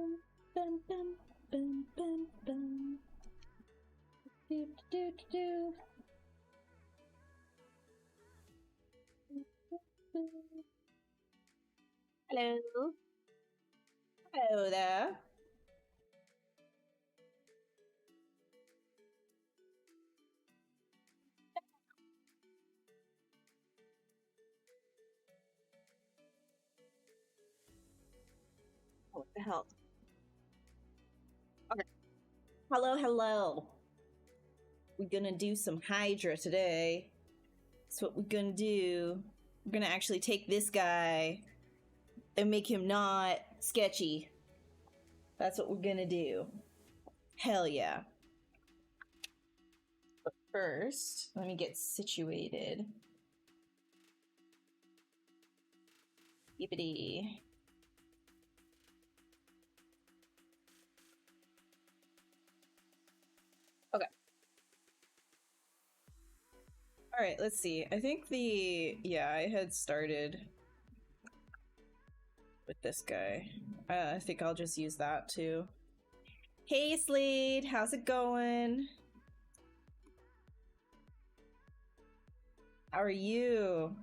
Bum, bum, bum, bum, bum. Do, do, do, do. Hello. Hello there. What the hell? Okay. Hello, hello. We're gonna do some HYDRA today. That's what we're gonna do. We're gonna actually take this guy and make him not sketchy. That's what we're gonna do. Hell yeah. But first, let me get situated. Yippity. Okay. Alright, let's see. I think I had started with this guy. I think I'll just use that too. Hey Slade, how's it going? How are you?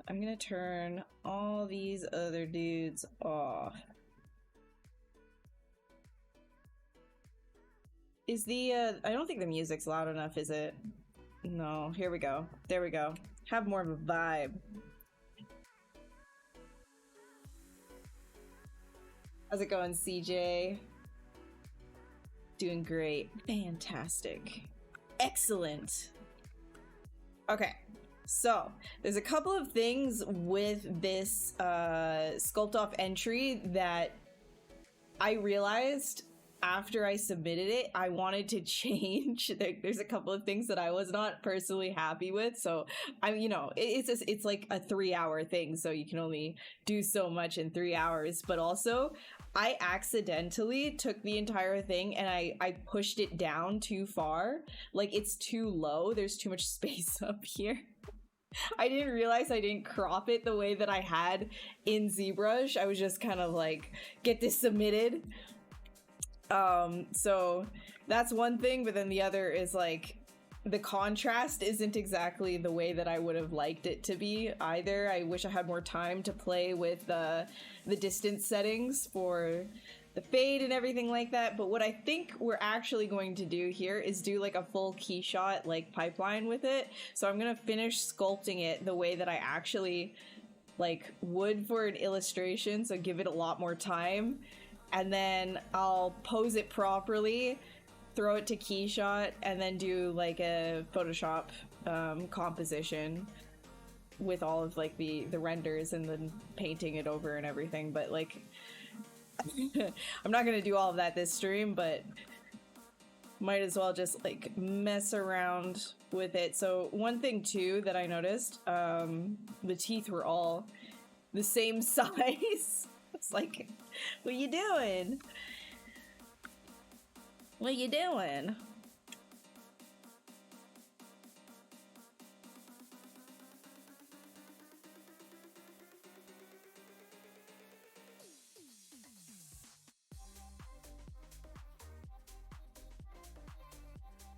I'm gonna turn all these other dudes off. Is the, I don't think the music's loud enough, is it? No, here we go. There we go. Have more of a vibe. How's it going, CJ? Doing great. Fantastic. Excellent. Okay, so there's a couple of things with this sculpt off entry that I realized after I submitted it, I wanted to change. There's a couple of things that I was not personally happy with. So it's like a 3-hour thing. So you can only do so much in 3 hours, but also I accidentally took the entire thing and I pushed it down too far. Like it's too low. There's too much space up here. I didn't realize I didn't crop it the way that I had in ZBrush. I was just kind of like, get this submitted. So that's one thing, but then the other is like the contrast isn't exactly the way that I would have liked it to be either. I wish I had more time to play with the distance settings for the fade and everything like that. But what I think we're actually going to do here is do like a full key shot like pipeline with it. So I'm gonna finish sculpting it the way that I actually like would for an illustration, so give it a lot more time. And then I'll pose it properly, throw it to Keyshot, and then do like a Photoshop composition with all of like the renders and then painting it over and everything. But like, I'm not gonna do all of that this stream, but might as well just like mess around with it. So one thing too that I noticed, the teeth were all the same size. It's like, what you doing? What you doing?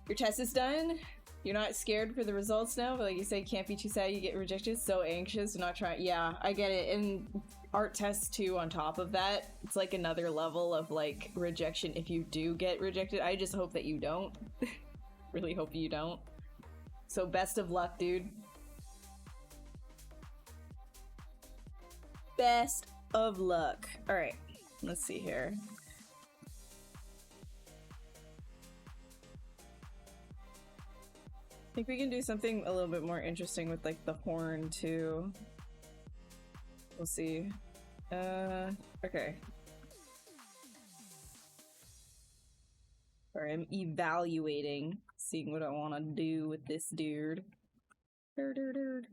Your test is done? You're not scared for the results now? But like you say, can't be too sad you get rejected. So anxious, not trying. Yeah, I get it. And art tests too on top of that. It's like another level of like rejection if you do get rejected. I just hope that you don't. Really hope you don't. So best of luck, dude. Best of luck. All right, let's see here. I think we can do something a little bit more interesting with like the horn too. We'll see. Okay. Sorry, I'm evaluating, seeing what I want to do with this dude. First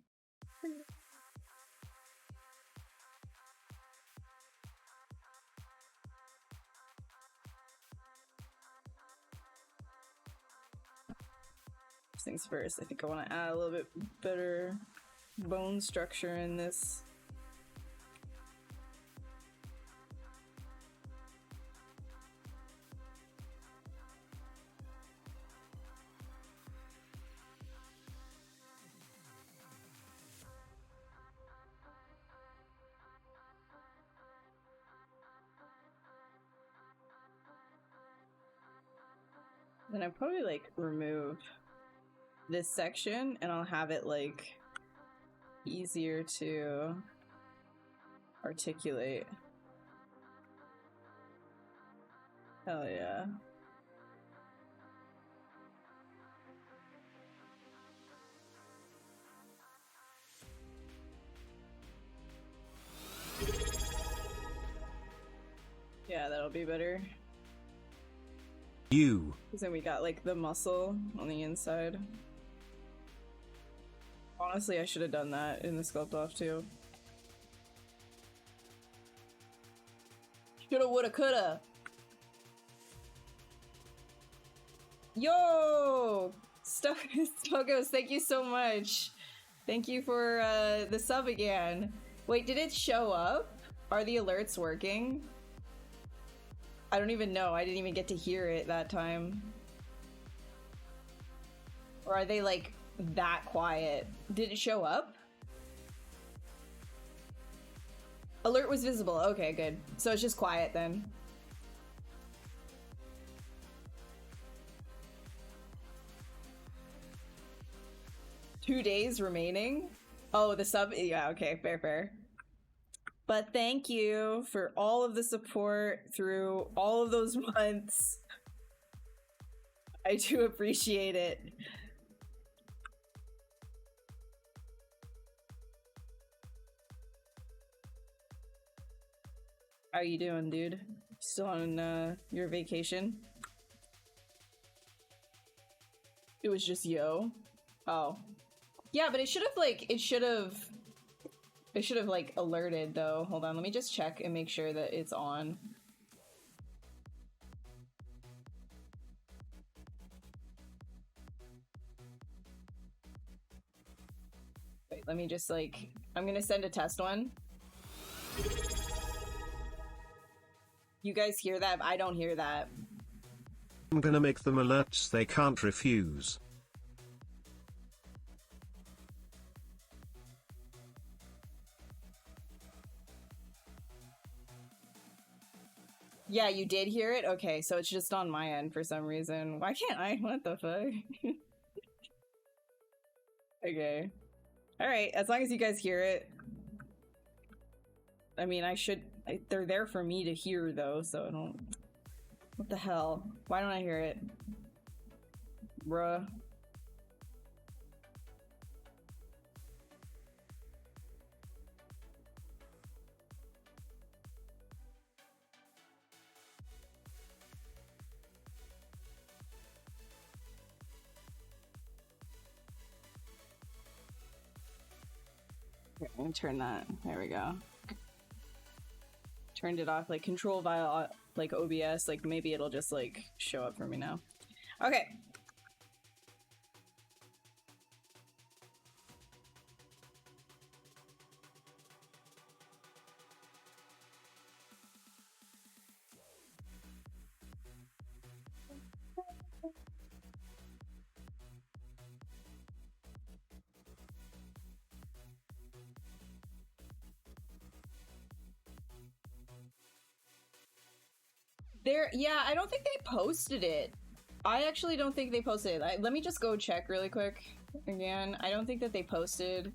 things first, I think I want to add a little bit better bone structure in this. And I probably like remove this section and I'll have it like easier to articulate. Hell yeah. Yeah, that'll be better. You. Because then we got like the muscle on the inside. Honestly, I should have done that in the sculpt off too. Shoulda, woulda, coulda. Yo! Stokos, thank you so much. Thank you for the sub again. Wait, did it show up? Are the alerts working? I don't even know. I didn't even get to hear it that time. Or are they like that quiet? Did it show up? Alert was visible. Okay, good. So it's just quiet then. Two days remaining? Oh, the sub? Yeah, okay, fair. But thank you for all of the support through all of those months. I do appreciate it. How you doing, dude? Still on your vacation? It was just yo. Oh. Yeah, but it should have like alerted though. Hold on, let me just check and make sure that it's on. Wait, let me just like, I'm gonna send a test one. You guys hear that? I don't hear that. I'm gonna make them alerts they can't refuse. Yeah, you did hear it? Okay, so it's just on my end for some reason. Why can't I? What the fuck? Okay. Alright, as long as you guys hear it. I mean, they're there for me to hear though, so I don't... What the hell? Why don't I hear it? Bruh. Here, let me turn that. There we go. Turned it off, like control via like OBS, like maybe it'll just like show up for me now. Okay. Yeah, I don't think they posted it. I actually don't think they posted it. Let me just go check really quick again. I don't think that they posted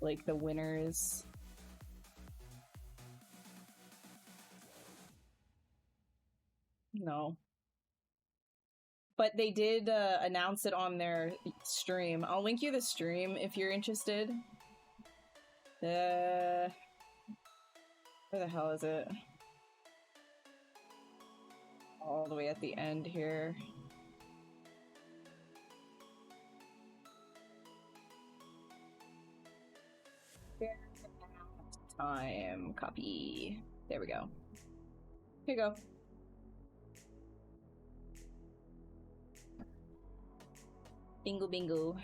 like the winners. No. But they did announce it on their stream. I'll link you the stream if you're interested. Where the hell is it? All the way at the end here. Time copy. There we go. Here you go. Bingo bingo.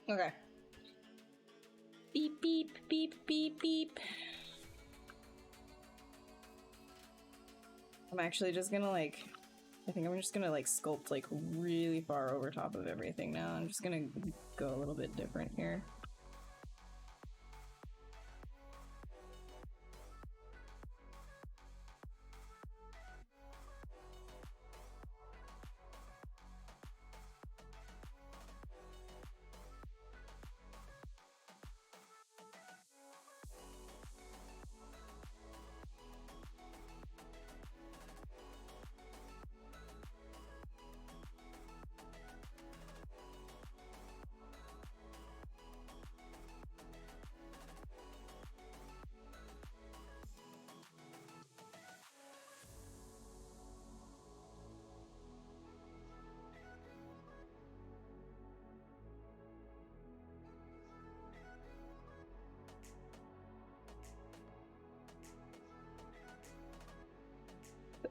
Okay. Beep, beep, beep, beep, beep. I'm actually just gonna like I think I'm just gonna like sculpt like really far over top of everything now. I'm just gonna go a little bit different here.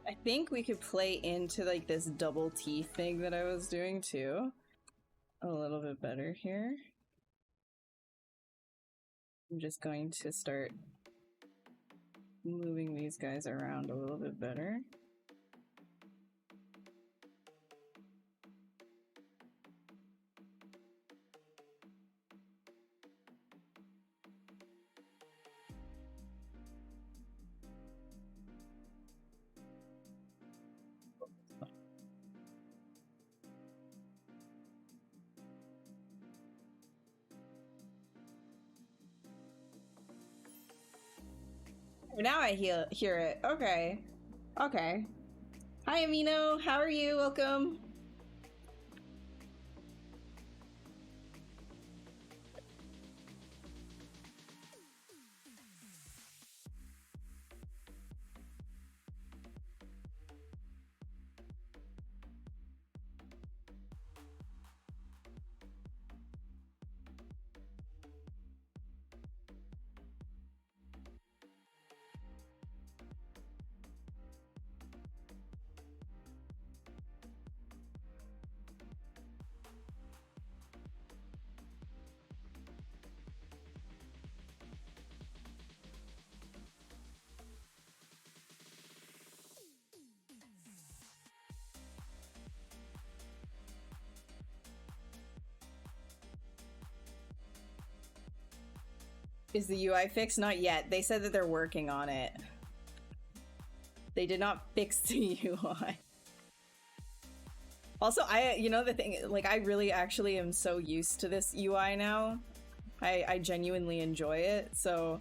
I think we could play into like this double T thing that I was doing too. A little bit better here. I'm just going to start moving these guys around a little bit better. Now I hear it. Okay. Okay. Hi, Amino. How are you? Welcome. Is the UI fixed? Not yet. They said that they're working on it. They did not fix the UI. Also, you know the thing, like, I really actually am so used to this UI now. I genuinely enjoy it. So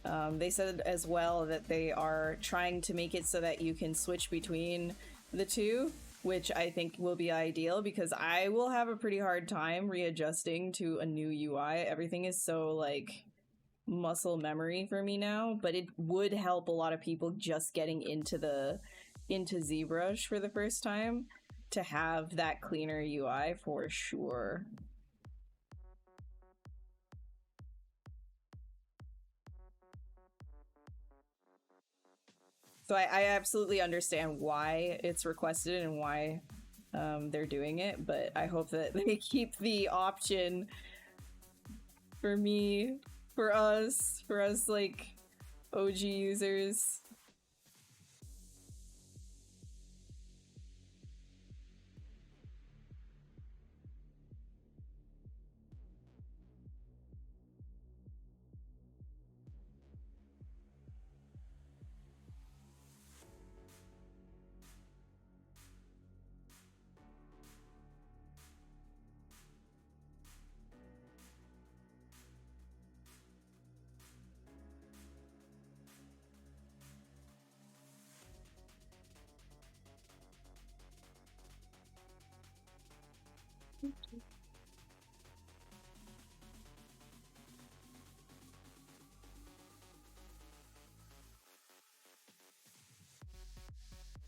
they said as well that they are trying to make it so that you can switch between the two, which I think will be ideal because I will have a pretty hard time readjusting to a new UI. Everything is so like muscle memory for me now, but it would help a lot of people just getting into ZBrush for the first time to have that cleaner UI for sure. So I absolutely understand why it's requested and why they're doing it, but I hope that they keep the option for me, for us like OG users.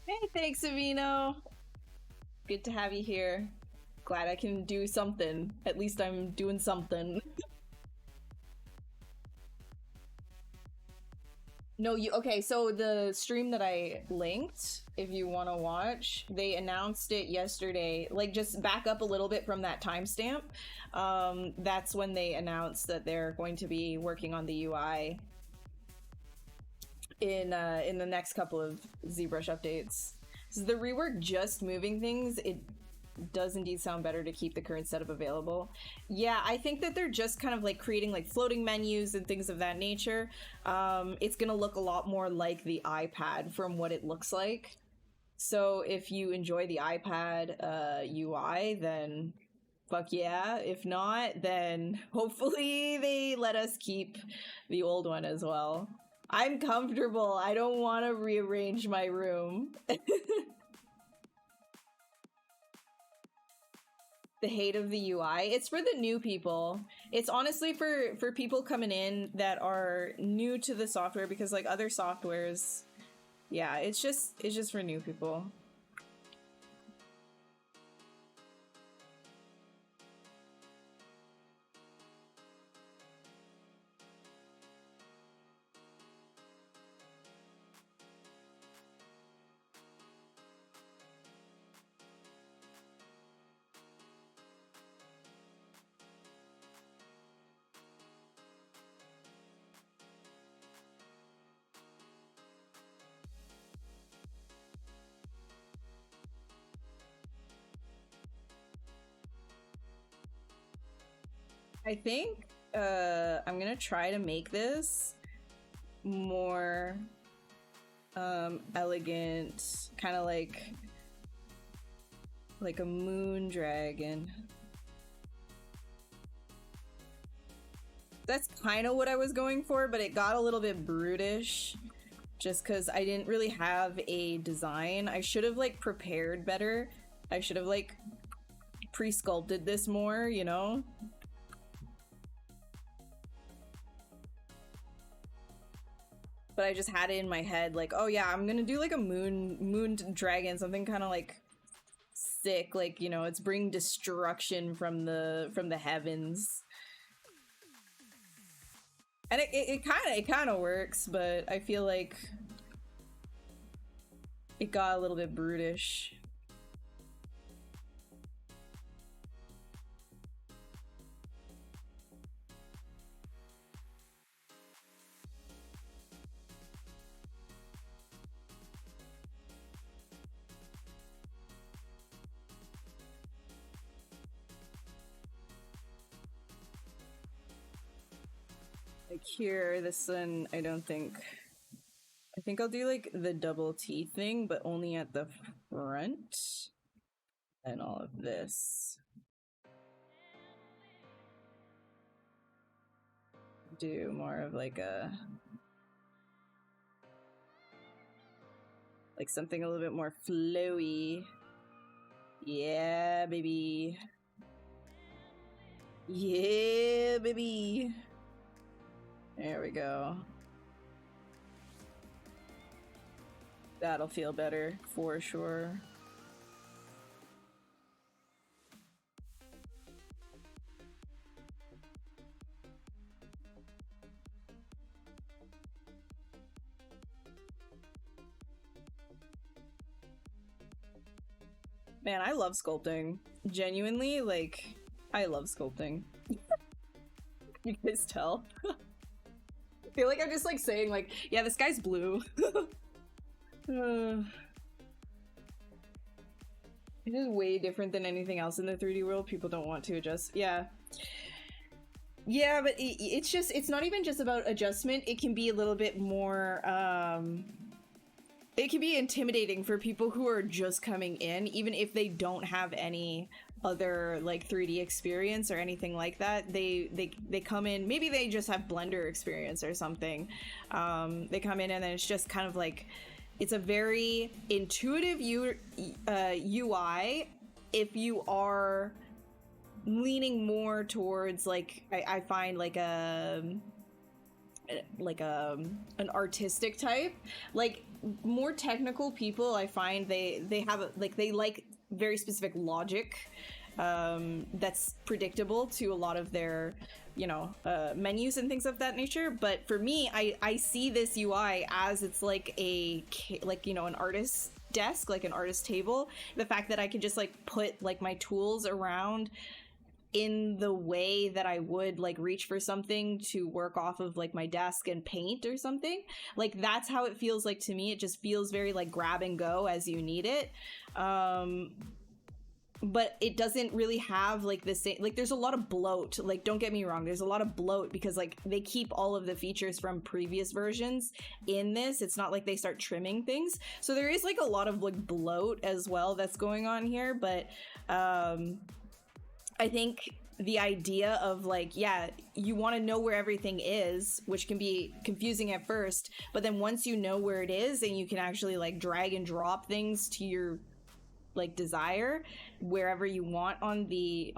Hey, thanks, Avino. Good to have you here. Glad I can do something. At least I'm doing something. No, okay, so the stream that I linked, if you want to watch, they announced it yesterday. Like, just back up a little bit from that timestamp. That's when they announced that they're going to be working on the UI in the next couple of ZBrush updates. So the rework just moving things, it does indeed sound better to keep the current setup available. Yeah, I think that they're just kind of like creating like floating menus and things of that nature. It's gonna look a lot more like the iPad from what it looks like. So if you enjoy the iPad UI, then fuck yeah. If not, then hopefully they let us keep the old one as well. I'm comfortable. I don't want to rearrange my room. The hate of the UI. It's for the new people. It's honestly for people coming in that are new to the software, because like other softwares, yeah, it's just for new people. I think I'm gonna try to make this more elegant, kind of like a moon dragon. That's kind of what I was going for, but it got a little bit brutish just because I didn't really have a design. I should have like prepared better. I should have like pre-sculpted this more, you know? But I just had it in my head like, oh yeah, I'm gonna do like a moon dragon, something kind of like sick, like, you know, it's bring destruction from the heavens. And it kind of works, but I feel like it got a little bit brutish. Like here, this one, I think I'll do like the double T thing, but only at the front. And all of this. Do more of like something a little bit more flowy. Yeah, baby. Yeah, baby. There we go. That'll feel better for sure. Man, I love sculpting. Genuinely, like, I love sculpting. You guys tell? I feel like I'm just like saying like, yeah, the sky's blue. It is way different than anything else in the 3D world. People don't want to adjust. Yeah. Yeah, but it's not even just about adjustment. It can be a little bit more, it can be intimidating for people who are just coming in, even if they don't have any other like 3D experience or anything like that. They come in, maybe they just have Blender experience or something. They come in and then it's just kind of like, it's a very intuitive UI if you are leaning more towards like I find like an artistic type. Like more technical people, I find they have they like very specific logic that's predictable to a lot of their, you know, menus and things of that nature. But for me, I see this UI as it's like you know, an artist's desk, like an artist table. The fact that I can just like put like my tools around in the way that I would like reach for something to work off of like my desk and paint or something. Like that's how it feels like to me. It just feels very like grab and go as you need it. But it doesn't really have like the same, like there's a lot of bloat, like don't get me wrong, there's a lot of bloat because like they keep all of the features from previous versions in this. It's not like they start trimming things, so there is like a lot of like bloat as well that's going on here. But I think the idea of like, yeah, you want to know where everything is, which can be confusing at first, but then once you know where it is and you can actually like drag and drop things to your like desire wherever you want on the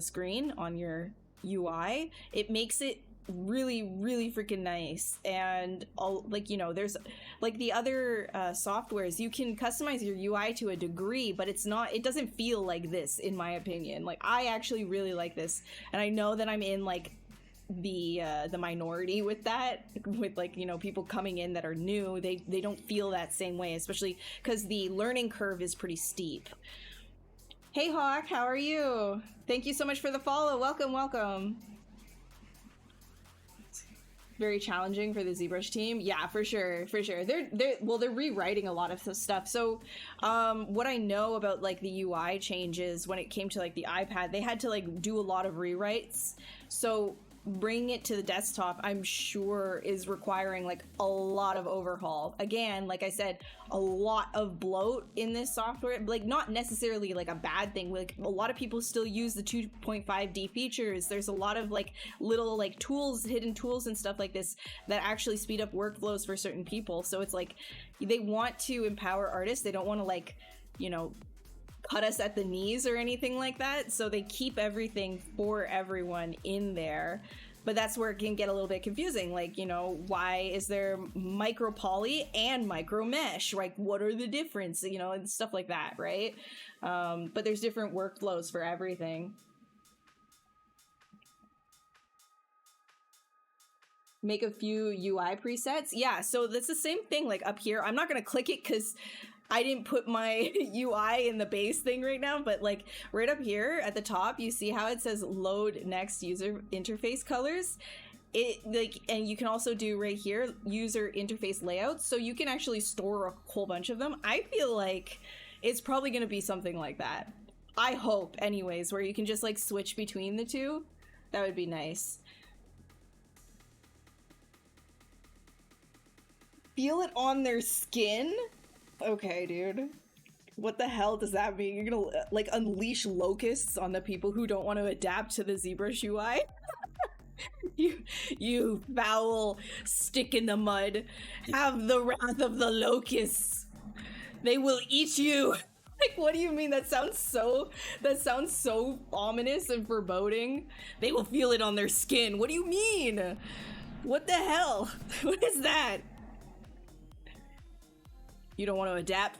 screen on your UI, it makes it really freaking nice. And all, like, you know, there's like the other softwares, you can customize your UI to a degree, but it doesn't feel like this, in my opinion. Like I actually really like this, and I know that I'm in like the minority with that, with like, you know, people coming in that are new, they don't feel that same way, especially because the learning curve is pretty steep. Hey Hawk, how are you? Thank you so much for the follow. Welcome. Very challenging for the ZBrush team. Yeah, for sure. They're rewriting a lot of stuff. So what I know about like the UI changes when it came to like the iPad, they had to like do a lot of rewrites. So bringing it to the desktop, I'm sure, is requiring like a lot of overhaul. Again, like I said, a lot of bloat in this software, like not necessarily like a bad thing. Like a lot of people still use the 2.5D features. There's a lot of like little like tools, hidden tools and stuff like this that actually speed up workflows for certain people. So it's like they want to empower artists. They don't want to like, you know, cut us at the knees or anything like that. So they keep everything for everyone in there. But that's where it can get a little bit confusing. Like, you know, why is there micro poly and micro mesh? Like, what are the difference? You know, and stuff like that, right? But there's different workflows for everything. Make a few UI presets. Yeah, so that's the same thing. Like up here, I'm not going to click it because I didn't put my UI in the base thing right now, but like right up here at the top, you see how it says load next user interface colors? It like, and you can also do right here, user interface layouts. So you can actually store a whole bunch of them. I feel like it's probably going to be something like that. I hope anyways, where you can just like switch between the two. That would be nice. Feel it on their skin? Okay, dude. What the hell does that mean? You're gonna like unleash locusts on the people who don't want to adapt to the ZBrush UI? you foul stick in the mud. Have the wrath of the locusts. They will eat you. Like, what do you mean? That sounds so ominous and foreboding. They will feel it on their skin. What do you mean? What the hell? What is that? You don't want to adapt?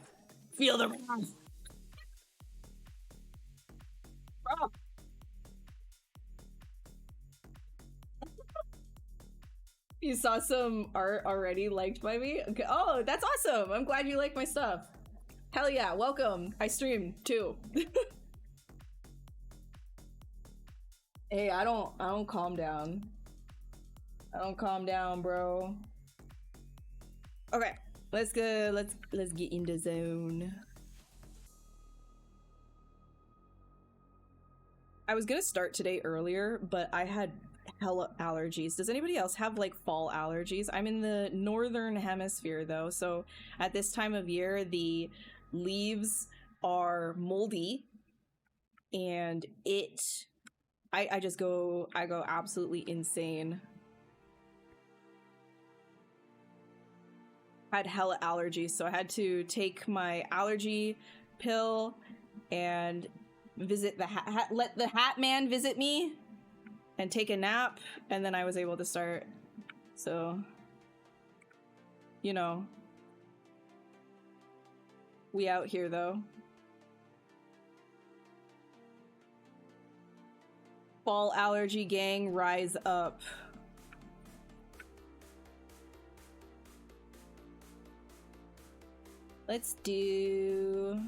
Feel the wrath. Oh. You saw some art already liked by me? Okay. Oh, that's awesome. I'm glad you like my stuff. Hell yeah, welcome. I stream too. Hey, I don't calm down. I don't calm down, bro. Okay. Let's go. Let's get in the zone. I was gonna start today earlier, but I had hella allergies. Does anybody else have like fall allergies? I'm in the northern hemisphere though, so at this time of year the leaves are moldy, and I go absolutely insane. I had hella allergies, so I had to take my allergy pill and visit the let the hat man visit me and take a nap, and then I was able to start. So, you know, we out here though. Fall allergy gang, rise up. Let's do...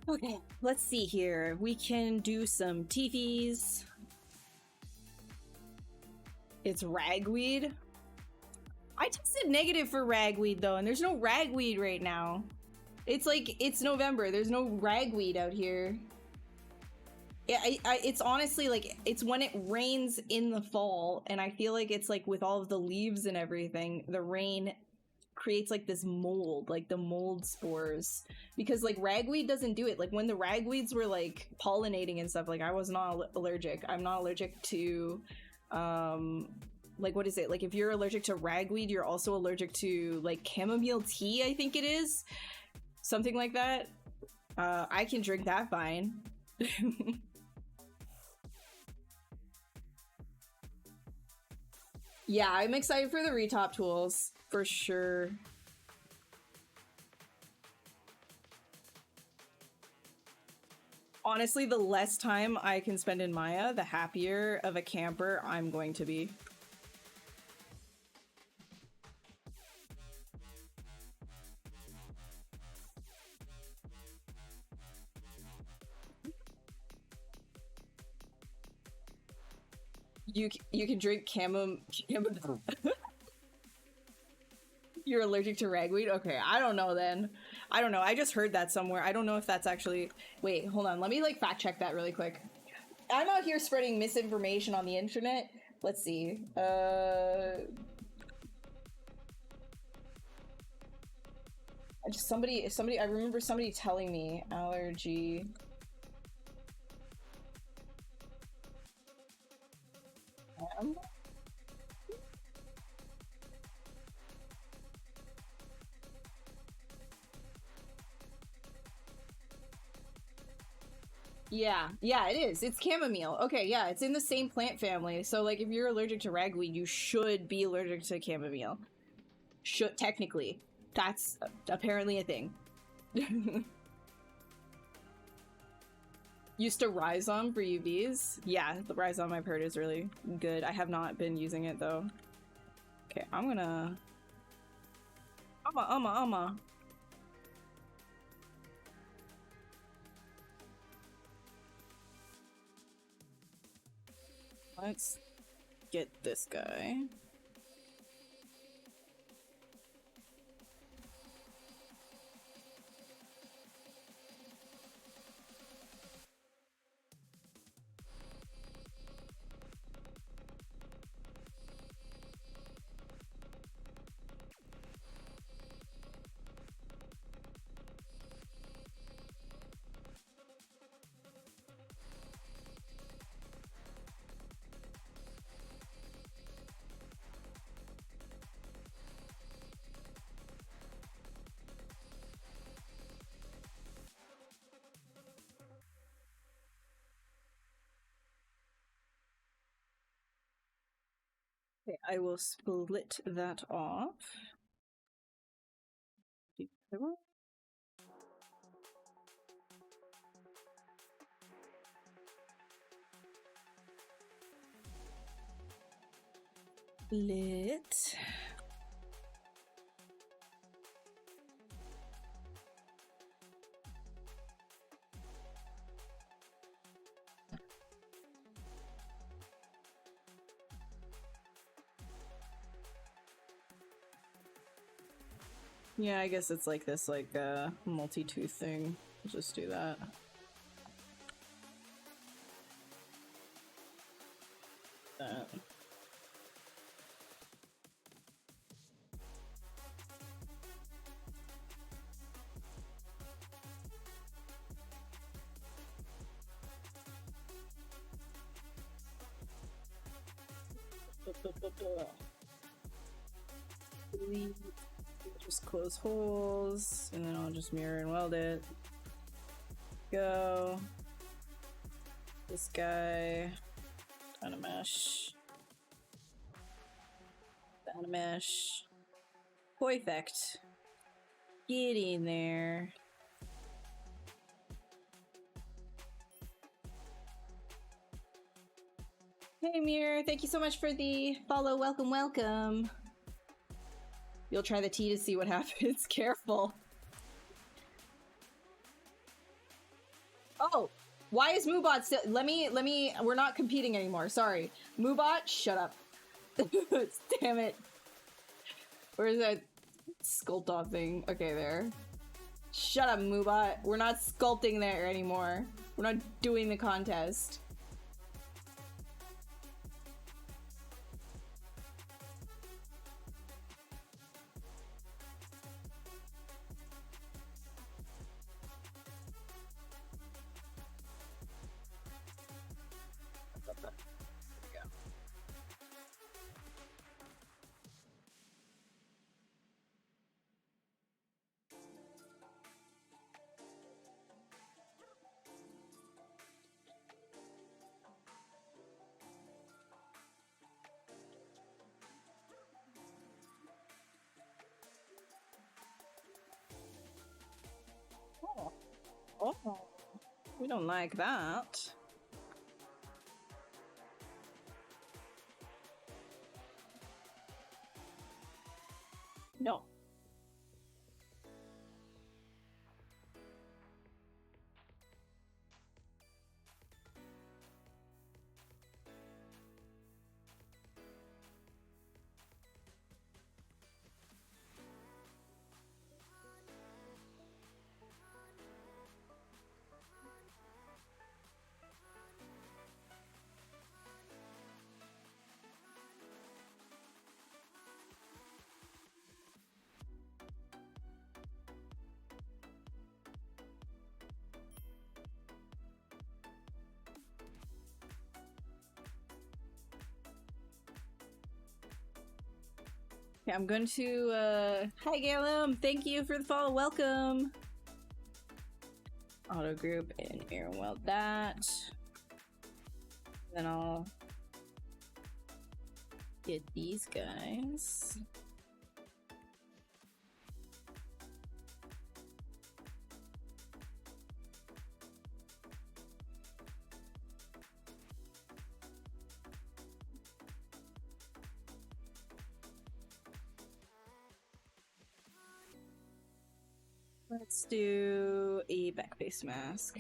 Okay, let's see here. We can do some TVs. It's ragweed. I tested negative for ragweed though, and there's no ragweed right now. It's like, it's November. There's no ragweed out here. Yeah, it's honestly like, it's when it rains in the fall, and I feel like it's like with all of the leaves and everything, the rain creates like this mold, like the mold spores, because like ragweed doesn't do it. Like when the ragweeds were like pollinating and stuff, like I was not allergic. I'm not allergic to like, what is it, like if you're allergic to ragweed, you're also allergic to like chamomile tea, I think it is, something like that. I can drink that fine. Yeah, I'm excited for the retop tools for sure. Honestly, the less time I can spend in Maya, the happier of a camper I'm going to be. You can drink You're allergic to ragweed? Okay, I don't know then. I don't know. I just heard that somewhere. I don't know if that's actually... Wait, hold on. Let me like fact check that really quick. I'm out here spreading misinformation on the internet. Let's see. I remember somebody telling me allergy. Yeah, it is. It's chamomile. Okay, yeah, it's in the same plant family. So, like, if you're allergic to ragweed, you should be allergic to chamomile. Should, technically. That's apparently a thing. Used to Rhizome for UVs. Yeah, the Rhizome I've heard is really good. I have not been using it, though. Okay, I'm gonna... Let's get this guy. Okay, I will split that off. Split. Yeah, I guess it's like this, like, multi-tooth thing. We'll just do that. Delete. Just close holes, and then I'll just mirror and weld it. Go. This guy. Ton of mesh. Ton of mesh. Perfect. Get in there. Hey Mir, thank you so much for the follow. Welcome, welcome. You'll try the tea to see what happens. Careful. Oh, why is Moobot still? Let me. We're not competing anymore. Sorry, Moobot, shut up. Damn it. Where's that sculpt off thing? Okay, there. Shut up, Moobot. We're not sculpting there anymore. We're not doing the contest. Oh, we don't like that. No. Okay, I'm going to, hi Galum, thank you for the follow, welcome. Auto group and mirror weld that. Then I'll get these guys. Let's do a back face mask.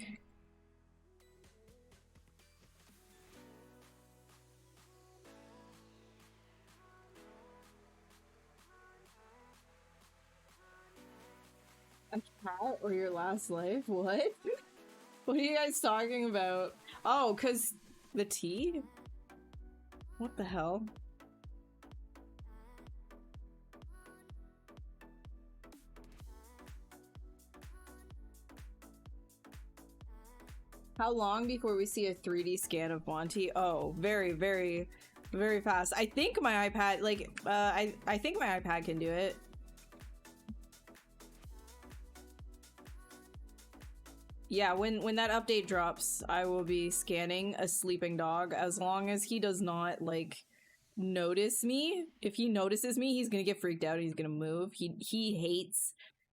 A cat or your last life? What? What are you guys talking about? Oh, 'cause the tea? What the hell? How long before we see a 3D scan of Monty? Oh, very, very, very fast. I think my iPad, like, I think my iPad can do it. Yeah, when that update drops, I will be scanning a sleeping dog as long as he does not, like, notice me. If he notices me, he's gonna get freaked out and he's gonna move. He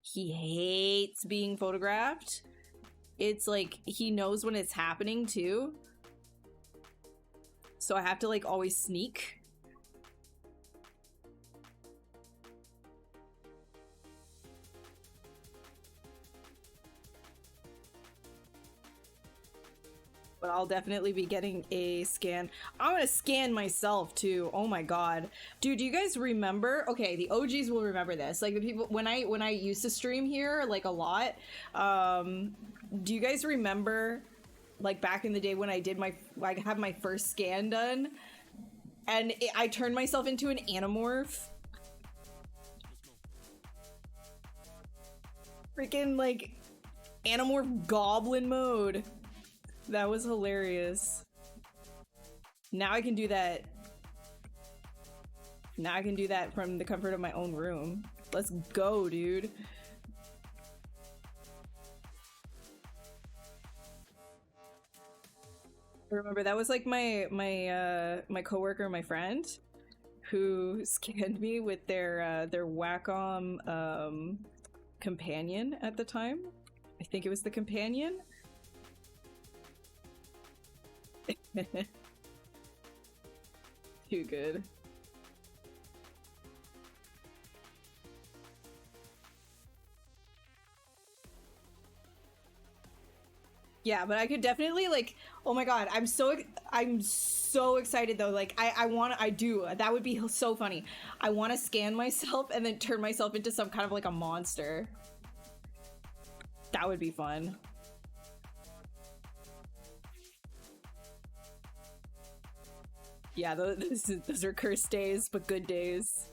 hates being photographed. It's like, he knows when it's happening too. So I have to like always sneak. But I'll definitely be getting a scan. I'm gonna scan myself too. Oh my god. Dude, do you guys remember? Okay, the OGs will remember this. Like the people when I used to stream here like a lot, do you guys remember like back in the day when I did my like have my first scan done and I turned myself into an Animorph? Freaking like Animorph goblin mode. That was hilarious. Now I can do that Now I can do that from the comfort of my own room. Let's go, dude. Remember, that was like my coworker, my friend, who scanned me with their Wacom companion at the time. I think it was the companion. Too good. Yeah, but I could definitely like, oh my god, I'm so excited though. Like I do. That would be so funny. I want to scan myself and then turn myself into some kind of like a monster. That would be fun. Yeah, those are cursed days, but good days.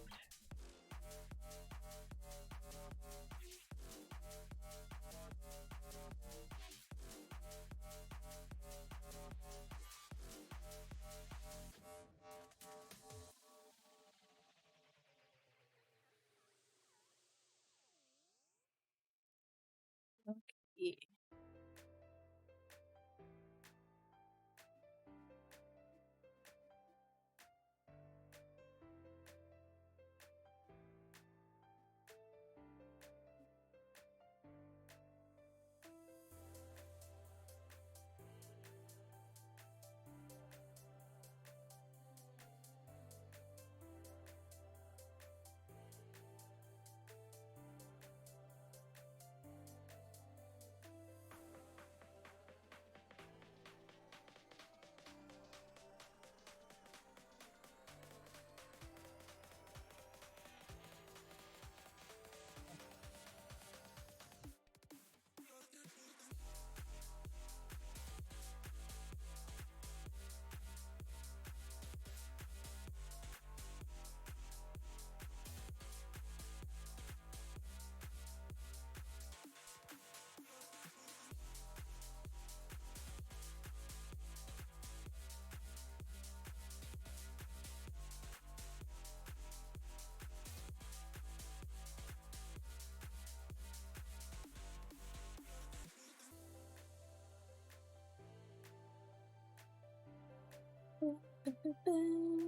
Okay.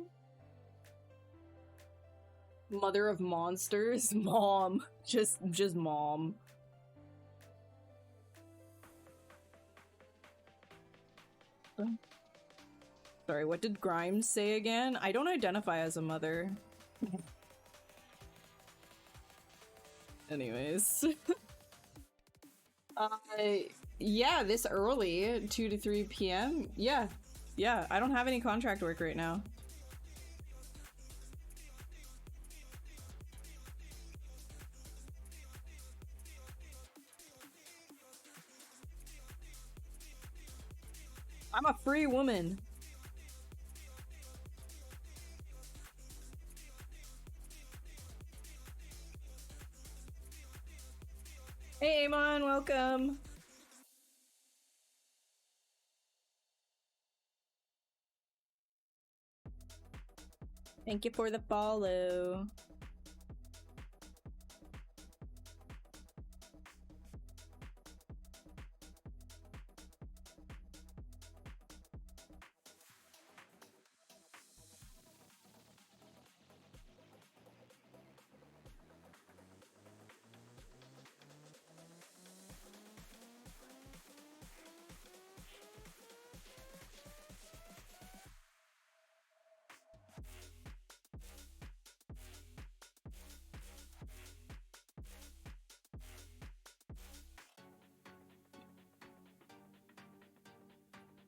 Mother of monsters? Mom. Just mom. Sorry, what did Grimes say again? I don't identify as a mother. Anyways. Yeah, this early, 2 to 3 p.m. Yeah. Yeah, I don't have any contract work right now. I'm a free woman. Hey, Amon, welcome. Thank you for the follow.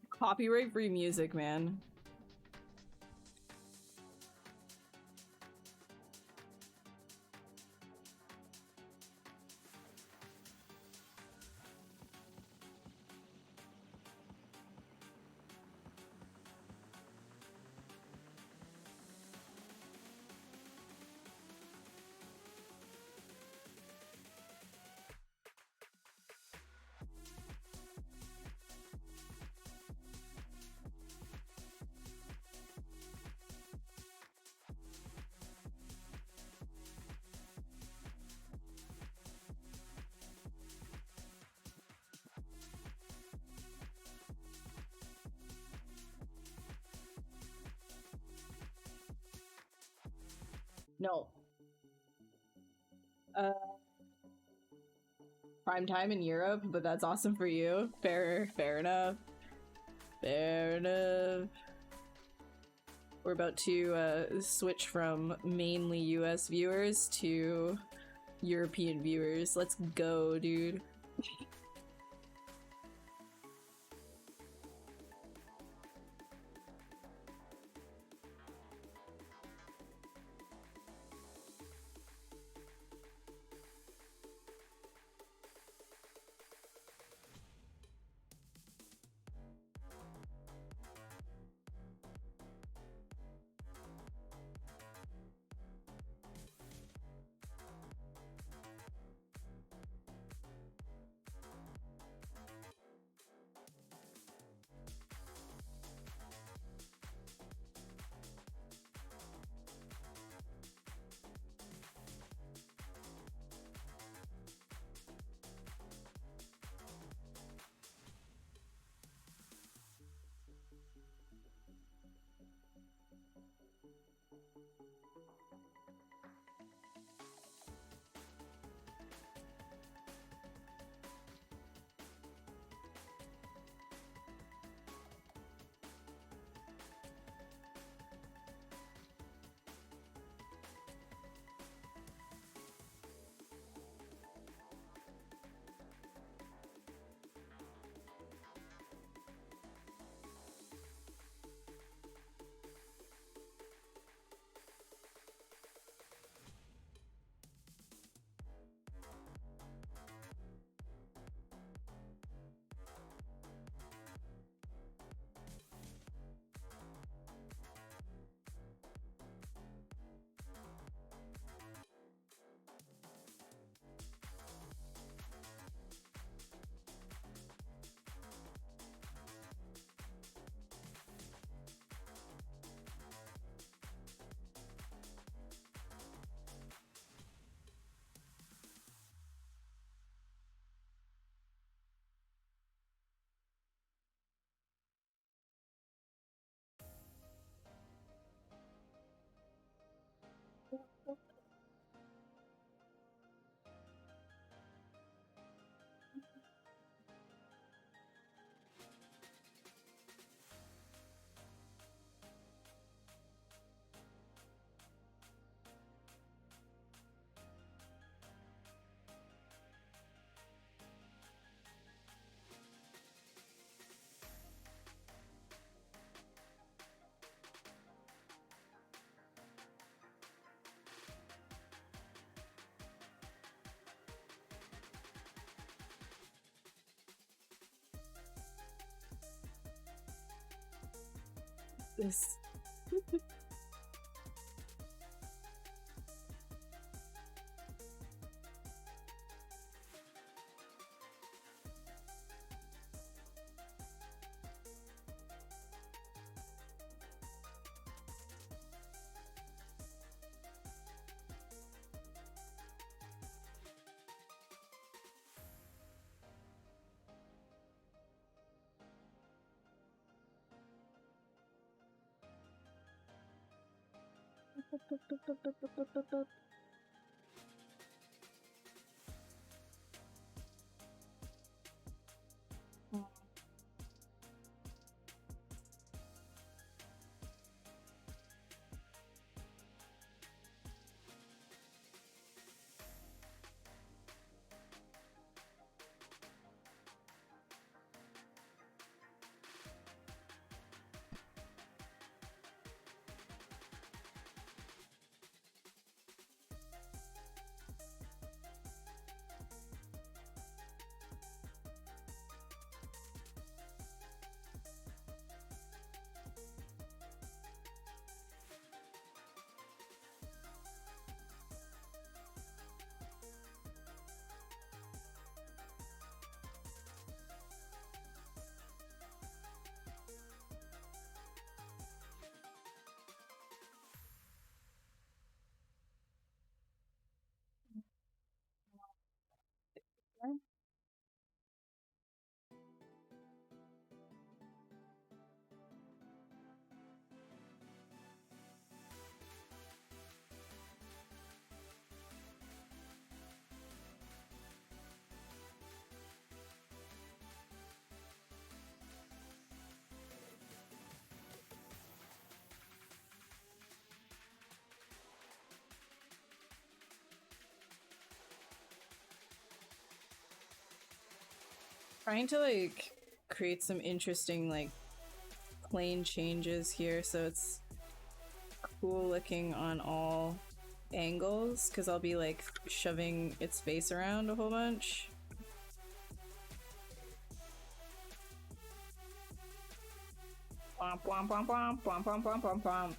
Copyright free music, man. No. Uh, prime time in Europe, but that's awesome for you. Fair enough. Fair enough. We're about to switch from mainly US viewers to European viewers. Let's go, dude. This. Trying to like create some interesting like plane changes here so it's cool looking on all angles, because I'll be like shoving its face around a whole bunch. Womp womp womp womp womp womp womp womp womp.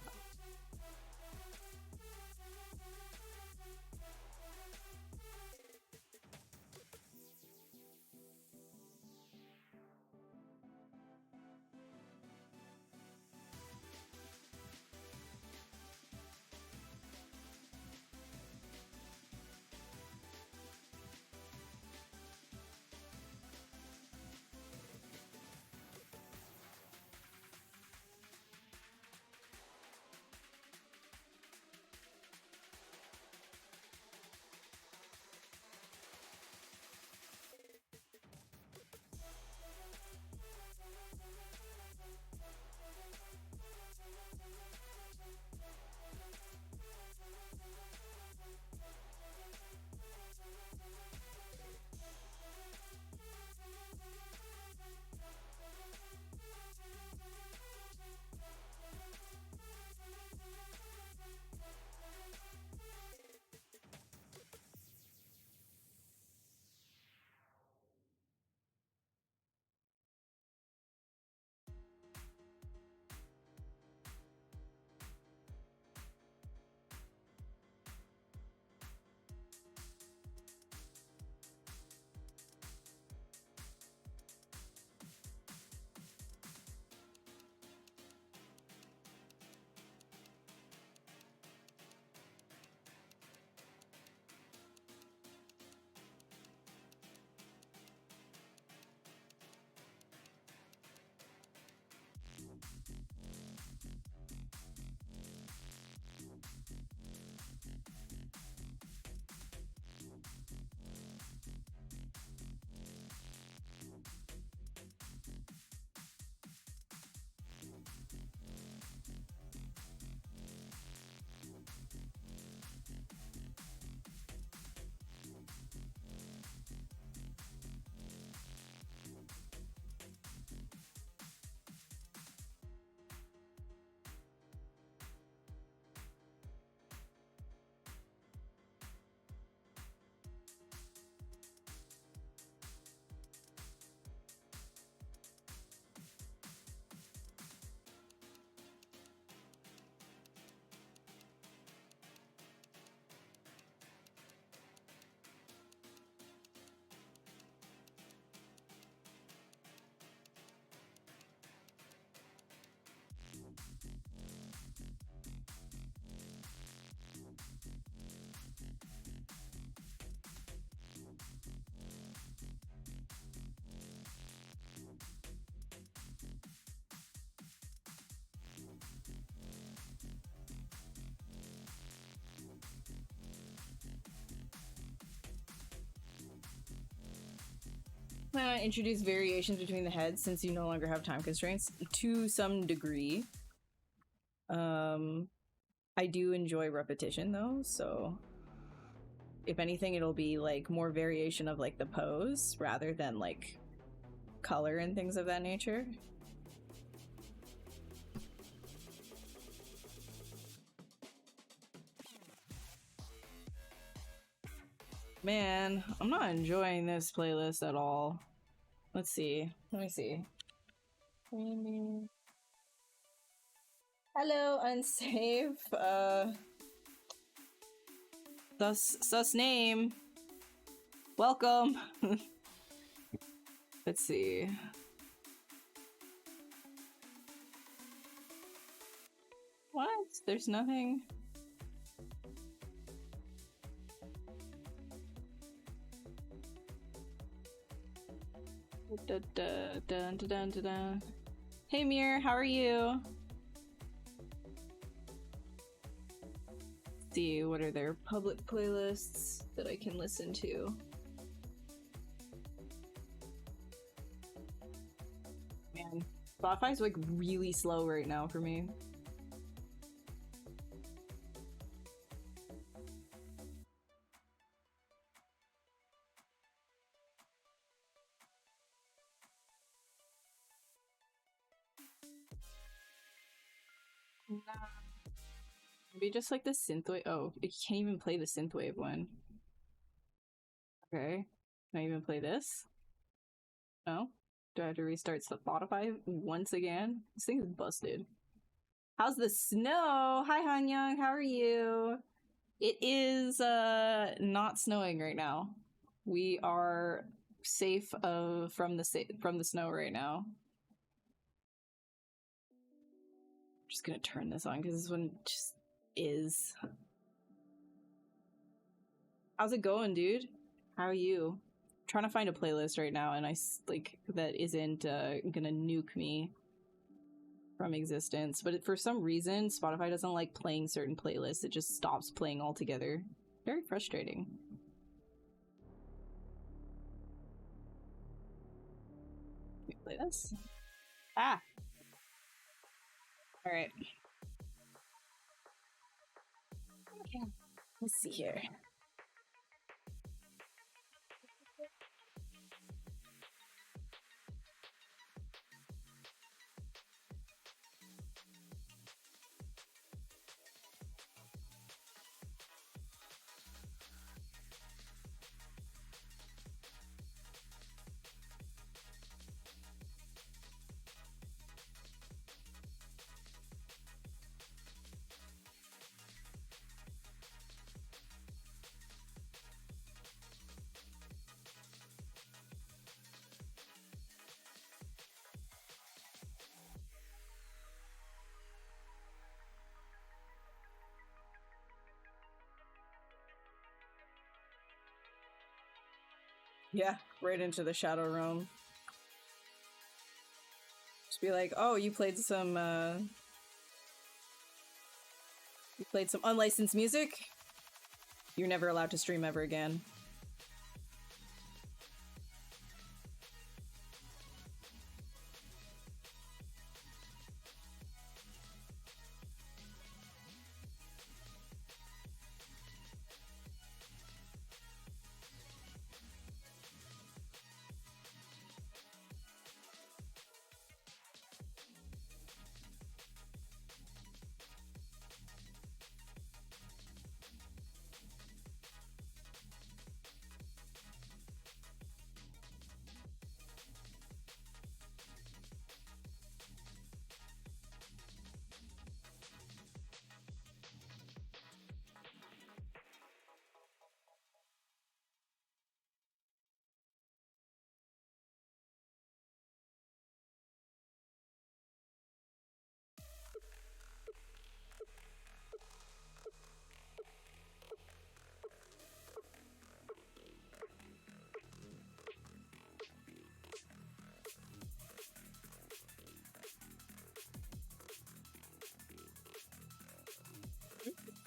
Introduce variations between the heads since you no longer have time constraints to some degree. I do enjoy repetition though, so if anything it'll be like more variation of like the pose rather than like color and things of that nature. Man, I'm not enjoying this playlist at all. Let's see. Let me see. Hello, unsafe. Sus name. Welcome. Let's see. What? There's nothing. Dun, dun, dun, dun, dun. Hey Mir, how are you? Let's see, what are their public playlists that I can listen to? Man, Spotify's like really slow right now for me. Nah. Maybe just like the synthwave. Oh, it can't even play the synthwave one. Okay. Can I even play this? No? Do I have to restart Spotify once again? This thing is busted. How's the snow? Hi, Hanyoung. How are you? It is not snowing right now. We are safe from the snow right now. I'm just gonna turn this on because this one just is. How's it going, dude? How are you? I'm trying to find a playlist right now, and that isn't gonna nuke me from existence. But for some reason, Spotify doesn't like playing certain playlists. It just stops playing altogether. Very frustrating. Can we play this? Ah! Alright. Okay. Let's see here. Yeah, right into the Shadow Realm. Just be like, oh, you played some unlicensed music? You're never allowed to stream ever again.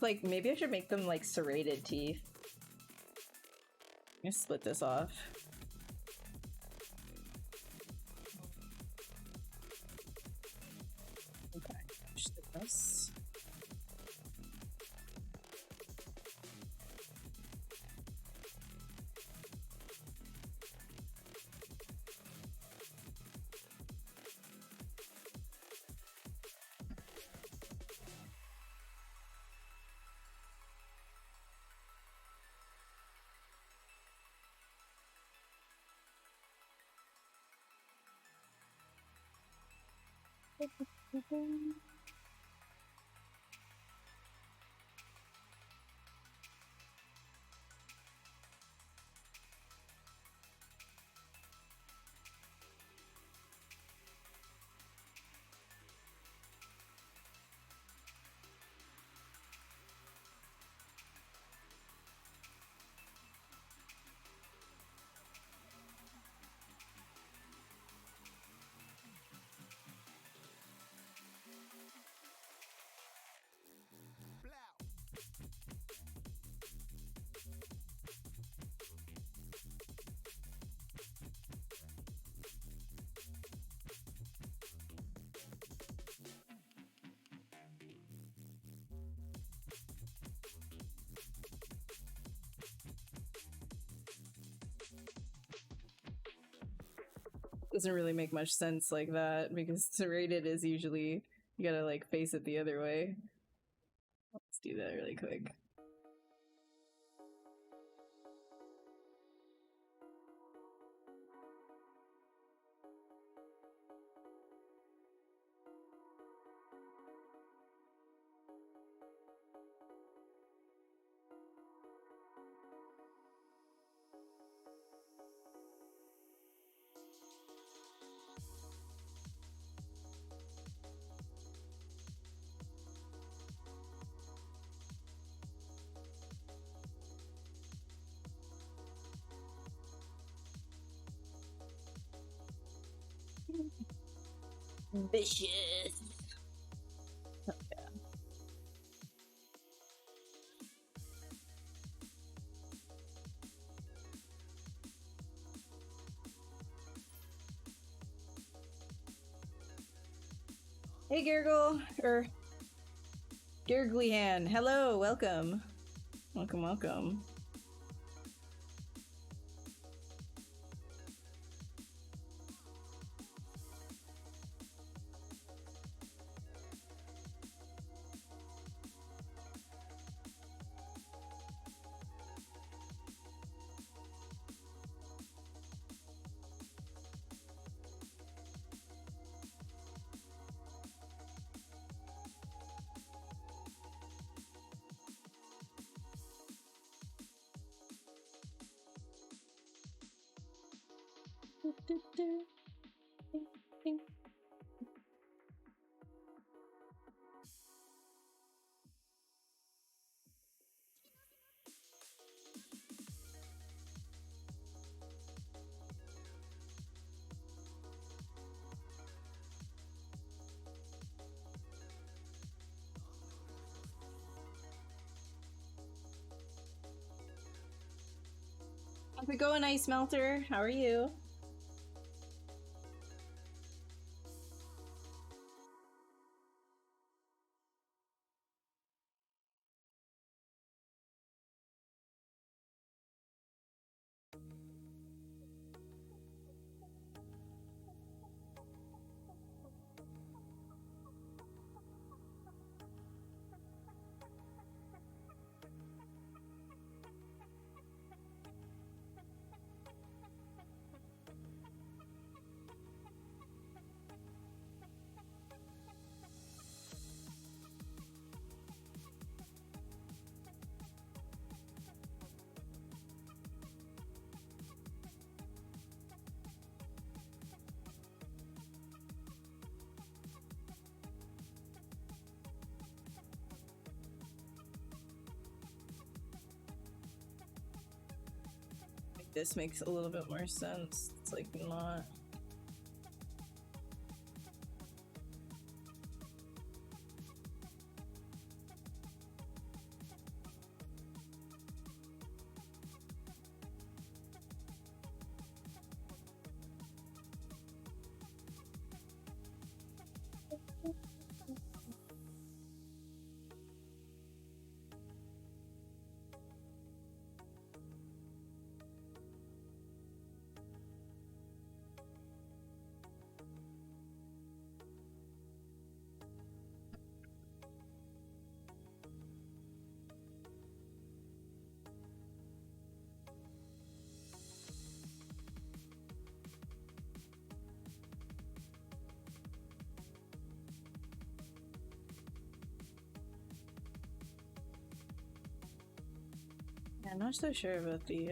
Like, maybe I should make them like serrated teeth. I'm gonna split this off. Okay, push this. Doesn't really make much sense like that because serrated is usually You gotta like face it the other way. Let's do that really quick. Vicious. Oh, yeah. Hey, Gurgle, or Gurglyhan. Hello, welcome. Welcome, welcome. How's it going, Ice Melter? How are you? This makes a little bit more sense. It's like not. I'm not so sure about the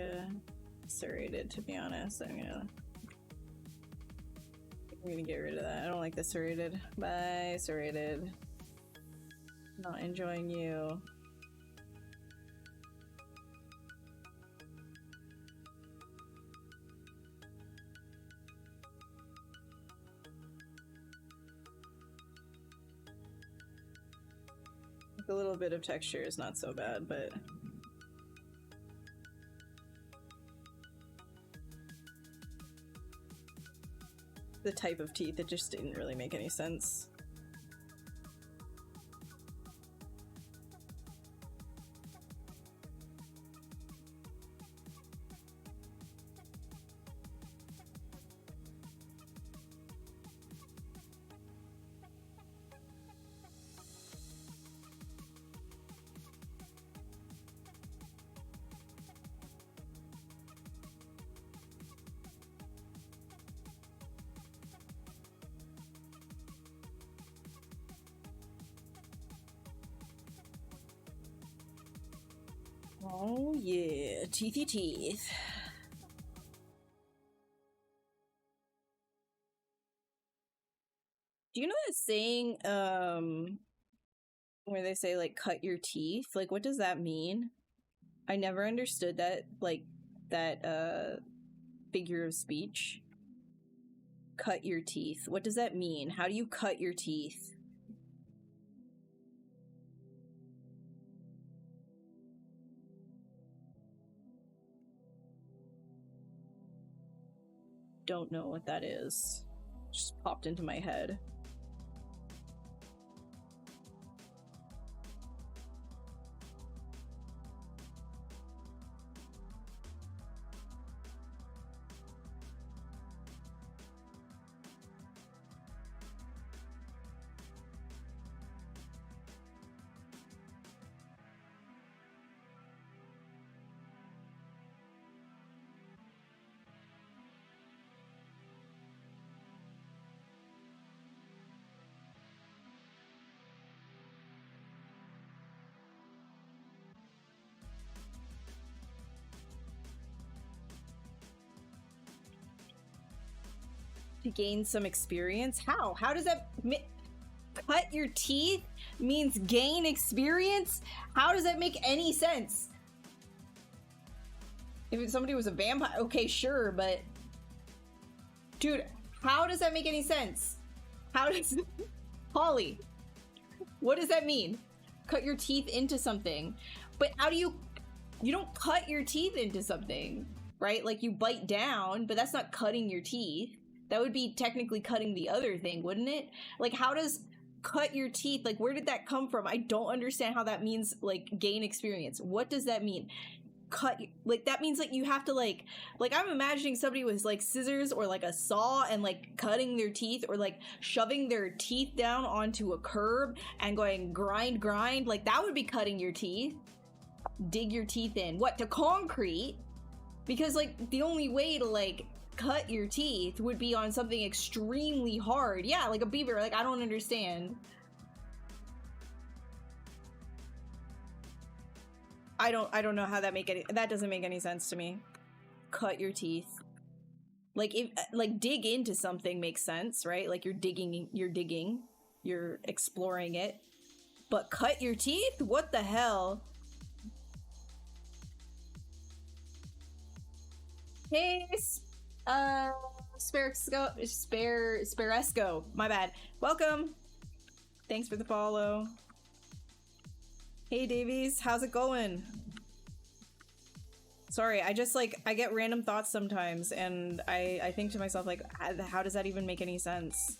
serrated, to be honest. I'm gonna get rid of that. I don't like the serrated. Bye, serrated. Not enjoying you. Like a little bit of texture is not so bad, but the type of teeth, it just didn't really make any sense. Oh yeah, teethy teeth. Do you know that saying, where they say, like, cut your teeth? Like, what does that mean? I never understood that, like, that, figure of speech. Cut your teeth. What does that mean? How do you cut your teeth? Don't know what that is. Just popped into my head. To gain some experience? How? How does that cut your teeth means gain experience? How does that make any sense? If somebody was a vampire, okay, sure, but dude, how does that make any sense? How does Holly, what does that mean? Cut your teeth into something. But how do you don't cut your teeth into something, right? Like you bite down, but that's not cutting your teeth. That would be technically cutting the other thing, wouldn't it? Like, how does cut your teeth, like, where did that come from? I don't understand how that means, like, gain experience. What does that mean? Cut, like, that means, like, you have to, like, I'm imagining somebody with, like, scissors or, like, a saw and, like, cutting their teeth or, like, shoving their teeth down onto a curb and going grind, grind. Like, that would be cutting your teeth. Dig your teeth in. What, to concrete? Because, like, the only way to, like, cut your teeth would be on something extremely hard. Yeah, like a beaver. Like, I don't understand. I don't know how that doesn't make any sense to me. Cut your teeth. Like, if, like, dig into something makes sense, right? Like, you're digging, you're exploring it. But cut your teeth? What the hell? Hey, Sparesco, my bad. Welcome. Thanks for the follow. Hey, Davies, how's it going? Sorry, I just, like, I get random thoughts sometimes, and I think to myself, like, how does that even make any sense?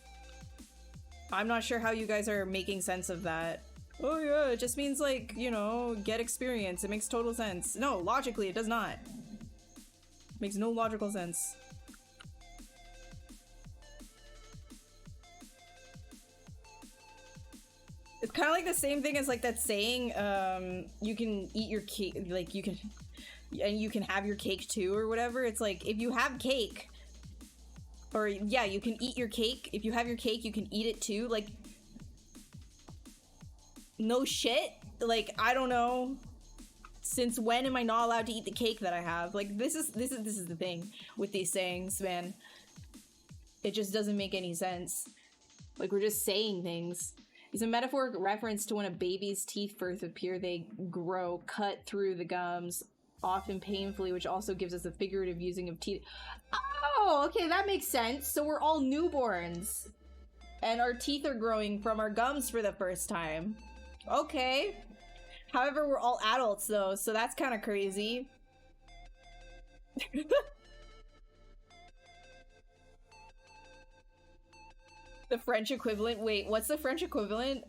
I'm not sure how you guys are making sense of that. Oh yeah, it just means, like, you know, get experience. It makes total sense. No, logically, it does not. Makes no logical sense. It's kind of like the same thing as, like, that saying, you can eat your cake, like, you can have your cake too, or whatever. It's like, if you have cake, or, yeah, you can eat your cake. If you have your cake, you can eat it too. Like, no shit. Like, I don't know. Since when am I not allowed to eat the cake that I have? Like, this is the thing with these sayings, man. It just doesn't make any sense. Like, we're just saying things. It's a metaphoric reference to when a baby's teeth first appear, they grow, cut through the gums, often painfully, which also gives us a figurative using of teeth. Oh, okay, that makes sense. So we're all newborns. And our teeth are growing from our gums for the first time. Okay. However, we're all adults, though, so that's kind of crazy. The French equivalent? Wait, what's the French equivalent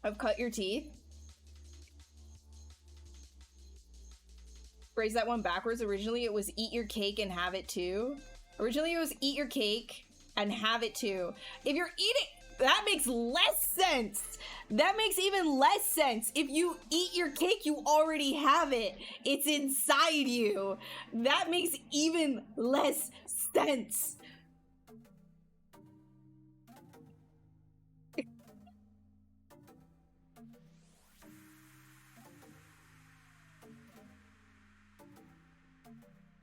of cut your teeth? Phrase that one backwards. Originally, it was eat your cake and have it too. Originally, it was eat your cake and have it too. If you're eating... That makes less sense. That makes even less sense. If you eat your cake, you already have it. It's inside you. That makes even less sense.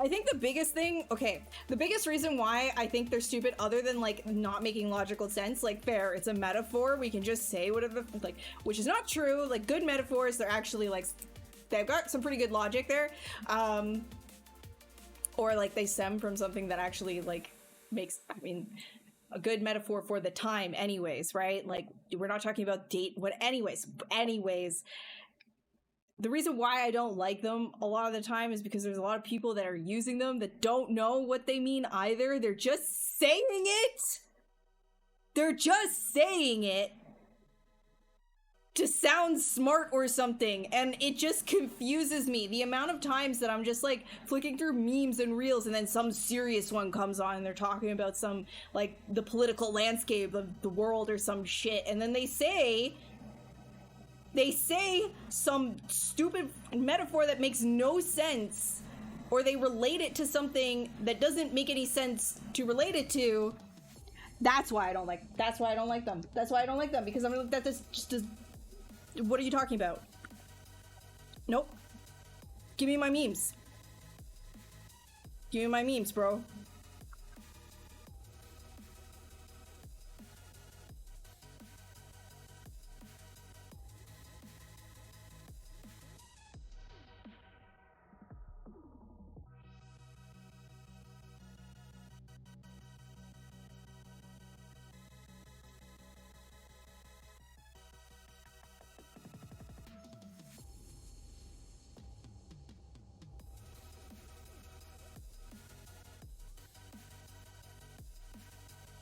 I think the biggest thing, okay, the biggest reason why I think they're stupid, other than like not making logical sense, like fair, it's a metaphor, we can just say whatever, like, which is not true. Like good metaphors, they're actually like, they've got some pretty good logic there, or like they stem from something that actually like makes, I mean, a good metaphor for the time anyways, right? Like we're not talking about date, what anyways, the reason why I don't like them a lot of the time is because there's a lot of people that are using them that don't know what they mean either. They're just saying it. They're just saying it to sound smart or something, and it just confuses me. The amount of times that I'm just like flicking through memes and reels, and then some serious one comes on and they're talking about some like the political landscape of the world or some shit, and then they say some stupid metaphor that makes no sense, or they relate it to something that doesn't make any sense to relate it to. That's why I don't like them. That's why I don't like them, because I'm gonna look at this just as, what are you talking about? Nope. Give me my memes. Give me my memes, bro.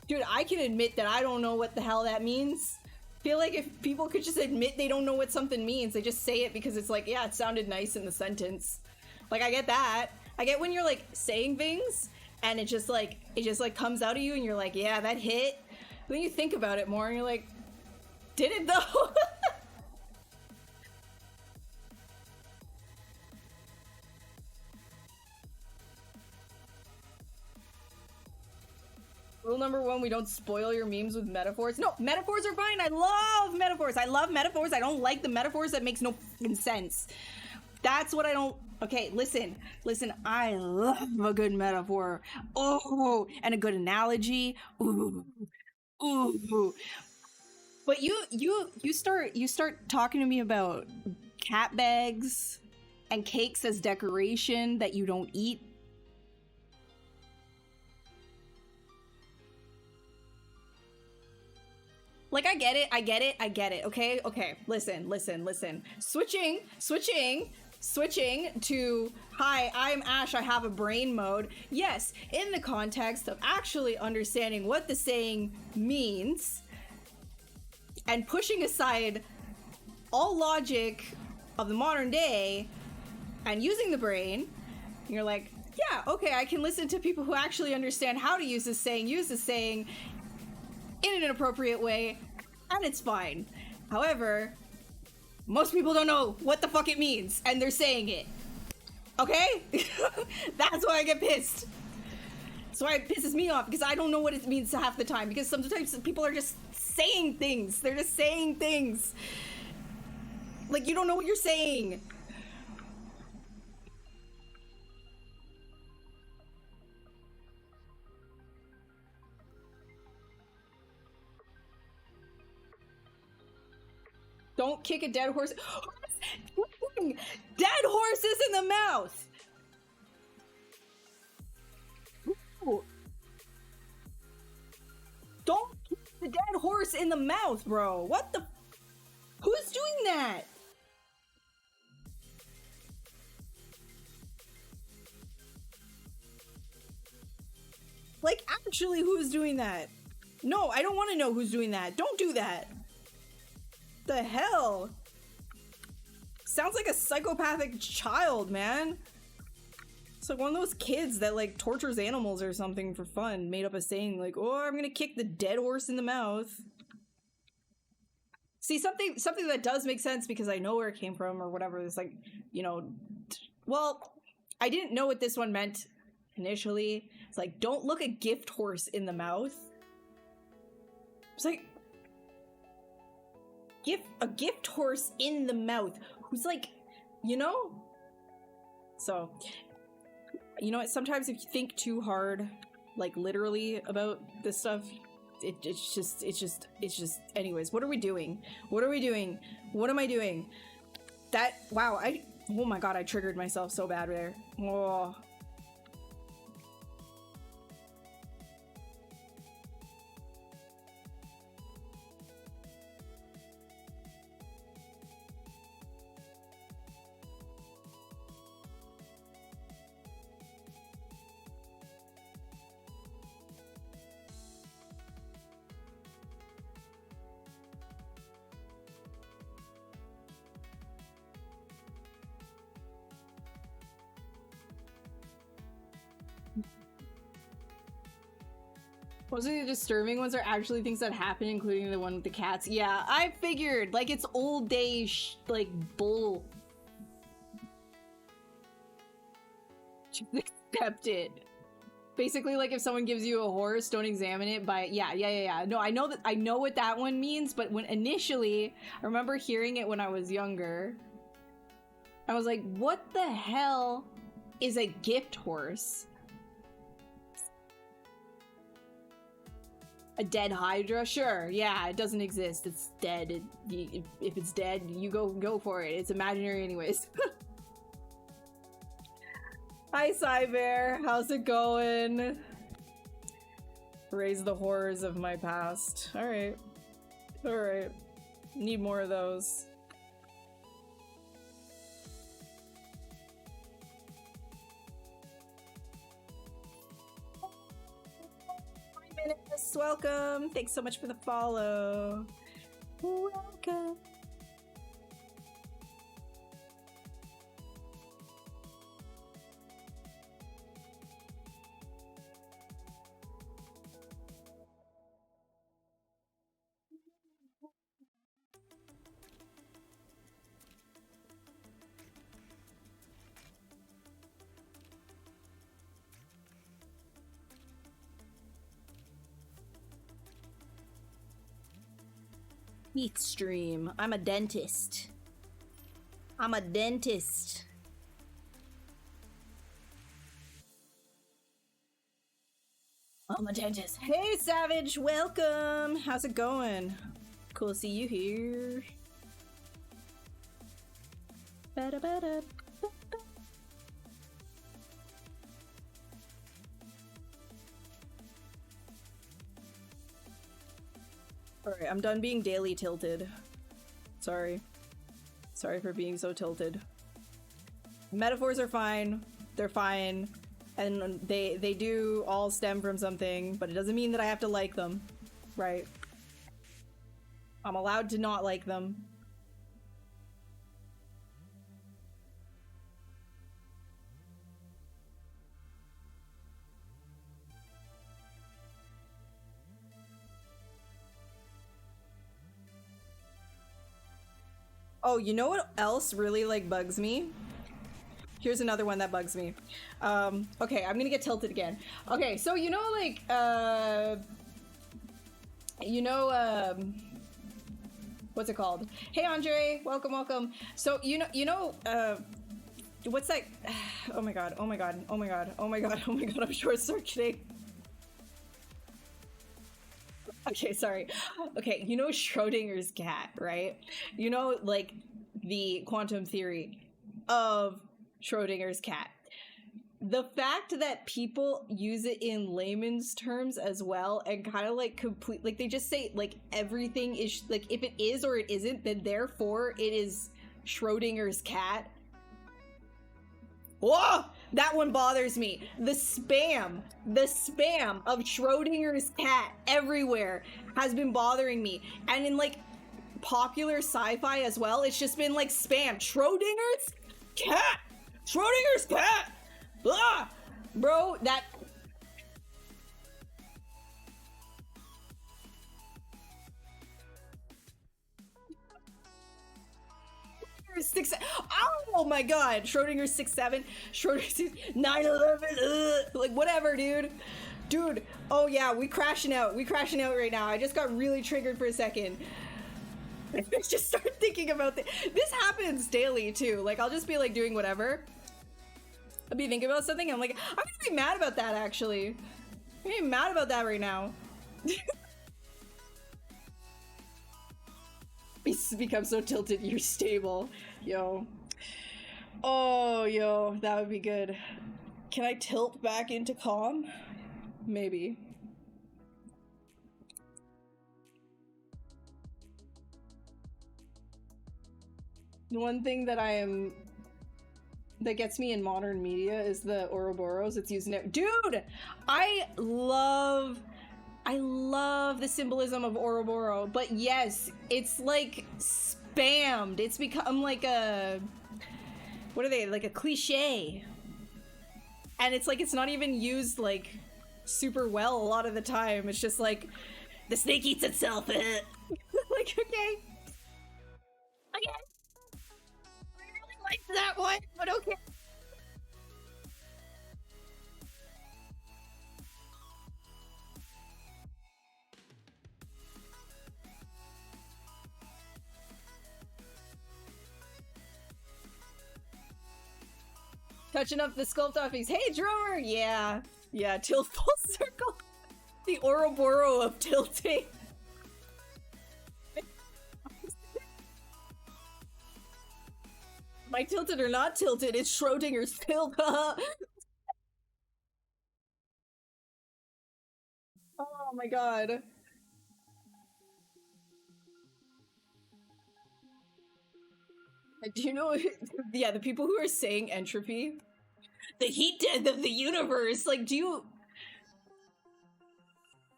Dude, I can admit that I don't know what the hell that means. Feel like if people could just admit they don't know what something means, they just say it because it's like, yeah, it sounded nice in the sentence. Like, I get that. I get when you're like saying things and it just like comes out of you and you're like, yeah, that hit. But then you think about it more and you're like, did it though? Rule number one, we don't spoil your memes with metaphors. No, metaphors are fine. I love metaphors. I love metaphors. I don't like the metaphors that makes no fucking sense. That's what I don't... Okay, listen. I love a good metaphor. Oh, and a good analogy. Ooh. But you start talking to me about cat bags and cakes as decoration that you don't eat. Like, I get it, okay? Listen. Switching to, hi, I'm Ash, I have a brain mode. Yes, in the context of actually understanding what the saying means and pushing aside all logic of the modern day and using the brain, you're like, yeah, okay, I can listen to people who actually understand how to use this saying in an appropriate way, and it's fine. However, most people don't know what the fuck it means, and they're saying it. Okay? That's why I get pissed. That's why it pisses me off, because I don't know what it means half the time, because sometimes people are just saying things. They're just saying things. Like, you don't know what you're saying. Don't kick a dead horse. Dead horses in the mouth. Ooh. Don't kick the dead horse in the mouth, bro. What the? Who's doing that? Like, actually, who's doing that? No, I don't want to know who's doing that. Don't do that. The hell? Sounds like a psychopathic child, man. It's like one of those kids that like tortures animals or something for fun, made up a saying like, oh, I'm gonna kick the dead horse in the mouth. See, something that does make sense because I know where it came from or whatever. It's like, you know, well, I didn't know what this one meant initially. It's like, don't look a gift horse in the mouth. It's like, a gift horse in the mouth who's like, you know? So You know what? Sometimes if you think too hard, like literally about this stuff, it's just. Anyways, what are we doing? What are we doing? What am I doing? Wow, oh my god, I triggered myself so bad there. Oh. Most of the disturbing ones are actually things that happen, including the one with the cats. Yeah, I figured. Like, it's old day like bull. Just accept it. Basically, like, if someone gives you a horse, don't examine it by yeah. No, I know what that one means, but when initially, I remember hearing it when I was younger. I was like, what the hell is a gift horse? A dead HYDRA? Sure, yeah, it doesn't exist. It's dead. If it's dead, you go for it. It's imaginary anyways. Hi, Cybear. How's it going? Raise the horrors of my past. Alright. Alright. Need more of those. Welcome. Thanks so much for the follow. Welcome. Teeth stream. I'm a dentist. I'm a dentist. I'm a dentist. Hey, Savage. Welcome. How's it going? Cool to see you here. Ba-da-ba-da. Alright, I'm done being daily tilted. Sorry. Sorry for being so tilted. Metaphors are fine. They're fine. And they do all stem from something, but it doesn't mean that I have to like them. Right. I'm allowed to not like them. Oh, you know what else really, like, bugs me? Here's another one that bugs me. Okay, I'm gonna get tilted again. Okay, so you know, like, what's it called? Hey, Andre, welcome, welcome. So, what's that? Oh my god, oh my god, oh my god, oh my god, oh my god, I'm short circuiting. Okay, sorry. Okay, you know Schrodinger's cat, right? You know, like, the quantum theory of Schrodinger's cat. The fact that people use it in layman's terms as well and kind of like like they just say like everything is like if it is or it isn't, then therefore it is Schrodinger's cat. Whoa! That one bothers me. The spam of Schrodinger's cat everywhere has been bothering me. And in like popular sci-fi as well, it's just been like spam. Schrodinger's cat! Schrodinger's cat! Blah! Bro, that... Oh my god, Schrodinger's 6-7, Schrodinger's 9-11, like whatever, dude. Oh yeah, we crashing out right now. I just got really triggered for a second. I just started thinking about this happens daily too. Like I'll just be like doing whatever I'll be thinking about something, and I'm like, I'm gonna be mad about that, actually. I'm gonna be mad about that right now. Become so tilted, you're stable. Yo. Oh, yo, that would be good. Can I tilt back into calm? Maybe. The one thing that that gets me in modern media is the Ouroboros. It's used in dude, I love the symbolism of Ouroboro, but yes, it's like spammed. It's become like a, what are they, like a cliche, and it's like it's not even used like super well a lot of the time. It's just like the snake eats itself. Like, okay. I really liked that one, but okay. Touching up the sculpt office. Hey, drummer! Yeah. Yeah, tilt full circle. The Ouroboros of tilting. My tilted or not tilted, it's Schrodinger's tilt. Oh my god. Do you know, yeah, the people who are saying entropy, the heat death of the universe, like, do you...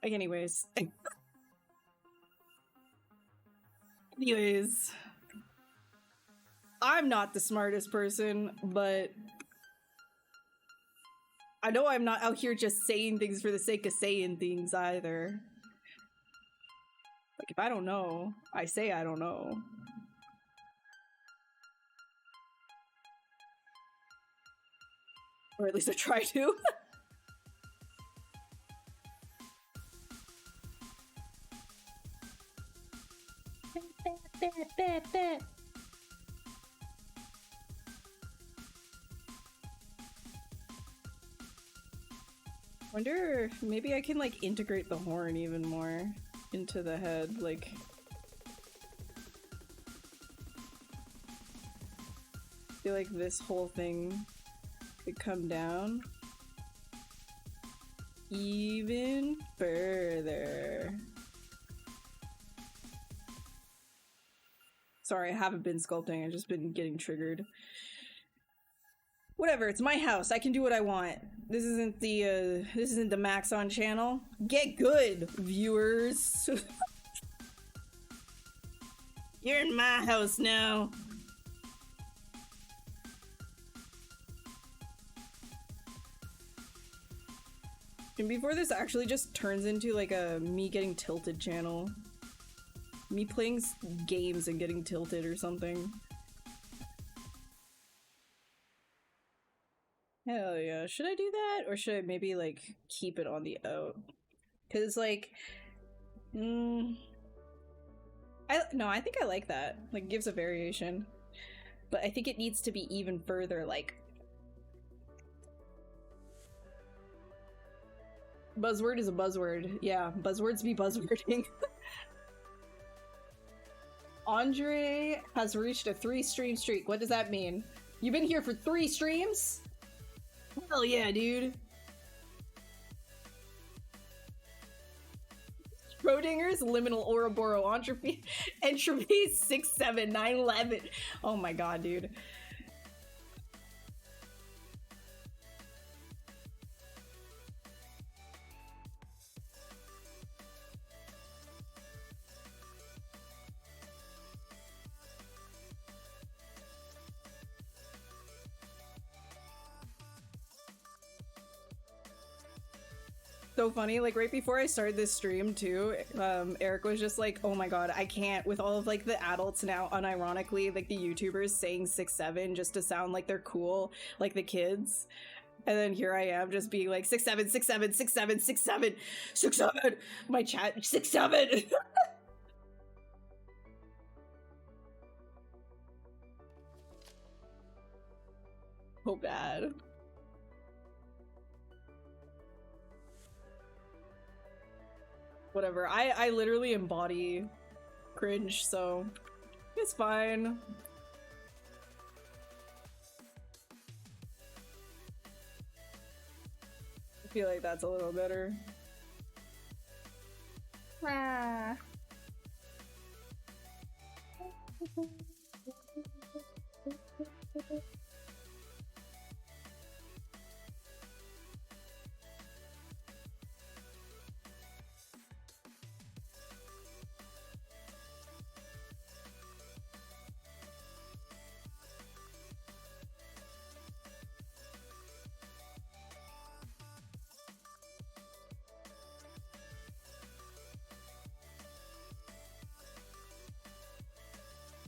Like, anyways. Anyways. I'm not the smartest person, but I know I'm not out here just saying things for the sake of saying things either. Like, if I don't know, I say I don't know. Or at least I try to. Wonder if maybe I can like integrate the horn even more into the head, like... I feel like this whole thing could come down even further. Sorry, I haven't been sculpting, I've just been getting triggered. Whatever, it's my house, I can do what I want. This isn't the Max on channel. Get good, viewers. You're in my house now. And before this actually just turns into like a me getting tilted channel. Me playing games and getting tilted or something. Hell yeah. Should I do that? Or should I maybe like keep it on the out? Cause like... no, I think I like that. Like, gives a variation. But I think it needs to be even further, like... Buzzword is a buzzword. Yeah, buzzwords be buzzwording. Andre has reached a 3-stream streak. What does that mean? You've been here for 3 streams? Hell yeah, dude. Schrodinger's liminal Ouroboros entropy 67911. Oh my god, dude. So funny, like right before I started this stream too, Eric was just like, oh my god, I can't, with all of like the adults now unironically like the YouTubers saying 6-7 just to sound like they're cool, like the kids. And then here I am just being like 6-7, 6-7, 6-7, 6-7, 6-7, my chat 6-7. So bad. Whatever. I literally embody cringe, so it's fine. I feel like that's a little better. Ah.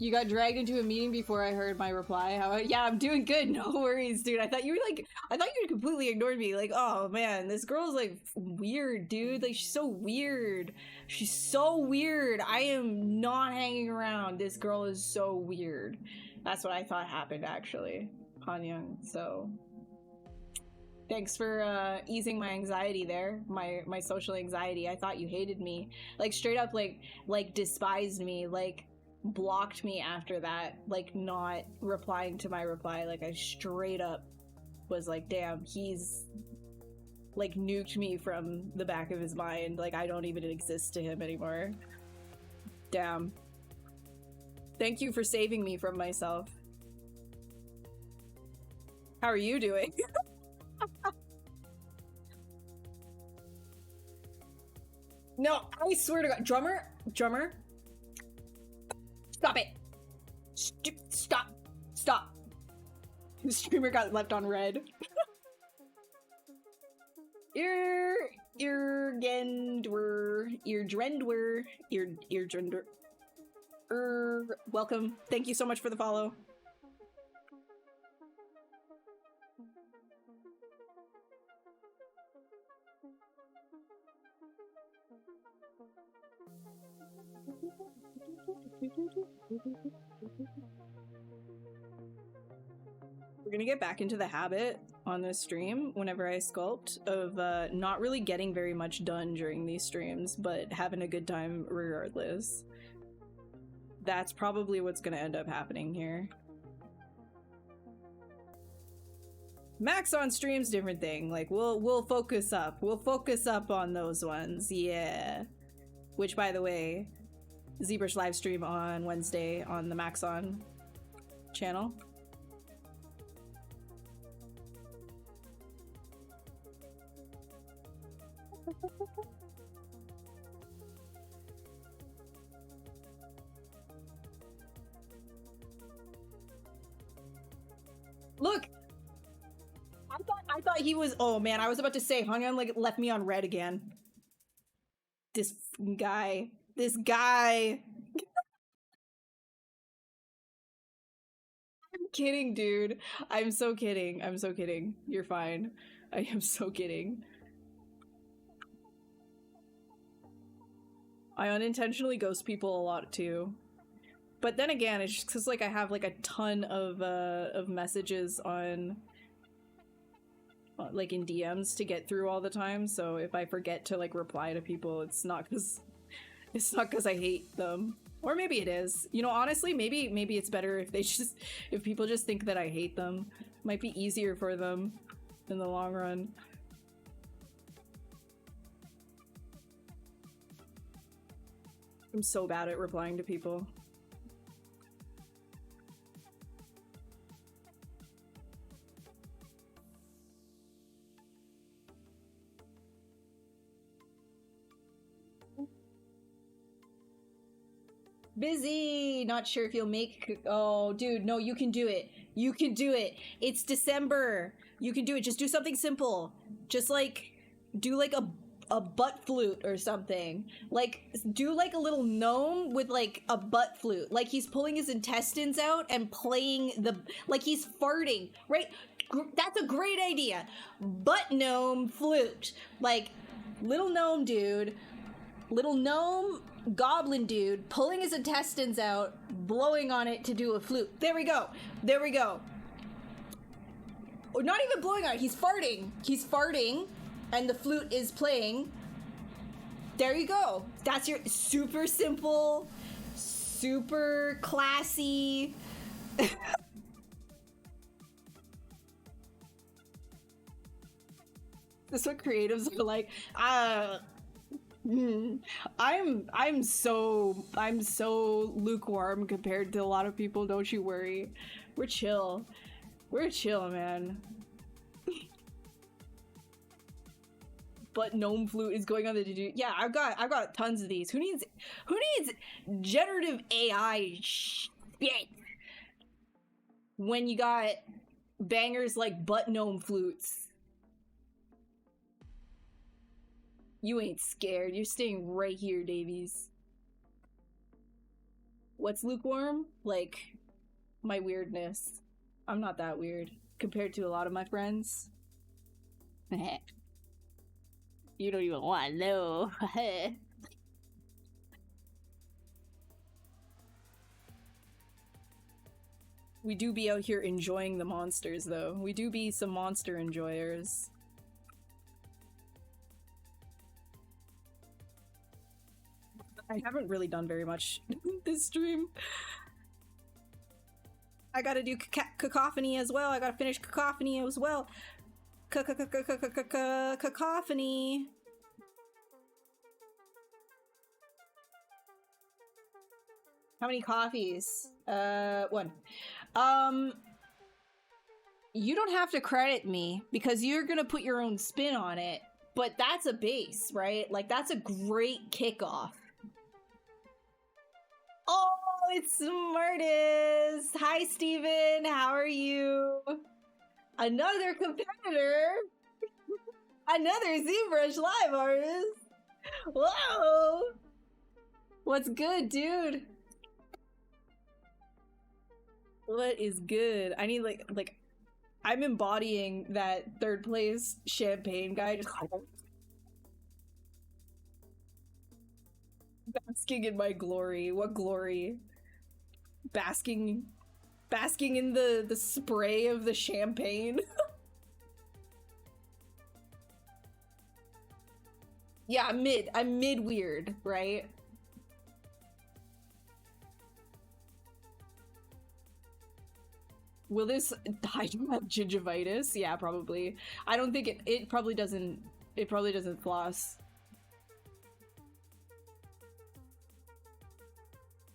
You got dragged into a meeting before I heard my reply. How? Yeah, I'm doing good. No worries, dude. I thought you had completely ignored me. Like, oh man, this girl's like weird, dude. Like, she's so weird. She's so weird. I am not hanging around. This girl is so weird. That's what I thought happened, actually, Hanyang. So, thanks for easing my anxiety there, my social anxiety. I thought you hated me, like straight up, like despised me, like blocked me after that, like not replying to my reply. Like I straight up was like, damn, he's like nuked me from the back of his mind. Like I don't even exist to him anymore. Damn. Thank you for saving me from myself. How are you doing? No, I swear to God, drummer, stop it! Stop! The streamer got left on red. Welcome. Thank you so much for the follow. We're gonna get back into the habit on this stream whenever I sculpt of not really getting very much done during these streams, but having a good time regardless. That's probably what's gonna end up happening here. Max on stream's different thing. Like we'll focus up. We'll focus up on those ones. Yeah. Which, by the way, ZBrush live stream on Wednesday on the Max on channel. Look, I thought he was. Oh man, I was about to say, Hanyang like left me on red again. This guy. I'm kidding, dude. I'm so kidding. You're fine. I am so kidding. I unintentionally ghost people a lot too. But then again, it's just because like I have like a ton of messages on like in DMs to get through all the time. So if I forget to like reply to people, it's not because I hate them. Or maybe it is. You know, honestly, maybe it's better if people just think that I hate them. Might be easier for them in the long run. I'm so bad at replying to people. Busy! Not sure if you'll make... Oh, dude, no, you can do it. You can do it. It's December. You can do it. Just do something simple. Just, like, do, like, a butt flute or something. Like, do, like, a little gnome with, like, a butt flute. Like, he's pulling his intestines out and playing the... Like, he's farting, right? That's a great idea. Butt gnome flute. Like, little gnome dude... Little gnome goblin dude pulling his intestines out, blowing on it to do a flute. There we go. There we go. Or not even blowing on it. He's farting. He's farting, and the flute is playing. There you go. That's your super simple, super classy. That's what creatives are like. I'm so lukewarm compared to a lot of people. Don't you worry. We're chill. We're chill, man. But gnome flute is going on the to-do. Yeah, I've got tons of these. Who needs generative AI shit when you got bangers like butt gnome flutes? You ain't scared. You're staying right here, Davies. What's lukewarm? Like, my weirdness. I'm not that weird compared to a lot of my friends. You don't even want to know. We do be out here enjoying the monsters, though. We do be some monster enjoyers. I haven't really done very much this stream. I gotta do cacophony as well. I gotta finish cacophony as well. Cacophony. How many coffees? One. You don't have to credit me because you're gonna put your own spin on it, but that's a base, right? Like, that's a great kickoff. Oh, it's Smartest! Hi, Steven! How are you? Another competitor! Another ZBrush live artist! Whoa! What's good, dude? What is good? I need, like, I'm embodying that third place champagne guy. Just basking in my glory. What glory? Basking in the spray of the champagne. Yeah, I'm mid weird, right? Will this HYDRA have gingivitis? Yeah, probably. I don't think it probably doesn't floss.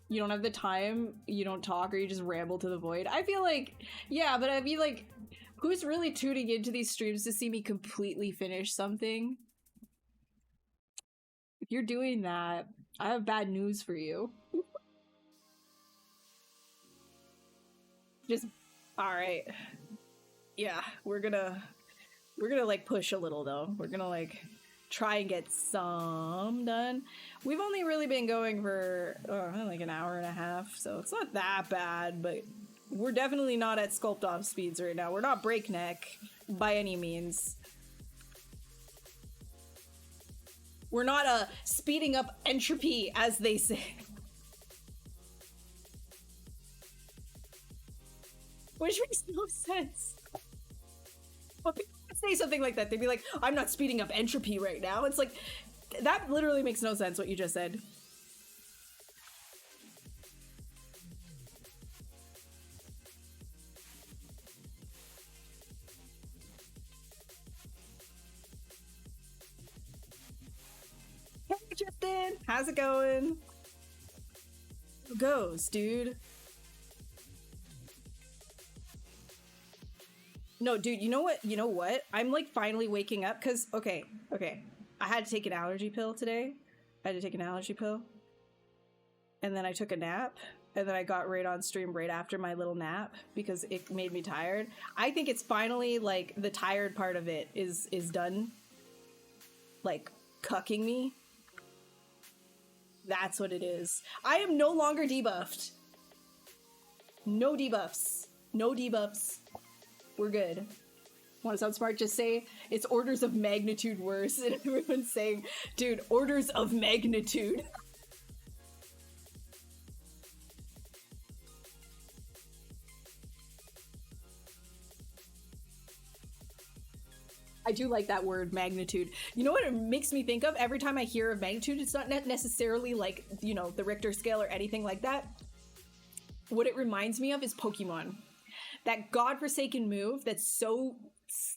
You don't have the time, you don't talk, or you just ramble to the void. I feel like, yeah, but I feel like, who's really tuning into these streams to see me completely finish something? If you're doing that, I have bad news for you. Just, alright. Yeah, we're gonna like push a little though. We're gonna like try and get some done. We've only really been going for like an hour and a half, so it's not that bad, but we're definitely not at sculpt off speeds right now. We're not breakneck by any means. We're not speeding up entropy, as they say. Which makes no sense. But people would say something like that. They'd be like, I'm not speeding up entropy right now. It's like, that literally makes no sense, what you just said. Hey, Justin! How's it going? How it goes, dude? No, dude, you know what? I'm like finally waking up because, okay. I had to take an allergy pill today. And then I took a nap. And then I got right on stream right after my little nap because it made me tired. I think it's finally like the tired part of it is done. Like cucking me. That's what it is. I am no longer debuffed. No debuffs. No debuffs. We're good. Want to sound smart? Just say it's orders of magnitude worse. And everyone's saying, dude, orders of magnitude. I do like that word, magnitude. You know what it makes me think of every time I hear of magnitude? It's not necessarily like, you know, the Richter scale or anything like that. What it reminds me of is Pokemon. That godforsaken move that's so,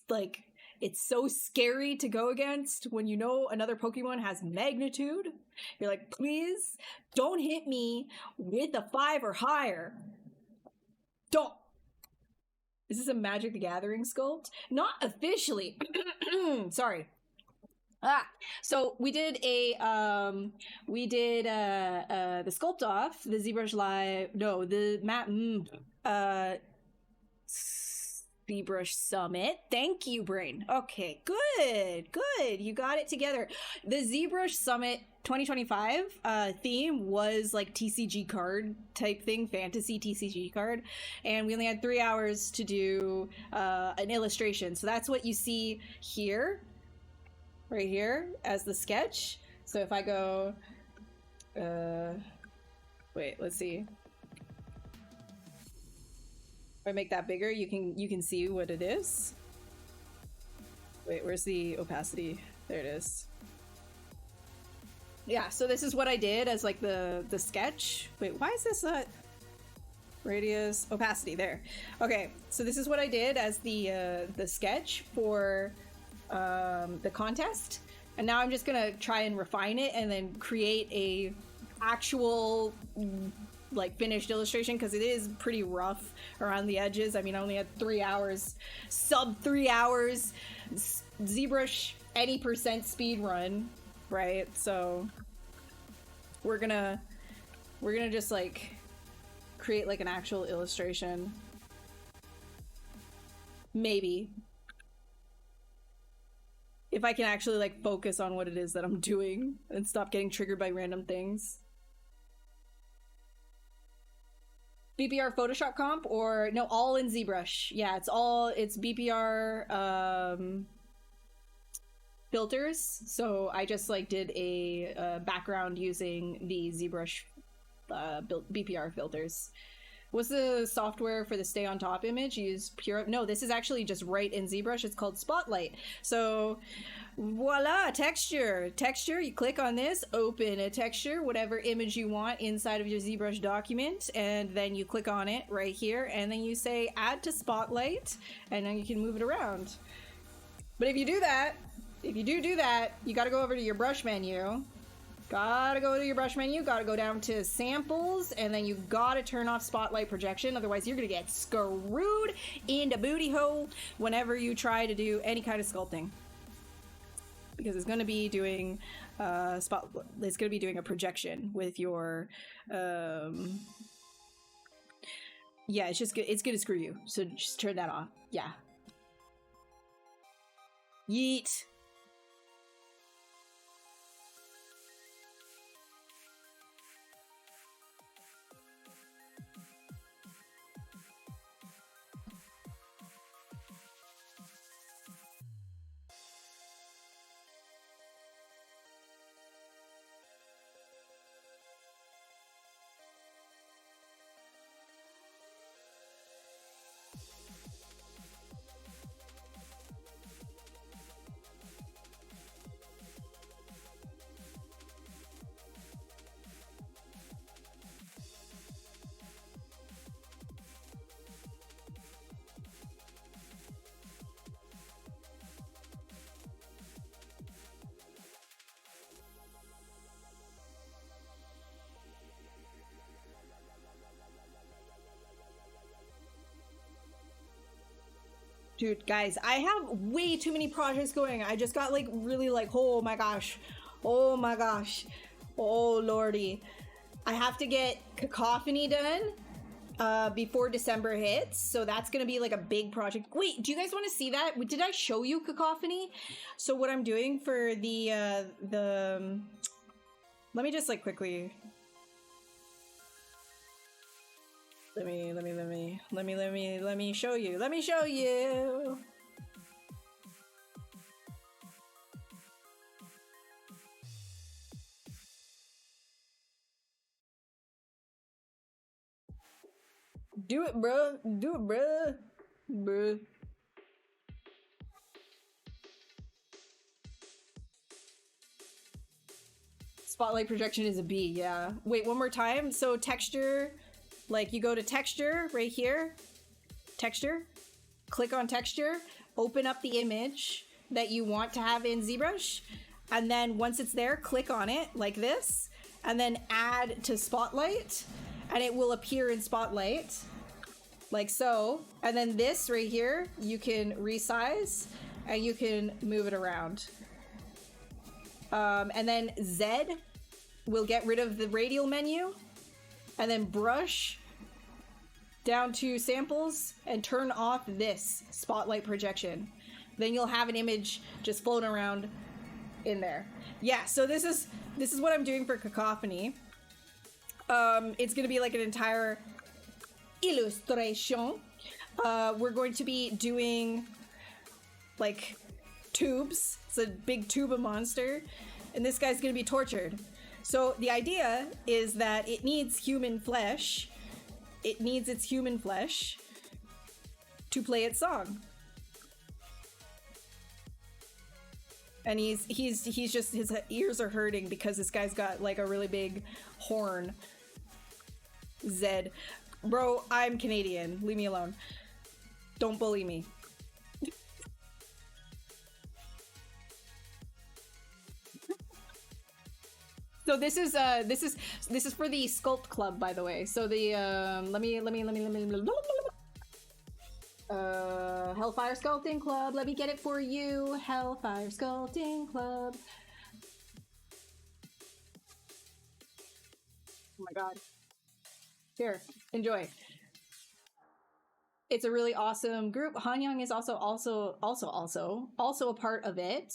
like, it's so scary to go against when you know another Pokemon has magnitude. You're like, please don't hit me with a 5 or higher. Don't. Is this a Magic the Gathering sculpt? Not officially. Sorry. So we did the sculpt off, the ZBrush Live, no, the ZBrush Summit. Thank you, brain. Okay, good. You got it together. The ZBrush Summit 2025 theme was like TCG card type thing, fantasy TCG card, and we only had 3 hours to do an illustration. So that's what you see here, right here, as the sketch. So if I go, wait, let's see. If I make that bigger, you can see what it is. Wait, where's the opacity? There it is. Yeah, so this is what I did as like the sketch. Wait, why is this radius opacity there? Okay, so this is what I did as the sketch for the contest, and now I'm just gonna try and refine it and then create a actual like finished illustration, because it is pretty rough around the edges. I mean, I only had 3 hours, sub 3 hours, ZBrush any percent speed run, right? So we're gonna just like create like an actual illustration, maybe, if I can actually like focus on what it is that I'm doing and stop getting triggered by random things. BPR Photoshop comp, or no, all in ZBrush. Yeah, it's BPR filters. So I just like did a background using the ZBrush BPR filters. What's the software for the stay on top image? Use Pure. No, this is actually just right in ZBrush. It's called Spotlight. So voila, texture. You click on this, open a texture, whatever image you want inside of your ZBrush document, and then you click on it right here, and then you say add to Spotlight, and then you can move it around. But if you do that, you gotta go over to your brush menu. Gotta go to your brush menu, gotta go down to samples, and then you gotta turn off spotlight projection. Otherwise, you're gonna get screwed in the booty hole whenever you try to do any kind of sculpting. Because it's gonna be doing it's gonna be doing a projection with your yeah, it's gonna screw you. So just turn that off. Yeah. Yeet. Dude, guys, I have way too many projects going. I just got like really like, oh my gosh, oh lordy. I have to get Cacophony done before December hits, so that's gonna be like a big project. Wait, do you guys want to see that? Did I show you Cacophony? So what I'm doing for the let me just like quickly. Let me show you. Let me show you. Do it, bro. Do it, bro. Bro. Spotlight projection is a B, yeah. Wait, one more time. So texture, like you go to texture right here, texture, click on texture, open up the image that you want to have in ZBrush, and then once it's there, click on it like this, and then add to Spotlight, and it will appear in Spotlight, like so. And then this right here, you can resize, and you can move it around. And then Z will get rid of the radial menu, and then brush down to samples and turn off this spotlight projection. Then you'll have an image just floating around in there. Yeah, so this is what I'm doing for Cacophony. It's gonna be like an entire illustration. We're going to be doing like tubes. It's a big tuba monster, and this guy's gonna be tortured. So the idea is that it needs human flesh. It needs its human flesh to play its song. And he's just, his ears are hurting because this guy's got like a really big horn. Zed. Bro, I'm Canadian. Leave me alone. Don't bully me. So this is for the Sculpt Club, by the way. So the let me Hellfire Sculpting Club. Let me get it for you. Hellfire Sculpting Club. Oh my god. Here, enjoy. It's a really awesome group. Hanyang is also a part of it.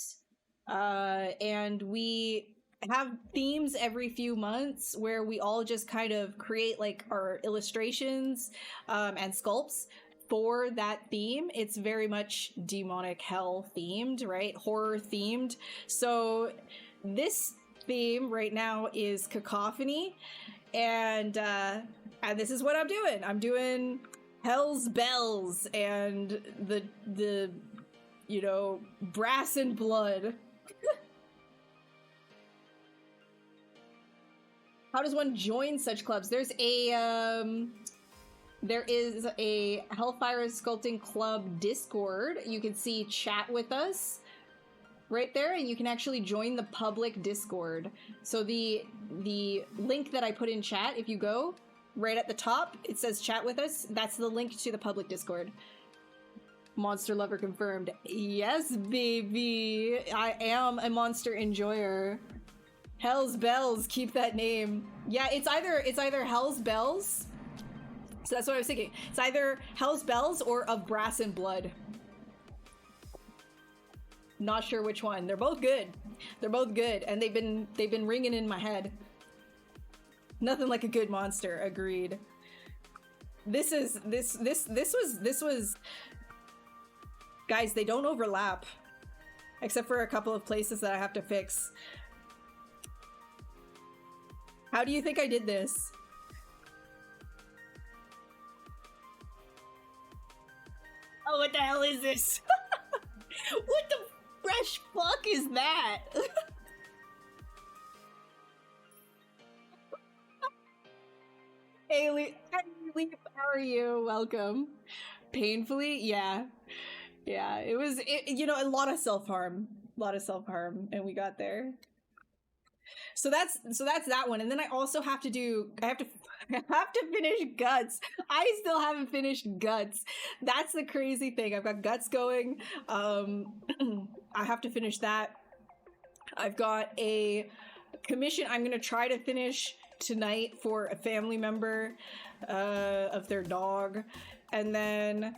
And we have themes every few months where we all just kind of create like our illustrations and sculpts for that theme. It's very much demonic hell themed, right? Horror themed. So this theme right now is Cacophony, and this is what I'm doing. I'm doing Hell's Bells and the you know, brass and blood. How does one join such clubs? There is a Hellfire Sculpting Club Discord. You can see chat with us right there, and you can actually join the public Discord. So the link that I put in chat, if you go right at the top, it says chat with us. That's the link to the public Discord. Monster lover confirmed. Yes, baby. I am a monster enjoyer. Hell's Bells, keep that name. Yeah, it's either Hell's Bells. So that's what I was thinking. It's either Hell's Bells or Of Brass and Blood. Not sure which one. They're both good. They're both good, and they've been ringing in my head. Nothing like a good monster. Agreed. This was. Guys, they don't overlap, except for a couple of places that I have to fix. How do you think I did this? Oh, what the hell is this? What the fresh fuck is that? Hey, Leaf, how are you? Welcome. Painfully? Yeah. Yeah, it was, you know, a lot of self-harm. And we got there. So that's that one. And then I also have to finish Guts. I still haven't finished Guts. That's the crazy thing. I've got Guts going. I have to finish that. I've got a commission I'm going to try to finish tonight for a family member of their dog. And then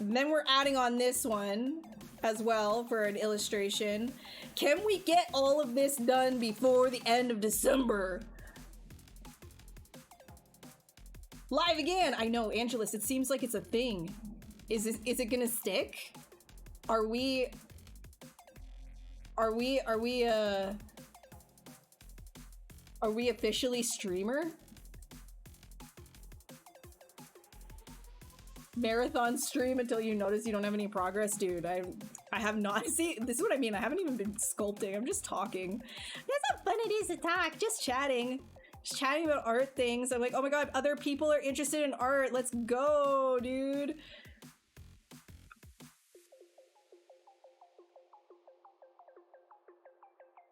we're adding on this one as well for an illustration. Can we get all of this done before the end of December? Live again! I know, Angelus, it seems like it's a thing. Is it gonna stick? Are we officially streamer? Marathon stream until you notice you don't have any progress, dude. I have not. See, this is what I mean. I haven't even been sculpting. I'm just talking. That's a fun it is to talk. Just chatting. Just chatting about art things. I'm like, oh my god, other people are interested in art. Let's go, dude.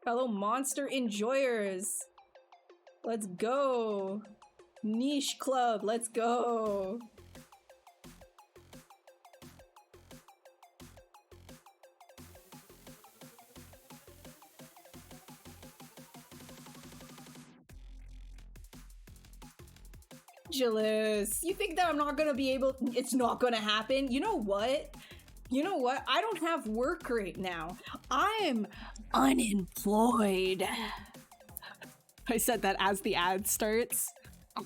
Fellow monster enjoyers. Let's go. Niche club. Let's go. Jealous. You think that I'm not gonna be able, it's not gonna happen? You know what? You know what? I don't have work right now. I'm unemployed. I said that as the ad starts. Hi,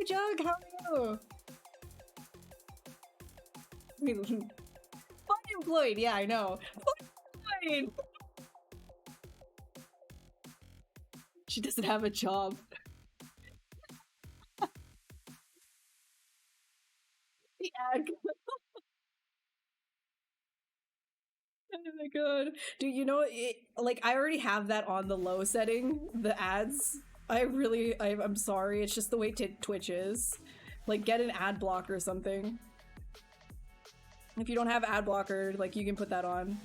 Jug. How are you? Unemployed. Yeah, I know. Unemployed. She doesn't have a job. The ad. Oh my god. Dude, you know, like, I already have that on the low setting, the ads. I'm sorry, it's just the way Twitch is. Like, get an ad blocker or something. If you don't have ad blocker, like, you can put that on.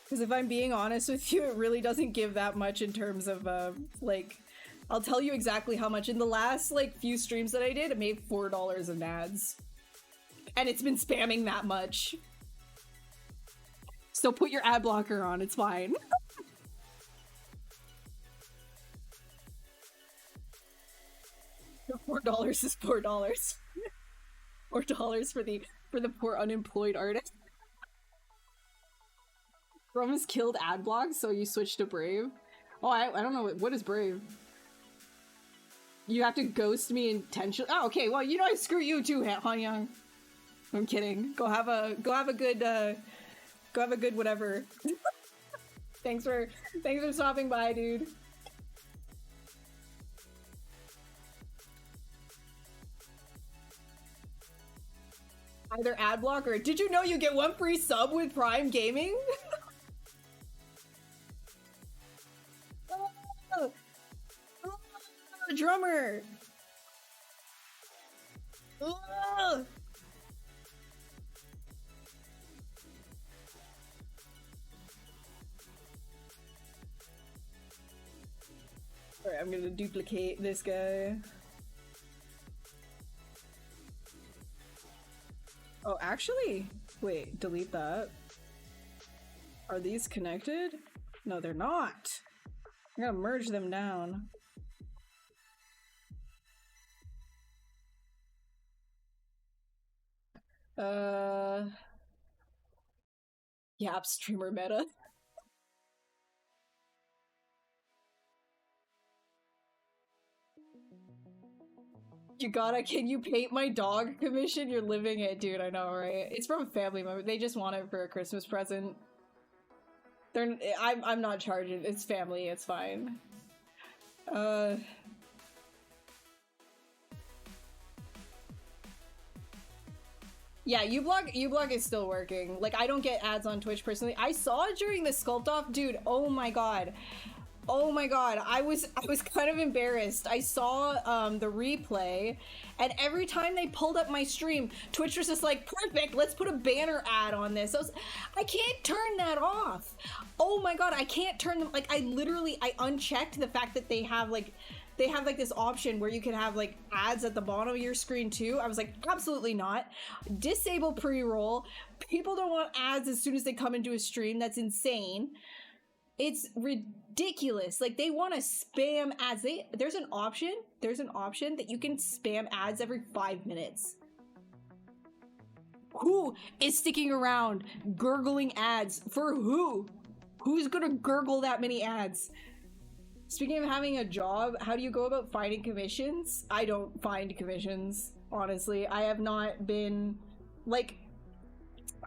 Because if I'm being honest with you, it really doesn't give that much in terms of, like, I'll tell you exactly how much. In the last, like, few streams that I did, it made $4 in ads. And it's been spamming that much. So put your ad blocker on, it's fine. $4 is $4. $4 for the poor unemployed artist. Chrome has killed ad blocks, so you switch to Brave. Oh, I don't know, what is Brave? You have to ghost me intentionally. Oh, okay, well, you know I screw you too, Han Young. I'm kidding. Go have a good whatever. Thanks for stopping by, dude. Either ad block or did you know you get one free sub with Prime Gaming? Drummer. Alright, I'm gonna duplicate this guy. Oh, actually, wait, delete that. Are these connected? No, they're not. I'm gonna merge them down. Yap streamer meta. Can you paint my dog commission? You're living it, dude, I know, right? It's from a family member. They just want it for a Christmas present. I'm not charging. It's family, it's fine. Yeah, uBlock is still working. Like, I don't get ads on Twitch personally. I saw it during the Sculpt Off, dude. Oh my god. Oh my god, I was kind of embarrassed. I saw the replay, and every time they pulled up my stream, Twitch was just like, perfect, let's put a banner ad on this. I can't turn that off. Oh my god, I can't turn them, like, I unchecked the fact that they have like this option where you can have like ads at the bottom of your screen too. I was like, absolutely not. Disable pre-roll. People don't want ads as soon as they come into a stream. That's insane. It's ridiculous. Like, they want to spam ads. There's an option that you can spam ads every 5 minutes. Who is sticking around gurgling ads for who? Who's gonna gurgle that many ads? Speaking of having a job, how do you go about finding commissions? I don't find commissions, honestly. I have not been, like,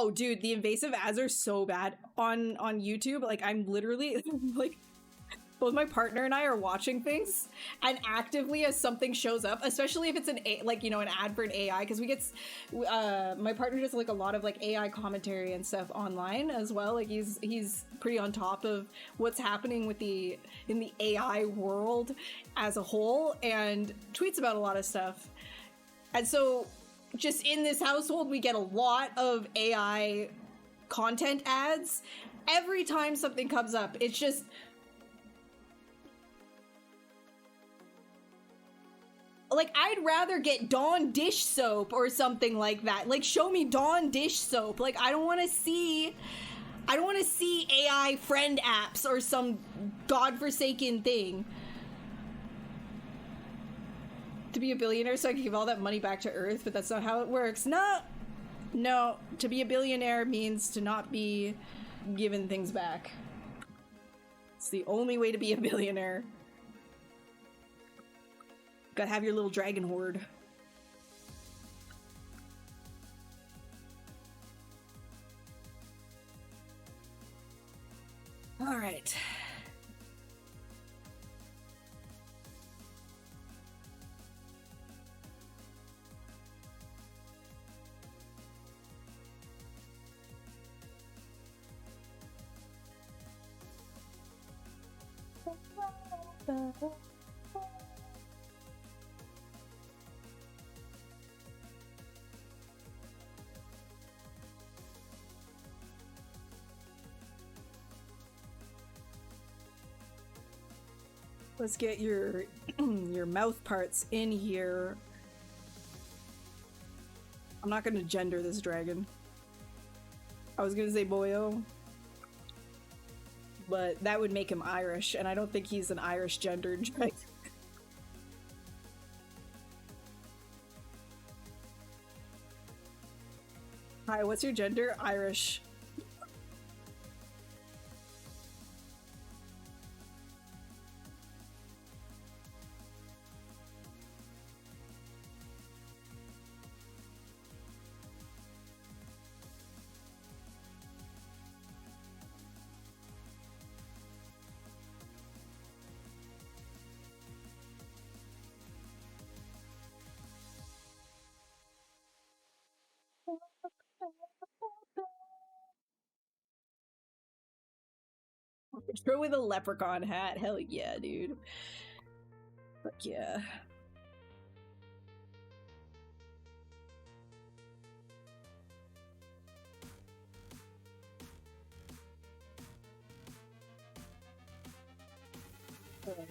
Oh, dude, the invasive ads are so bad on YouTube. Like, I'm literally like, both my partner and I are watching things, and actively as something shows up, especially if it's an an ad for an AI, because we get my partner does like a lot of like AI commentary and stuff online as well. Like he's pretty on top of what's happening with in the AI world as a whole, and tweets about a lot of stuff. And so just in this household, we get a lot of AI content ads. Every time something comes up, it's just like, I'd rather get Dawn dish soap or something like that. Like, show me Dawn dish soap. Like, I don't want to see AI friend apps or some godforsaken thing. To be a billionaire so I can give all that money back to Earth, but that's not how it works. No, to be a billionaire means to not be given things back. It's the only way to be a billionaire. Gotta have your little dragon horde. All right. Let's get your your mouth parts in here. I'm not gonna gender this dragon. I was gonna say boyo, but that would make him Irish, and I don't think he's an Irish gendered dragon. Hi, what's your gender? Irish. Throw with a leprechaun hat. Hell yeah, dude. Fuck yeah. Alright,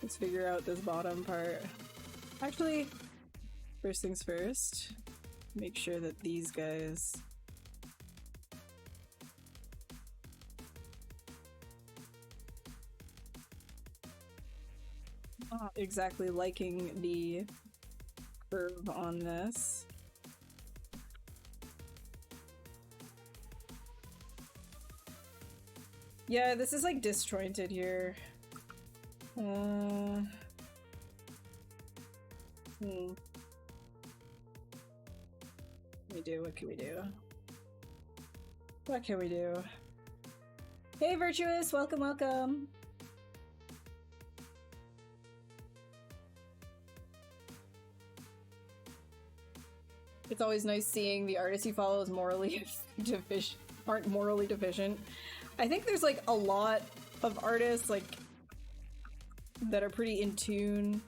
let's figure out this bottom part. Actually, first things first, make sure that these guys not exactly liking the curve on this. Yeah, this is like disjointed here. What can we do? What can we do? Hey, Virtuous! Welcome, welcome! It's always nice seeing the artists you follow as aren't morally deficient. I think there's like a lot of artists like that are pretty in tune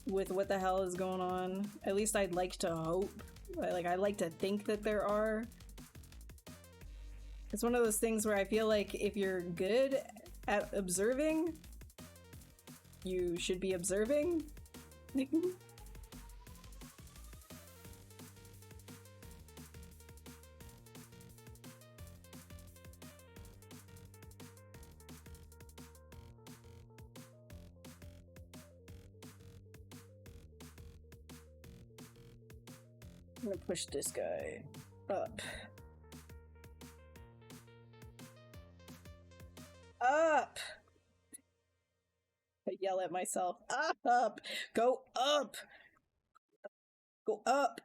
with what the hell is going on. At least I'd like to hope. I'd like to think that there are. It's one of those things where I feel like if you're good at observing, you should be observing. I'm gonna push this guy up. Up! I yell at myself. Up! Go up! Go up!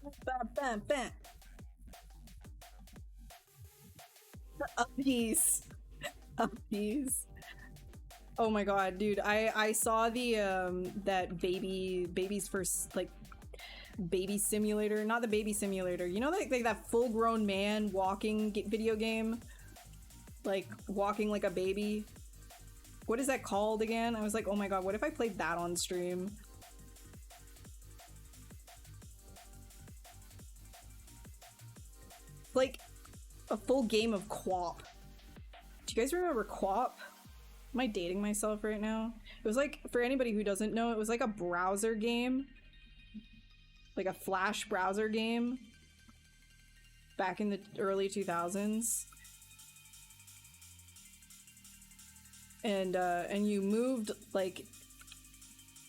Bam, bam, bam. Uppies. Uppies. Oh my god, dude! I saw the that baby's first like baby simulator, not the baby simulator. You know, like that full grown man walking video game, like walking like a baby. What is that called again? I was like, oh my god, what if I played that on stream? Like a full game of QWOP. Do you guys remember QWOP? Am I dating myself right now? It was like, for anybody who doesn't know, it was like a browser game. Like a Flash browser game. Back in the early 2000s. And you moved like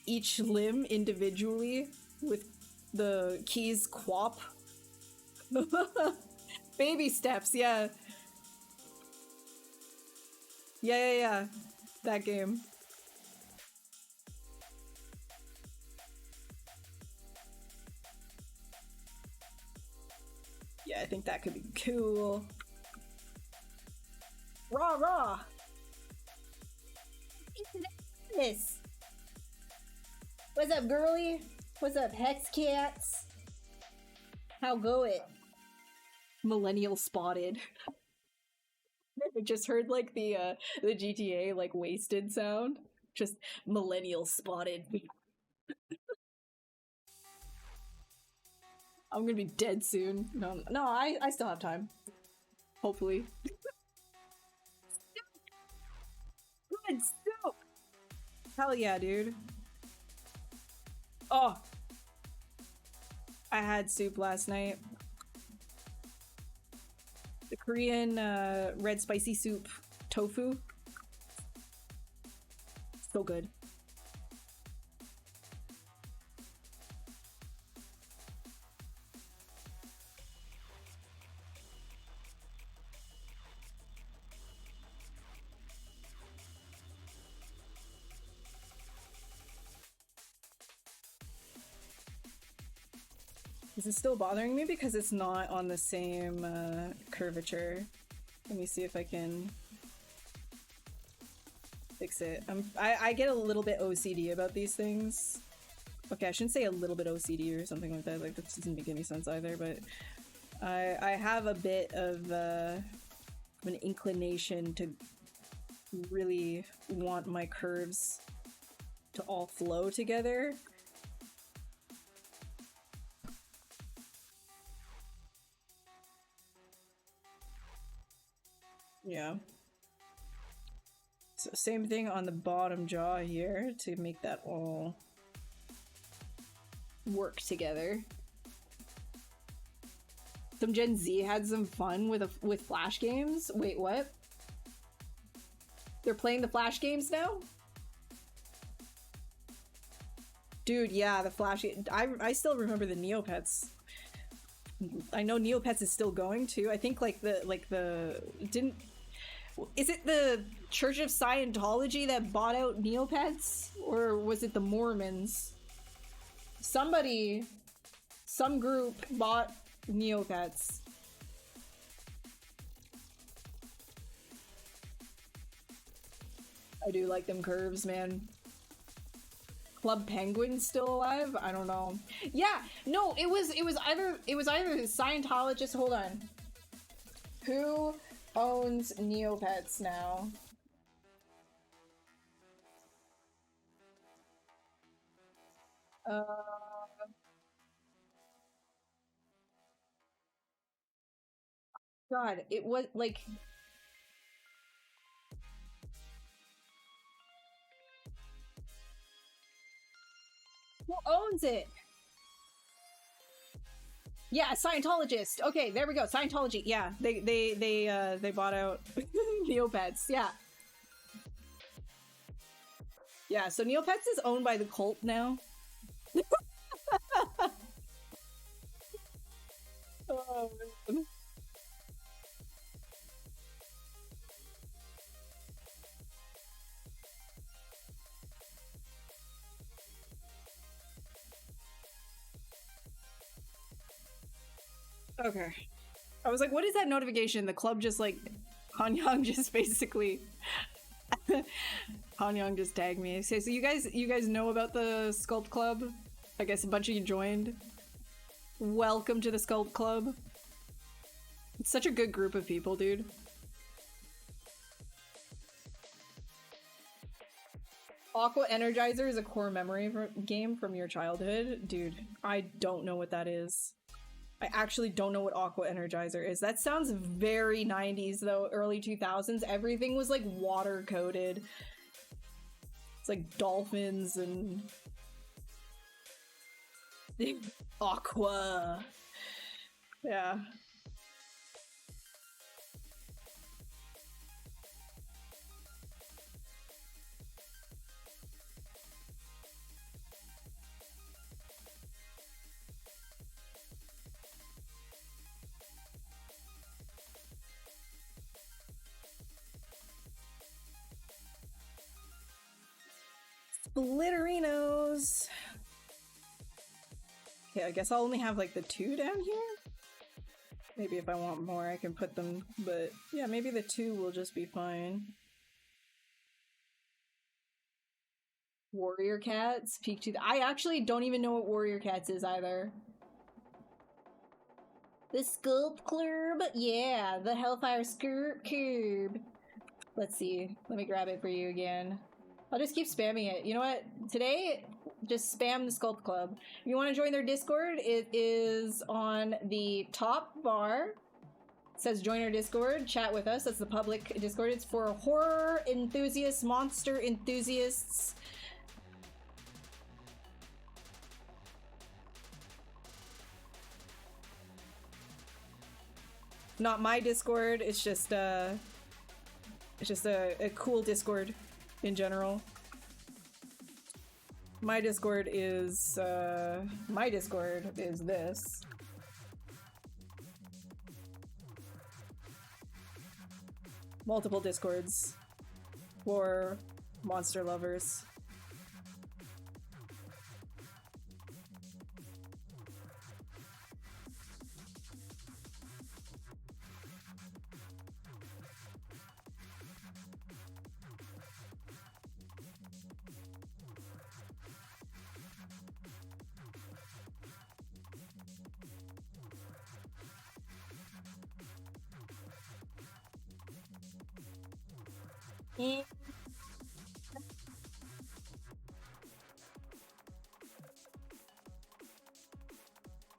each limb individually with the keys QWOP. Baby steps, yeah. Yeah. That game. Yeah, I think that could be cool. Rah! This. What's up, girly? What's up, Hex Cats? How go it? Millennial spotted. I just heard like the GTA like wasted sound. Just millennial spotted. I'm gonna be dead soon. No, I still have time. Hopefully. Good soup! Hell yeah, dude. Oh! I had soup last night. The Korean red spicy soup tofu. So good. Is it still bothering me because it's not on the same curvature? Let me see if I can fix it. I get a little bit OCD about these things. Okay, I shouldn't say a little bit OCD or something like that. Like, that doesn't make any sense either, but I have a bit of an inclination to really want my curves to all flow together. Yeah. So same thing on the bottom jaw here to make that all work together. Some Gen Z had some fun with Flash games. Wait, what? They're playing the Flash games now? Dude, yeah, the Flash. I still remember the Neopets. I know Neopets is still going too. I think is it the Church of Scientology that bought out Neopets? Or was it the Mormons? Some group bought Neopets. I do like them curves, man. Club Penguin's still alive? I don't know. Yeah, no, it was either Scientologist. Hold on. Who owns Neopets now? God, it was like. Who owns it? Yeah, Scientologist. Okay, there we go. Scientology. Yeah, they bought out Neopets. Yeah. Yeah, so Neopets is owned by the cult now. Oh, man. Okay. I was like, what is that notification? The club just like, Hanyang just basically, Hanyang just tagged me. So you guys know about the Sculpt Club? I guess a bunch of you joined. Welcome to the Sculpt Club. It's such a good group of people, dude. Aqua Energizer is a core memory game from your childhood. Dude, I don't know what that is. I actually don't know what Aqua Energizer is. That sounds very 90s though, early 2000s. Everything was like water coated. It's like dolphins and Aqua. Yeah. Glitterinos. Okay, I guess I'll only have like the 2 down here. Maybe if I want more, I can put them, but yeah, maybe the 2 will just be fine. Warrior Cats, peak to I actually don't even know what Warrior Cats is either. The Sculpt Club, yeah, the Hellfire Skirt Curb. Let's see, let me grab it for you again. I'll just keep spamming it. You know what? Today, just spam the Sculpt Club. If you want to join their Discord, it is on the top bar. It says join our Discord, chat with us. That's the public Discord. It's for horror enthusiasts, monster enthusiasts. Not my Discord, it's just a cool Discord in general. My Discord is this. Multiple Discords for monster lovers.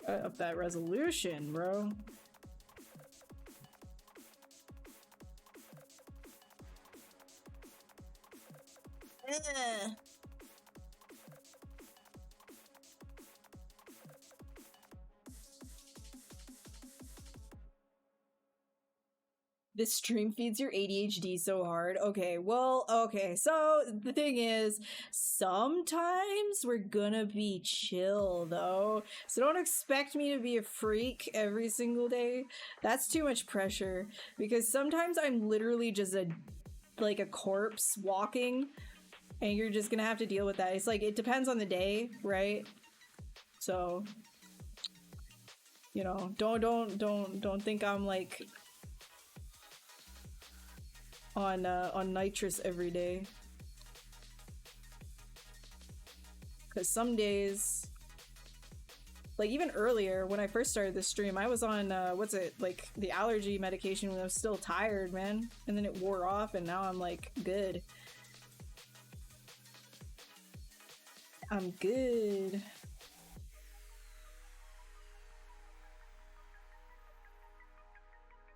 Up that resolution, bro. This stream feeds your ADHD so hard. Okay, well, okay. So the thing is, sometimes we're gonna be chill though. So don't expect me to be a freak every single day. That's too much pressure because sometimes I'm literally just like a corpse walking and you're just gonna have to deal with that. It's like, it depends on the day, right? So, you know, don't think I'm like on nitrous every day, because some days, like even earlier when I first started this stream, I was on what's it, like the allergy medication when I was still tired, man, and then it wore off and now I'm like good. I'm good.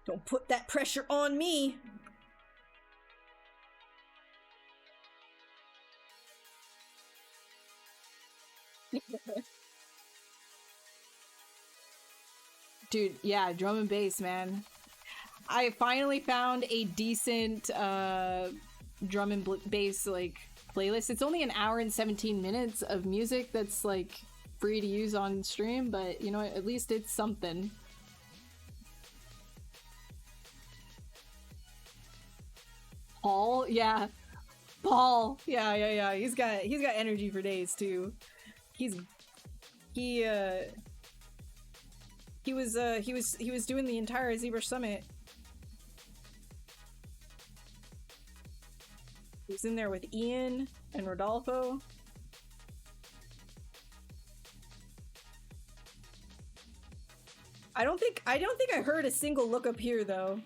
Don't put that pressure on me. Dude, yeah, drum and bass, man. I finally found a decent drum and bass like playlist. It's only an hour and 17 minutes of music that's like free to use on stream, but you know, at least it's something. Paul, yeah. Paul, yeah. He's got energy for days too. He He was doing the entire ZBrush Summit. He was in there with Ian and Rodolfo. I don't think I heard a single look up here though.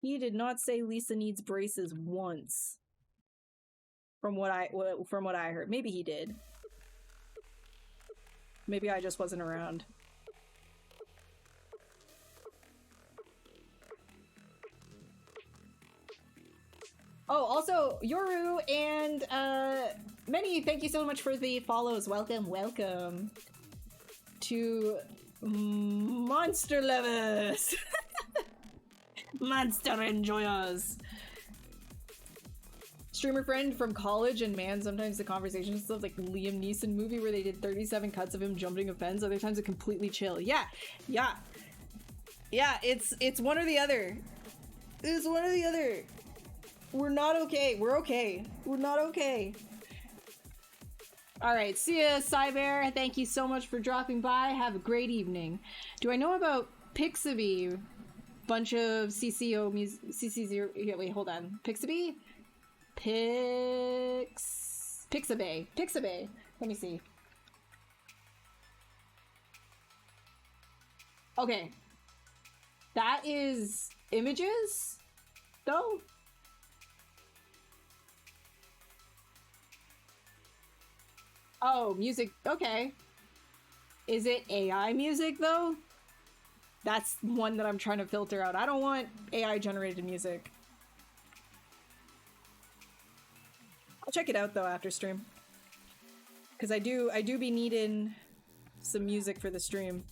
He did not say Lisa needs braces once. From what I heard. Maybe he did. Maybe I just wasn't around. Oh, also, Yoru and Many, thank you so much for the follows. Welcome, welcome to Monster Lovers. Monster enjoyers. Streamer friend from college, and man, sometimes the conversation stuff like Liam Neeson movie where they did 37 cuts of him jumping a fence. Other times it's completely chill. Yeah, it's one or the other. It's one or the other. We're not okay. We're okay. We're not okay. Alright, see ya, Cybear. Thank you so much for dropping by. Have a great evening. Do I know about Pixabay? Bunch of CCO music. CC0. Yeah, wait, hold on. Pixabay? Pixabay. Pixabay. Let me see. Okay. That is images, though? Oh, music. Okay. Is it AI music, though? That's one that I'm trying to filter out. I don't want AI-generated music. I'll check it out, though, after stream. Because I do be needing some music for the stream.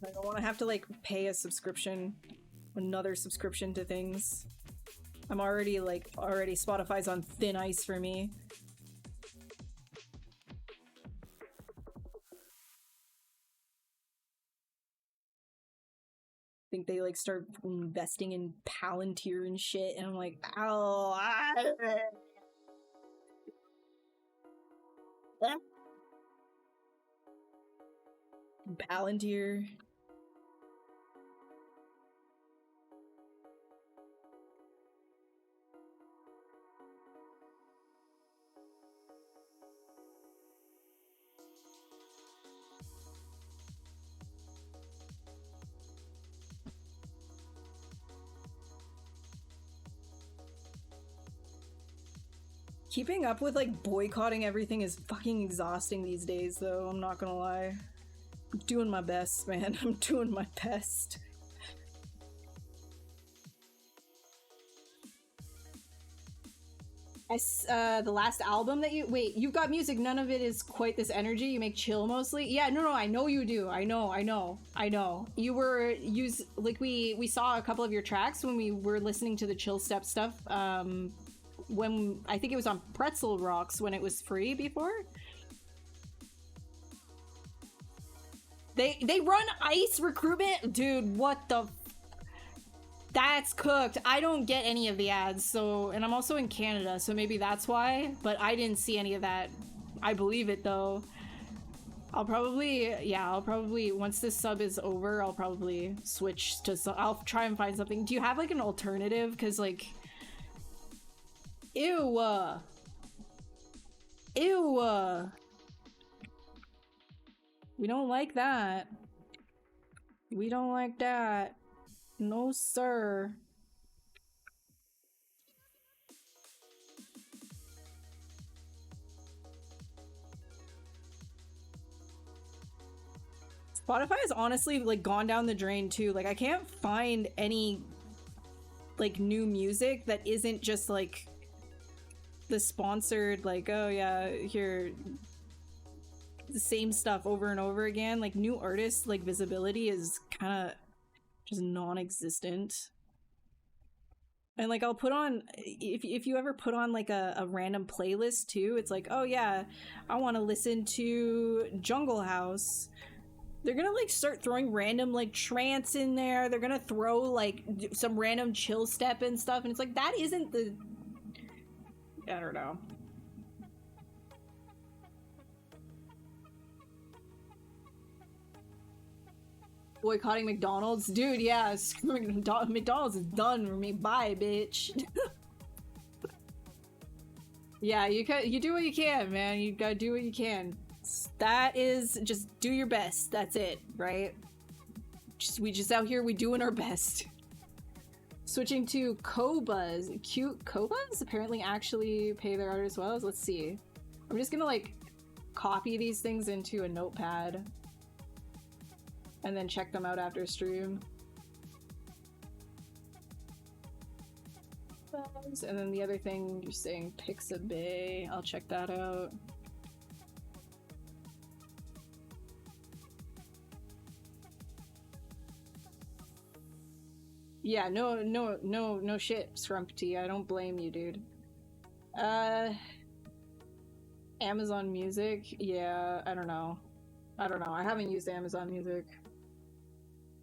I don't want to have to, like, pay a subscription, another subscription to things. I'm already Spotify's on thin ice for me. I think they, like, start investing in Palantir and shit, and I'm like, ow. Palantir. Keeping up with, like, boycotting everything is fucking exhausting these days, though. I'm not gonna lie. I'm doing my best, man. I'm doing my best. The last album that you— wait, you've got music, none of it is quite this energy, you make chill mostly? Yeah, no, I know you do. I know. You were— we saw a couple of your tracks when we were listening to the chill step stuff, when I think it was on Pretzel Rocks when it was free before. They run ICE recruitment? Dude, what the— that's cooked. I don't get any of the ads, so— and I'm also in Canada, so maybe that's why, but I didn't see any of that. I believe it, though. I'll probably, once this sub is over, I'll probably switch to I'll try and find something. Do you have, like, an alternative? Because, like— Ew! Ew! We don't like that. We don't like that. No, sir. Spotify has honestly, like, gone down the drain, too. Like, I can't find any, like, new music that isn't just, like, the sponsored, like, oh yeah, here, the same stuff over and over again. Like, new artists, like, visibility is kind of just non-existent. And, like, I'll put on— if you ever put on, like, a random playlist too, it's like, oh yeah, I want to listen to Jungle House, They're gonna like start throwing random like trance in there. They're gonna throw like some random chill step and stuff, and it's like that isn't the. I don't know. Boycotting McDonald's, dude. Yeah, McDonald's is done for me. Bye, bitch. Yeah, you do what you can, man. You gotta do what you can. That is just do your best. That's it, right? We just out here, we doing our best. Switching to Kobas. Cute Kobas apparently actually pay their art as well. Let's see. I'm just gonna like copy these things into a notepad and then check them out after stream. And then the other thing you're saying Pixabay. I'll check that out. Yeah, no shit, Scrumpty. I don't blame you, dude. Amazon Music? Yeah, I don't know. I haven't used Amazon Music.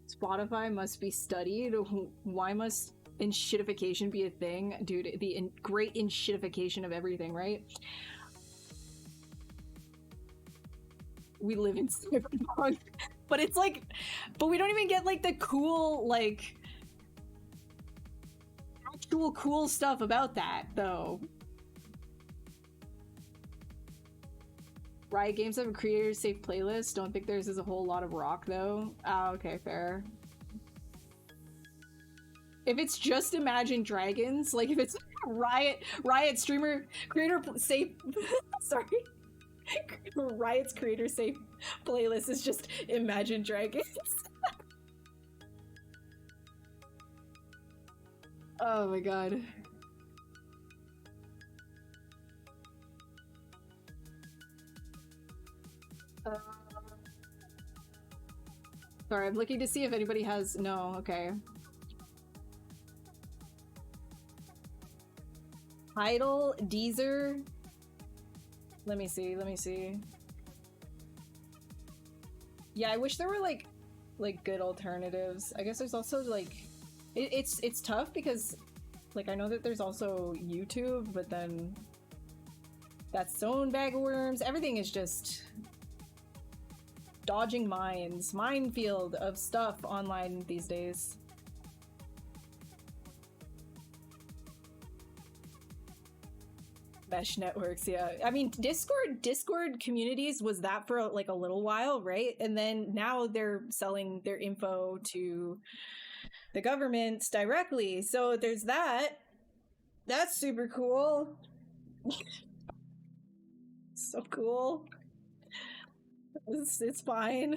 Spotify must be studied. Why must enshittification be a thing? Dude, the great enshittification of everything, right? We live in cyberpunk. But it's like, but we don't even get like the cool, like, actual cool stuff about that, though. Riot Games have a creator-safe playlist. Don't think theirs is a whole lot of rock, though. Ah, okay, fair. If it's just Imagine Dragons, like if it's Riot streamer creator safe, sorry, Riot's creator safe playlist is just Imagine Dragons. Oh my god. Sorry, I'm looking to see if anybody has. No, okay. Tidal, Deezer. Let me see. Yeah, I wish there were like good alternatives. I guess there's also like it's tough because like I know that there's also YouTube, but then that's its own bag of worms. Everything is just dodging minefield of stuff online these days. Mesh networks, yeah. I mean, Discord communities was that for like a little while, right? And then now they're selling their info to the government directly. So there's that. That's super cool. So cool. It's fine.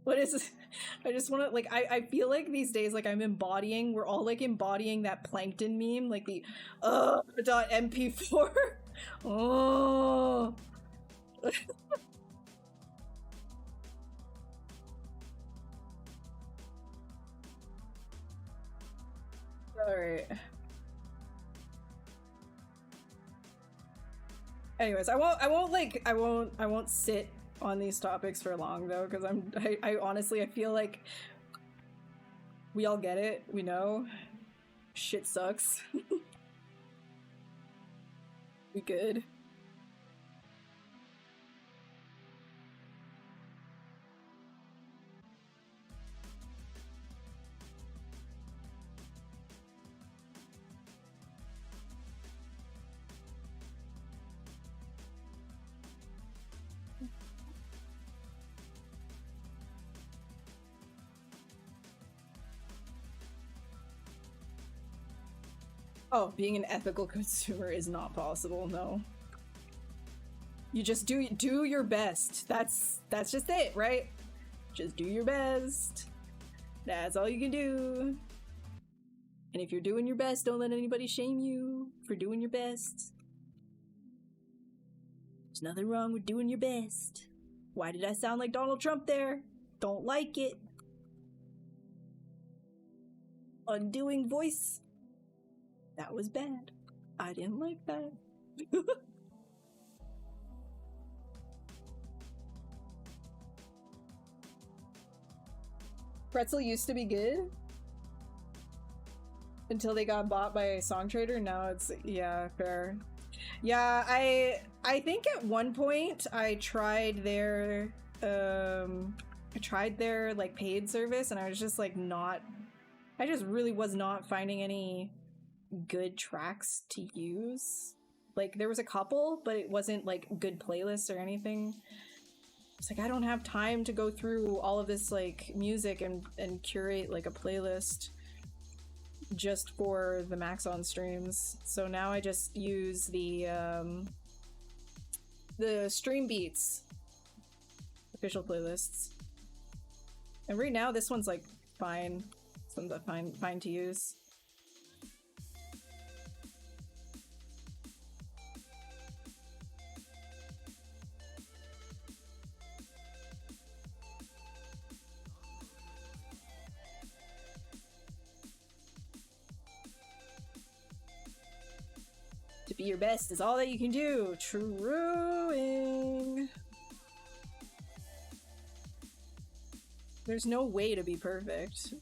What is this? I just want to like I feel like these days like we're all like embodying that plankton meme, like the .mp4. Oh. All right. Anyways, I won't sit on these topics for long though, because I honestly I feel like we all get it. We know shit sucks. We good. Oh, being an ethical consumer is not possible, no. You just do your best. That's just it, right? Just do your best. That's all you can do. And if you're doing your best, don't let anybody shame you for doing your best. There's nothing wrong with doing your best. Why did I sound like Donald Trump there? Don't like it. Undoing voice. That was bad. I didn't like that. Pretzel used to be good until they got bought by Songtrader. Now it's, yeah, fair. Yeah, I think at one point I tried their like paid service, and I was just like I just really was not finding any good tracks to use. Like there was a couple, but it wasn't like good playlists or anything. It's like I don't have time to go through all of this like music and curate like a playlist just for the Max on streams. So now I just use the Stream Beats official playlists. And right now this one's like fine. This one's fine to use. To be your best is all that you can do. Truing. There's no way to be perfect.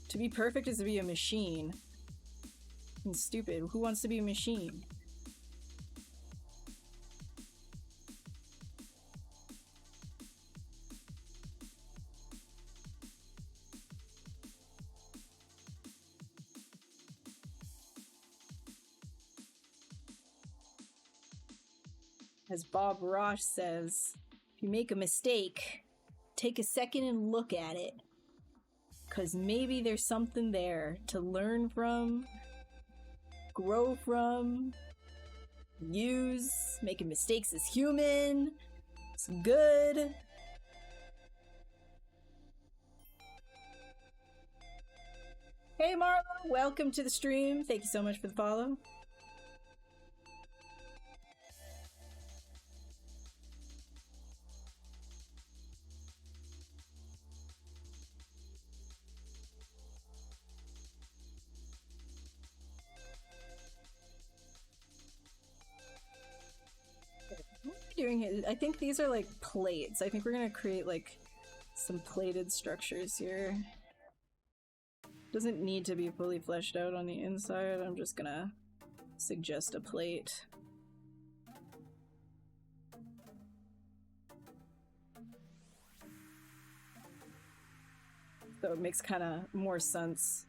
To be perfect is to be a machine. And stupid. Who wants to be a machine? As Bob Ross says, if you make a mistake, take a second and look at it. 'Cause maybe there's something there to learn from, grow from, use. Making mistakes is human. It's good. Hey Marlo, welcome to the stream. Thank you so much for the follow. Doing it. I think these are like plates. I think we're gonna create like some plated structures here. Doesn't need to be fully fleshed out on the inside. I'm just gonna suggest a plate. So it makes kind of more sense.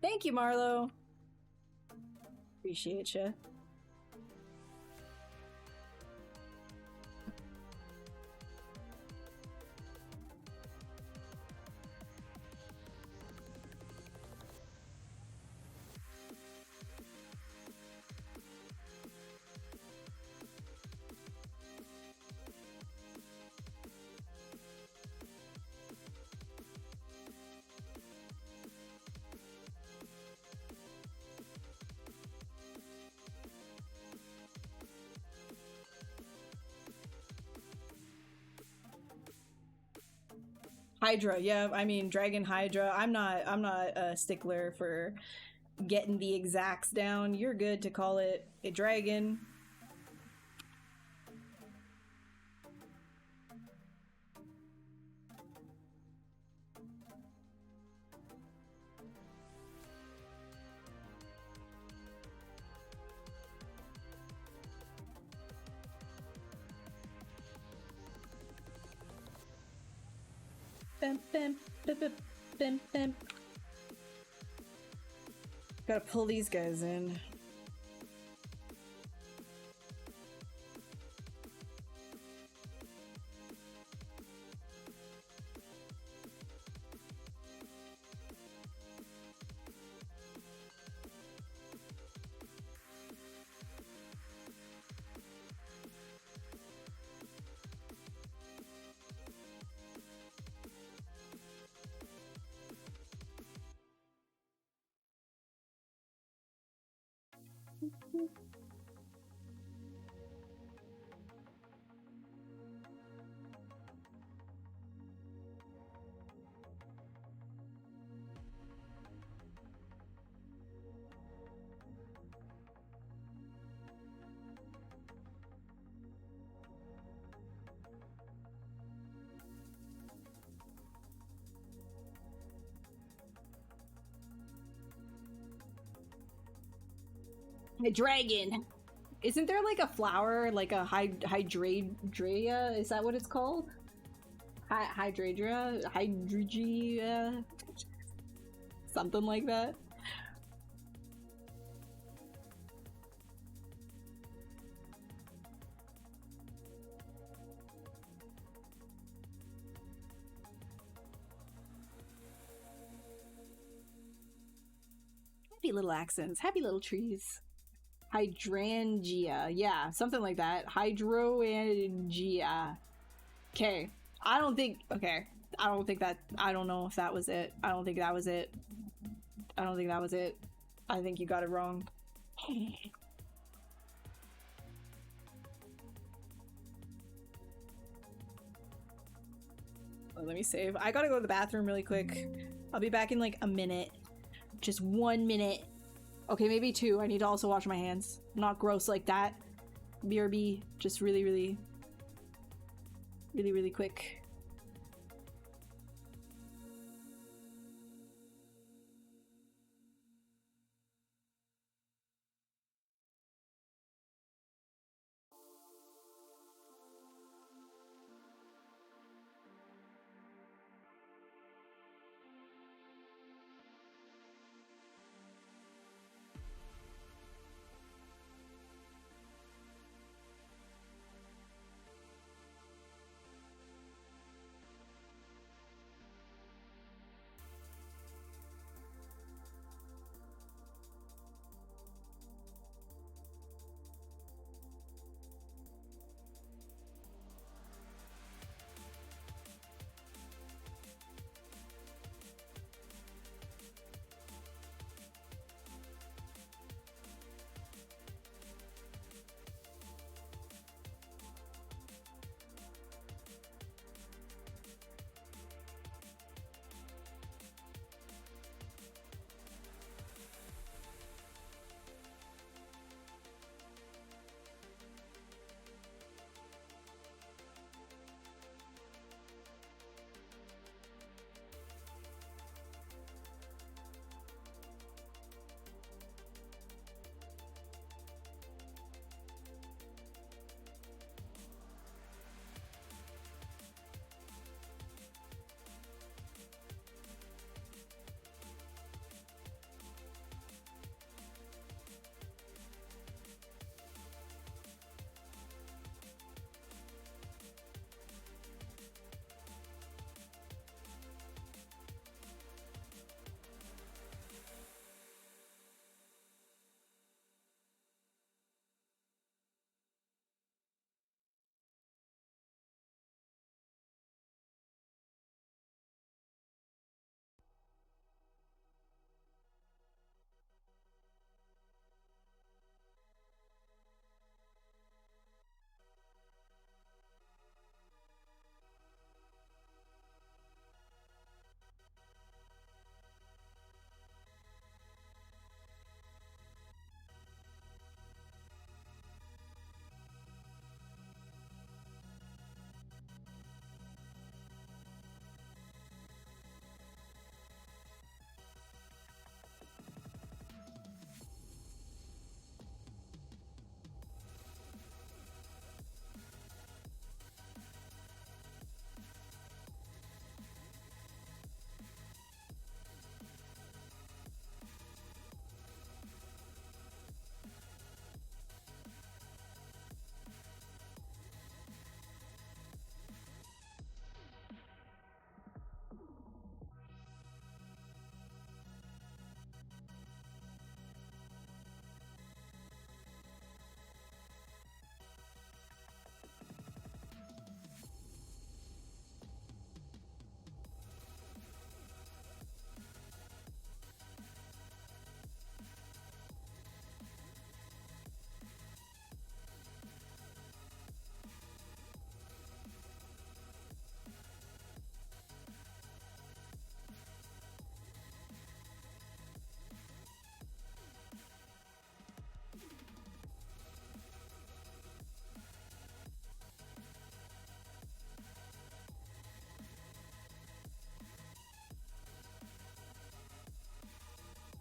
Thank you, Marlo. Appreciate you. HYDRA, yeah, I mean Dragon HYDRA. I'm not a stickler for getting the exacts down. You're good to call it a dragon. Bam, bam, bam, bam, bam, bam. Gotta pull these guys in. A dragon. Isn't there like a flower, like a HYDRA? Is that what it's called? HYDRA? Something like that. Happy little accents, happy little trees. Hydrangea, yeah, something like that. Hydrangia. Okay, I don't think that. I don't know if that was it. I don't think that was it. I think you got it wrong. Let me save. I gotta go to the bathroom really quick. I'll be back in like a minute. Just 1 minute. Okay, maybe 2. I need to also wash my hands. I'm not gross like that. BRB. Just really quick.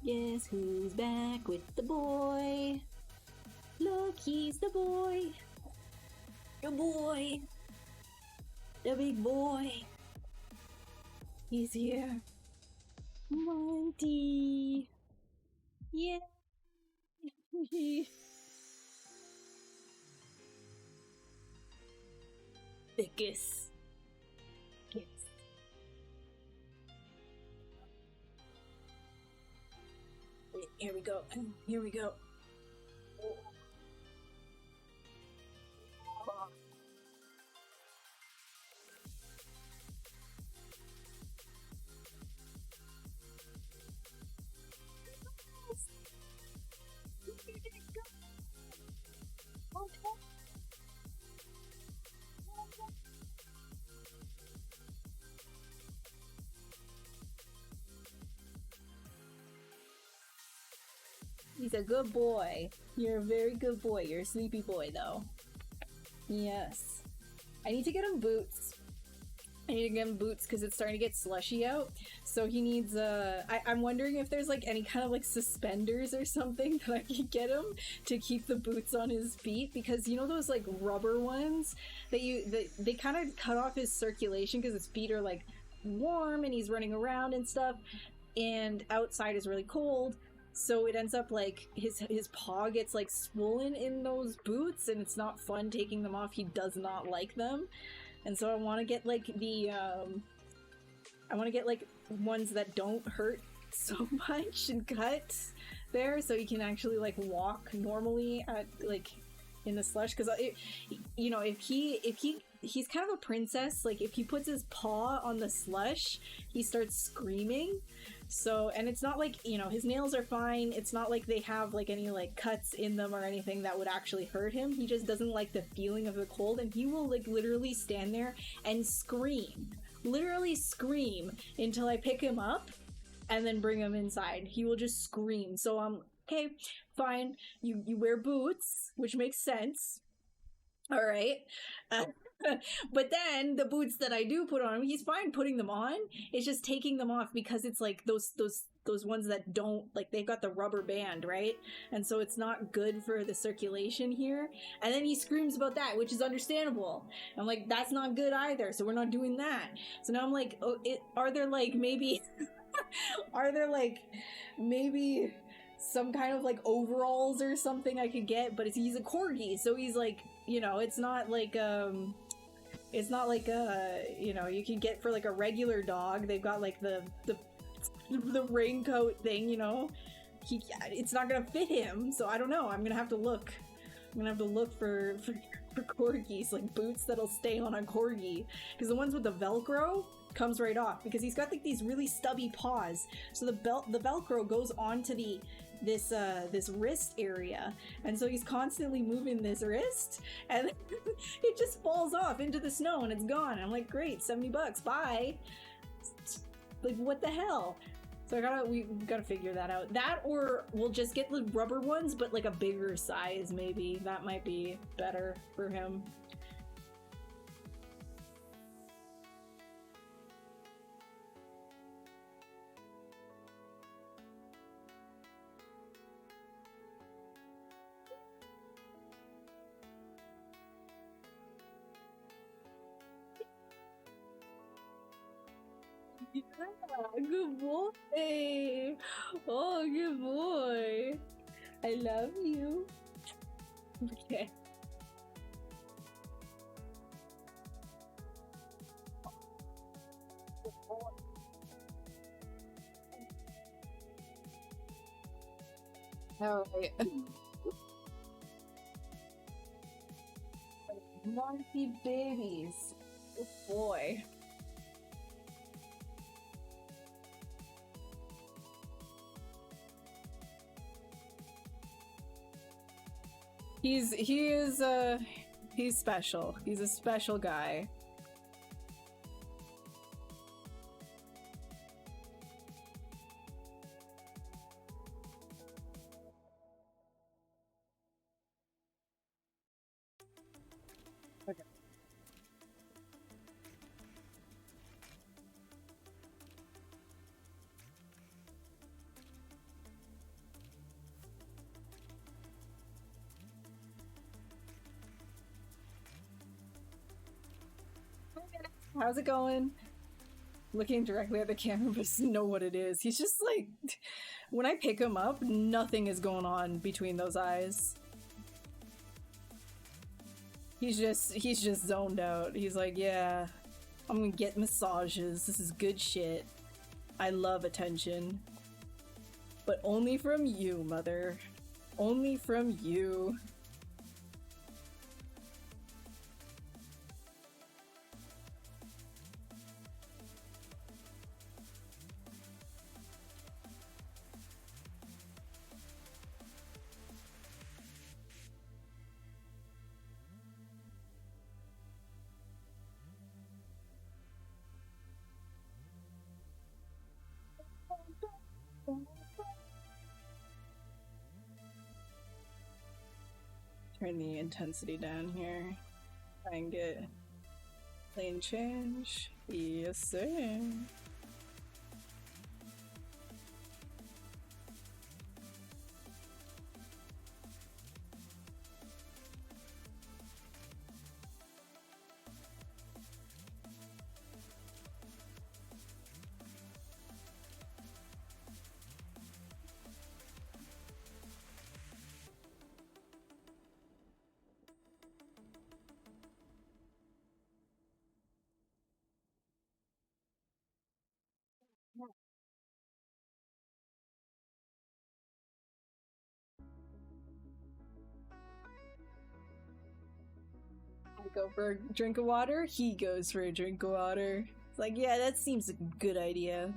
Guess who's back with the boy? Look, he's the boy. The boy. The big boy. He's here. Monty. Yeah. The kiss. Kiss. Here we go. Here we go. He's a good boy. You're a very good boy. You're a sleepy boy, though. Yes. I need to get him boots. I need to get him boots because it's starting to get slushy out. So he needs, I'm wondering if there's like any kind of like suspenders or something that I can get him to keep the boots on his feet, because you know those like rubber ones that they kind of cut off his circulation because his feet are like warm and he's running around and stuff, and outside is really cold. So it ends up like his paw gets like swollen in those boots, and it's not fun taking them off. He does not like them. And so I want to get like I want to get like ones that don't hurt so much and cut there, so he can actually like walk normally at like in the slush. Because you know, if he's kind of a princess, like if he puts his paw on the slush, he starts screaming. So, and it's not like, you know, his nails are fine. It's not like they have like any like cuts in them or anything that would actually hurt him. He just doesn't like the feeling of the cold, and he will like literally stand there and scream. Literally scream until I pick him up and then bring him inside. He will just scream. So I'm okay, fine. You wear boots, which makes sense. All right. But then the boots that I do put on him, he's fine putting them on. It's just taking them off because it's like those ones that don't, like, they've got the rubber band, right? And so it's not good for the circulation here. And then he screams about that, which is understandable. I'm like, that's not good either, so we're not doing that. So now I'm like, oh, are there like maybe maybe some kind of like overalls or something I could get? But he's a corgi, so he's like, you know, it's not like you know, you can get for like a regular dog. They've got like the raincoat thing, you know. It's not gonna fit him, so I don't know. I'm gonna have to look for corgis, like boots that'll stay on a corgi, because the ones with the Velcro comes right off, because he's got like these really stubby paws, so the Velcro goes onto this wrist area, and so he's constantly moving this wrist, and it just falls off into the snow and it's gone. I'm like, great, $70, bye. Like, what the hell? So we gotta figure that out. That, or we'll just get the rubber ones, but like a bigger size, maybe. That might be better for him. Yeah, good boy. Oh, good boy. I love you. Okay. All right. Naughty babies. Good boy. He's special. He's a special guy. Okay. How's it going? Looking directly at the camera, but doesn't know what it is. He's just like, when I pick him up, nothing is going on between those eyes. He's just zoned out. He's like, yeah, I'm gonna get massages. This is good shit. I love attention. But only from you, mother. Only from you. Turn the intensity down here. Try and get lane change. Yes, sir. I go for a drink of water, he goes for a drink of water. It's like, yeah, that seems like a good idea.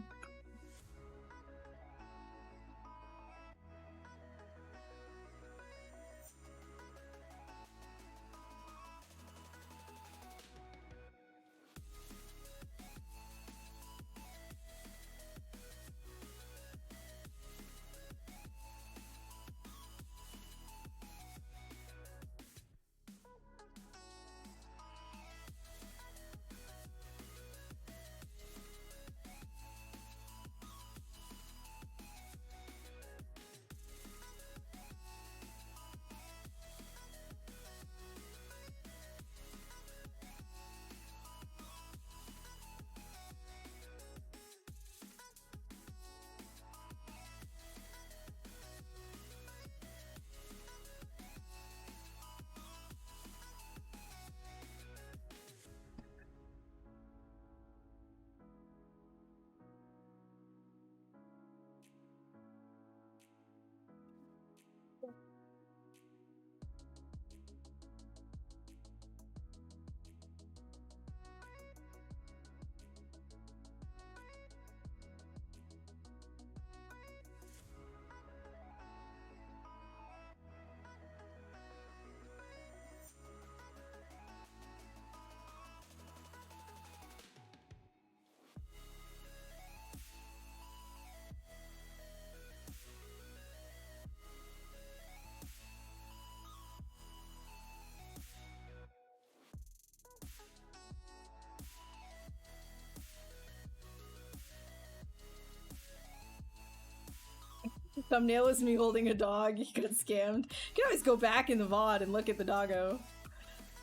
The thumbnail is me holding a dog. He got scammed. You can always go back in the VOD and look at the doggo.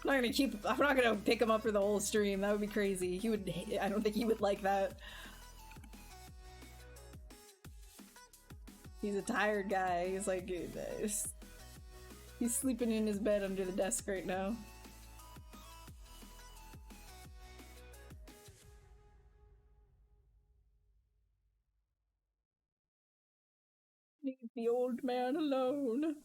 I'm not gonna pick him up for the whole stream. That would be crazy. He would. I don't think he would like that. He's a tired guy. He's like, he's sleeping in his bed under the desk right now. Leave the old man alone.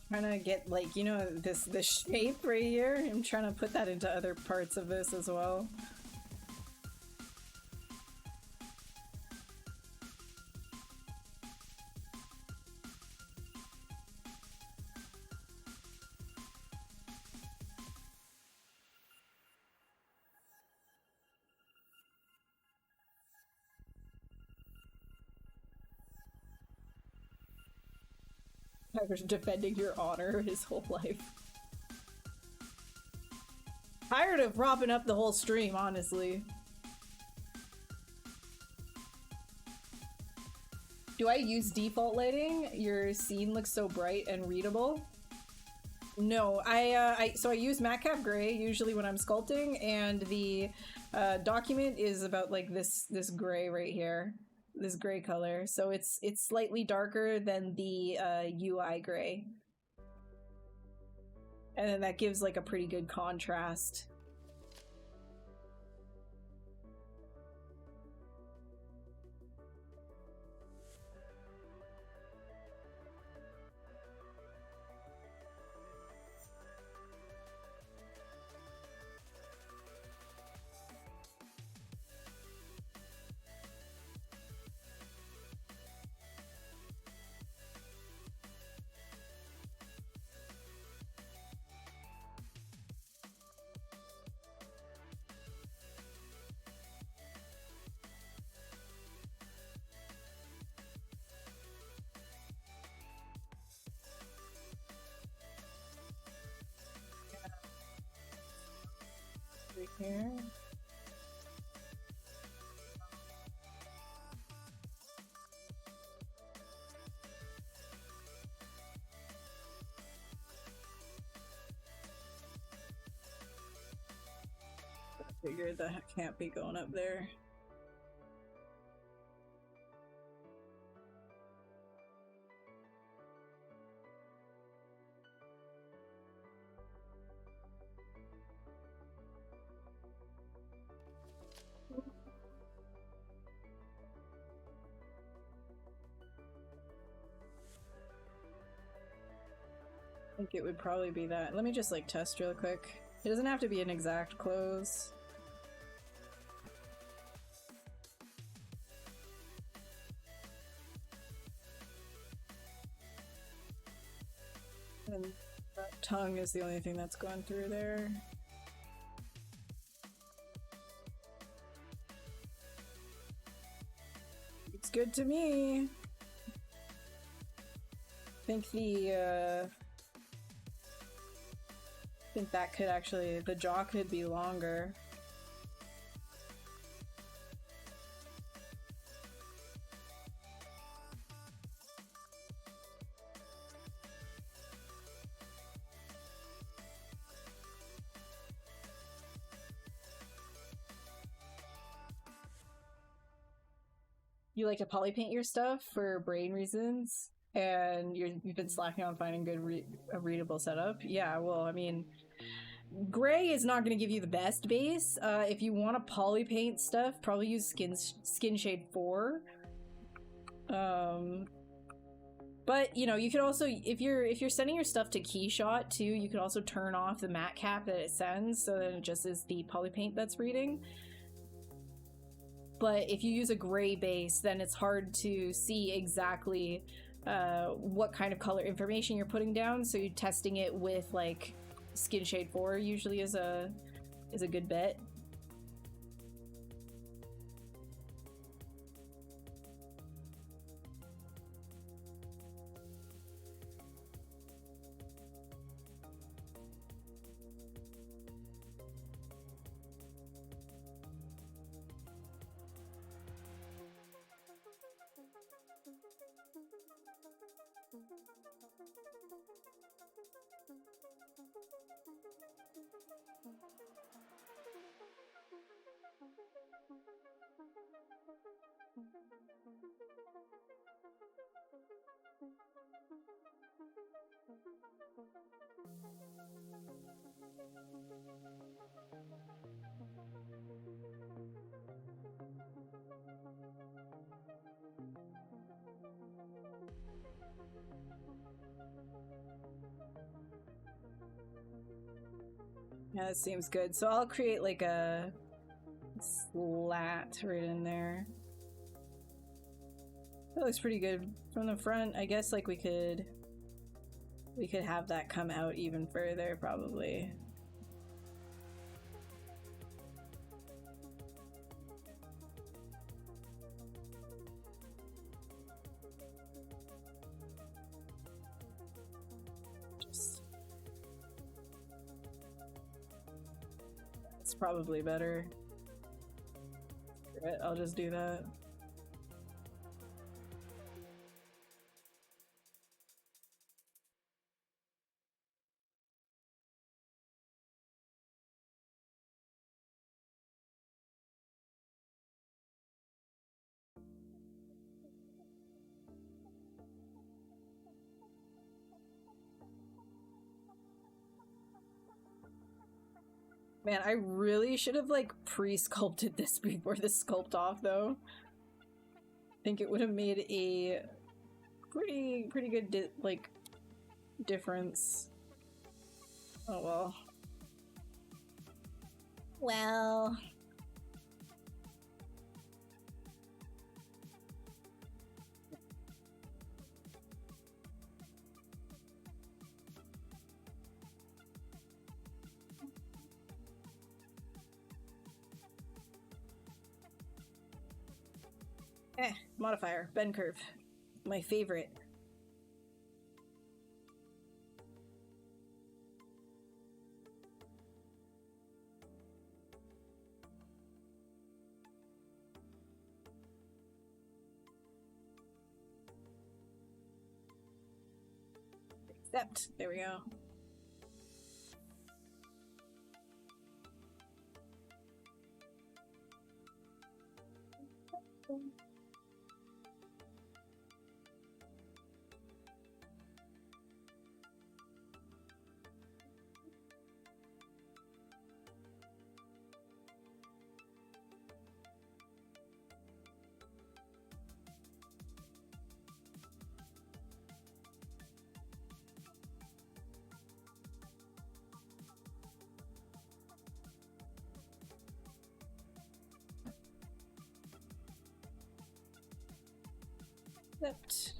Trying to get, like, you know, this shape right here. I'm trying to put that into other parts of this as well. Tyler's defending your honor his whole life. Tired of propping up the whole stream, honestly. Do I use default lighting? Your scene looks so bright and readable. No, so I use matcap gray usually when I'm sculpting, and the document is about like this gray right here. This gray color, so it's slightly darker than the UI gray, and then that gives like a pretty good contrast. Here. I figured that can't be going up there. I think it would probably be that. Let me just like test real quick. It doesn't have to be an exact close. And that tongue is the only thing that's going through there. It's good to me. I think that could actually, the jaw could be longer. You like to polypaint your stuff for brain reasons, and you've been slacking on finding a readable setup. Yeah, well, I mean, gray is not going to give you the best base. If you want to polypaint stuff, probably use skin shade 4. But you know, you could also, if you're sending your stuff to Keyshot too, you could also turn off the matte cap that it sends, so that it just is the polypaint that's reading. But if you use a gray base, then it's hard to see exactly what kind of color information you're putting down. So you're testing it with like skin shade 4 usually is a good bet. Yeah, that seems good. So I'll create like a slat right in there. That looks pretty good from the front. I guess like we could have that come out even further probably. It's probably better. I'll just do that. Man, I really should have like pre-sculpted this before the sculpt off though. I think it would have made a pretty good difference. Oh well. Well. Modifier, bend curve. My favorite. Accept. There we go. Accept.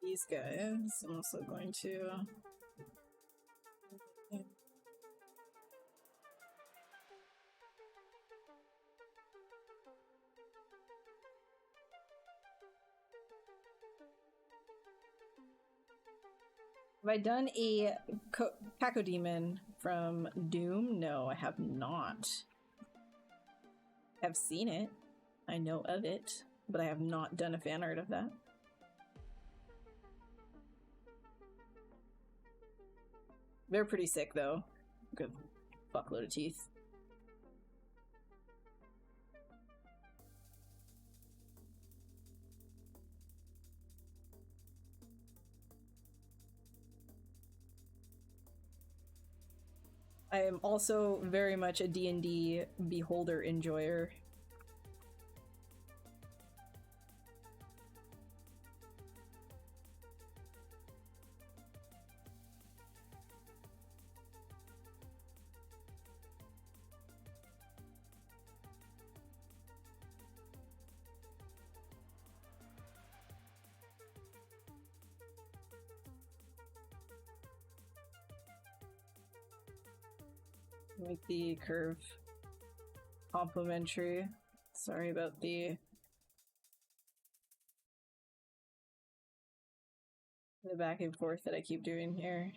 These guys, I'm also going to... Have I done a Cacodemon from Doom? No, I have not. I've seen it. I know of it, but I have not done a fan art of that. They're pretty sick, though. Good fuckload of teeth. I am also very much a D&D beholder enjoyer. Make the curve complementary. Sorry about the back and forth that I keep doing here.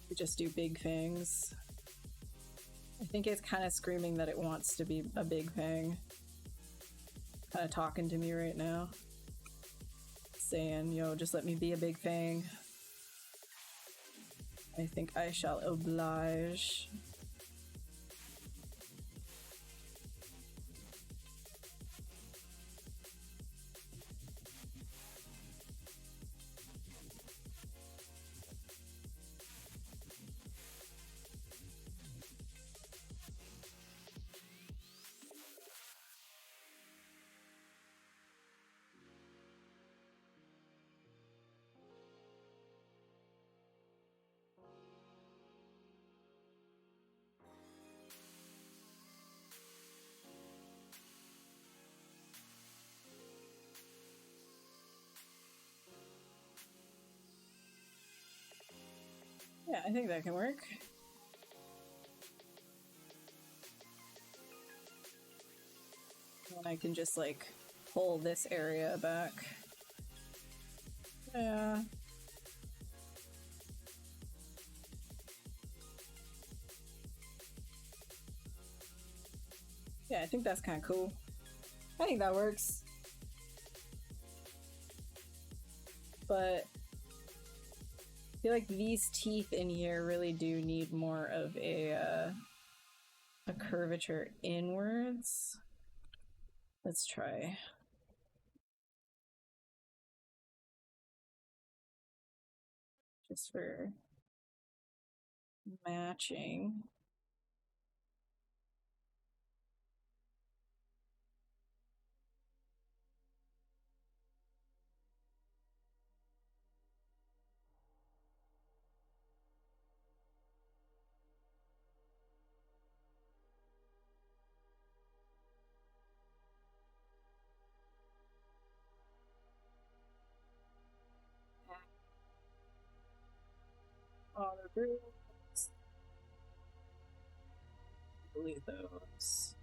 We just do big things. I think it's kind of screaming that it wants to be a big thing. Kind of talking to me right now. Saying, yo, just let me be a big thing. I think I shall oblige. Yeah, I think that can work. And I can just like pull this area back. Yeah. Yeah, I think that's kind of cool. I think that works. But I feel like these teeth in here really do need more of a curvature inwards. Let's try. Just for matching. All the grooves. Delete those.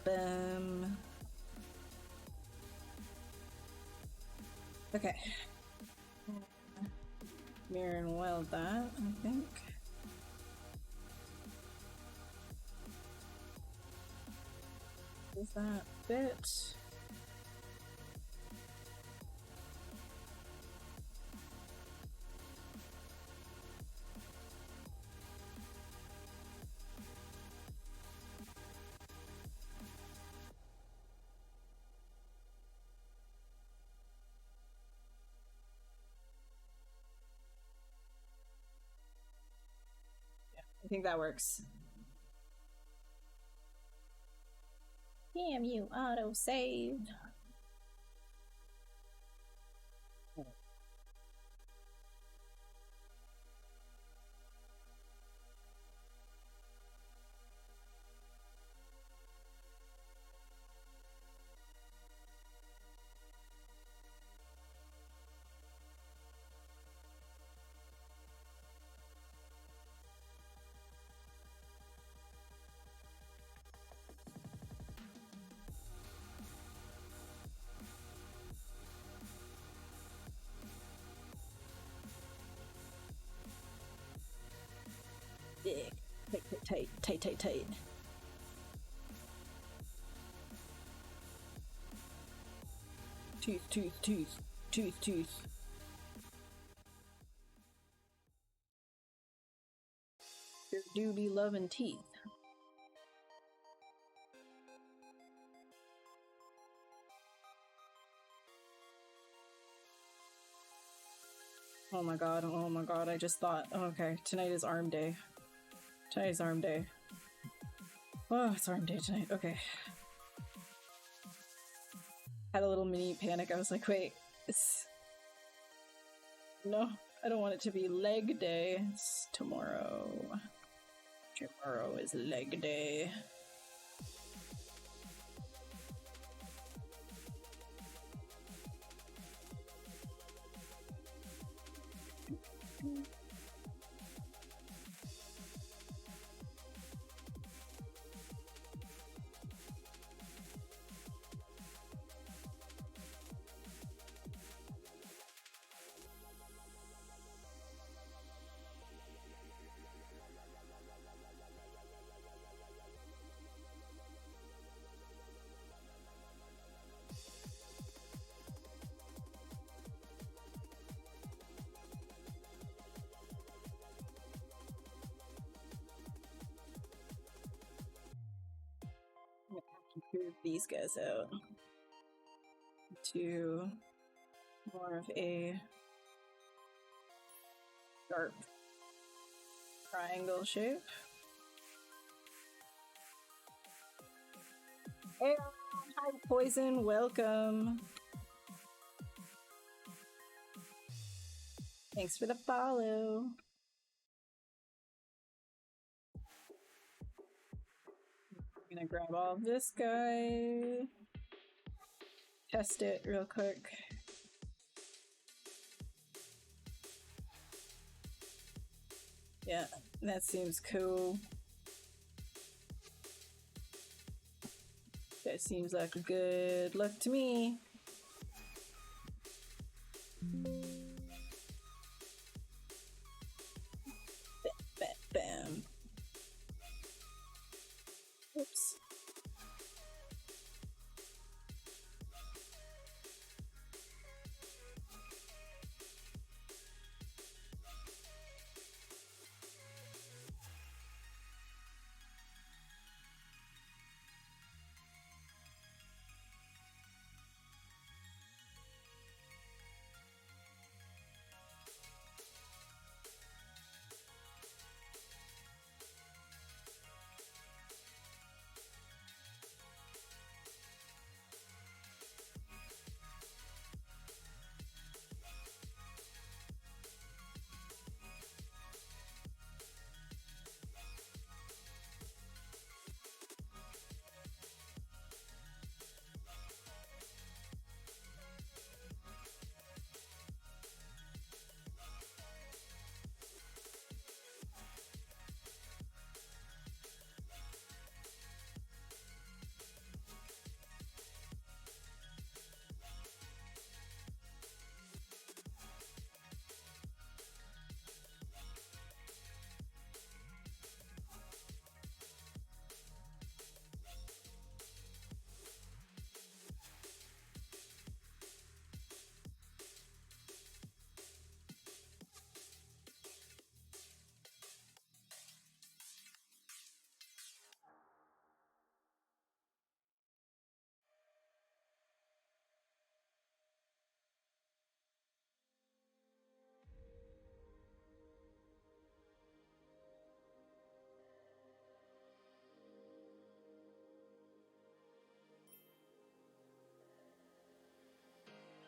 Bum. Okay. Mirror and weld that, I think. Does that fit? I think that works. Damn you, auto-saved. Dick. Tight. Tooth, tooth, tooth, tooth, tooth. There do be love and teeth. Oh my god, I just thought, oh, okay, tonight is arm day. Tonight is arm day. Oh, it's arm day tonight, okay. Had a little mini panic, I was like, wait, it's... No, I don't want it to be leg day. It's tomorrow. Tomorrow is leg day. Move these guys out to more of a sharp triangle shape. Hey, hi Poison, welcome. Thanks for the follow. I'm gonna grab all of this guy, test it real quick. Yeah, that seems cool. That seems like a good look to me. Bam, bam, bam. Oops.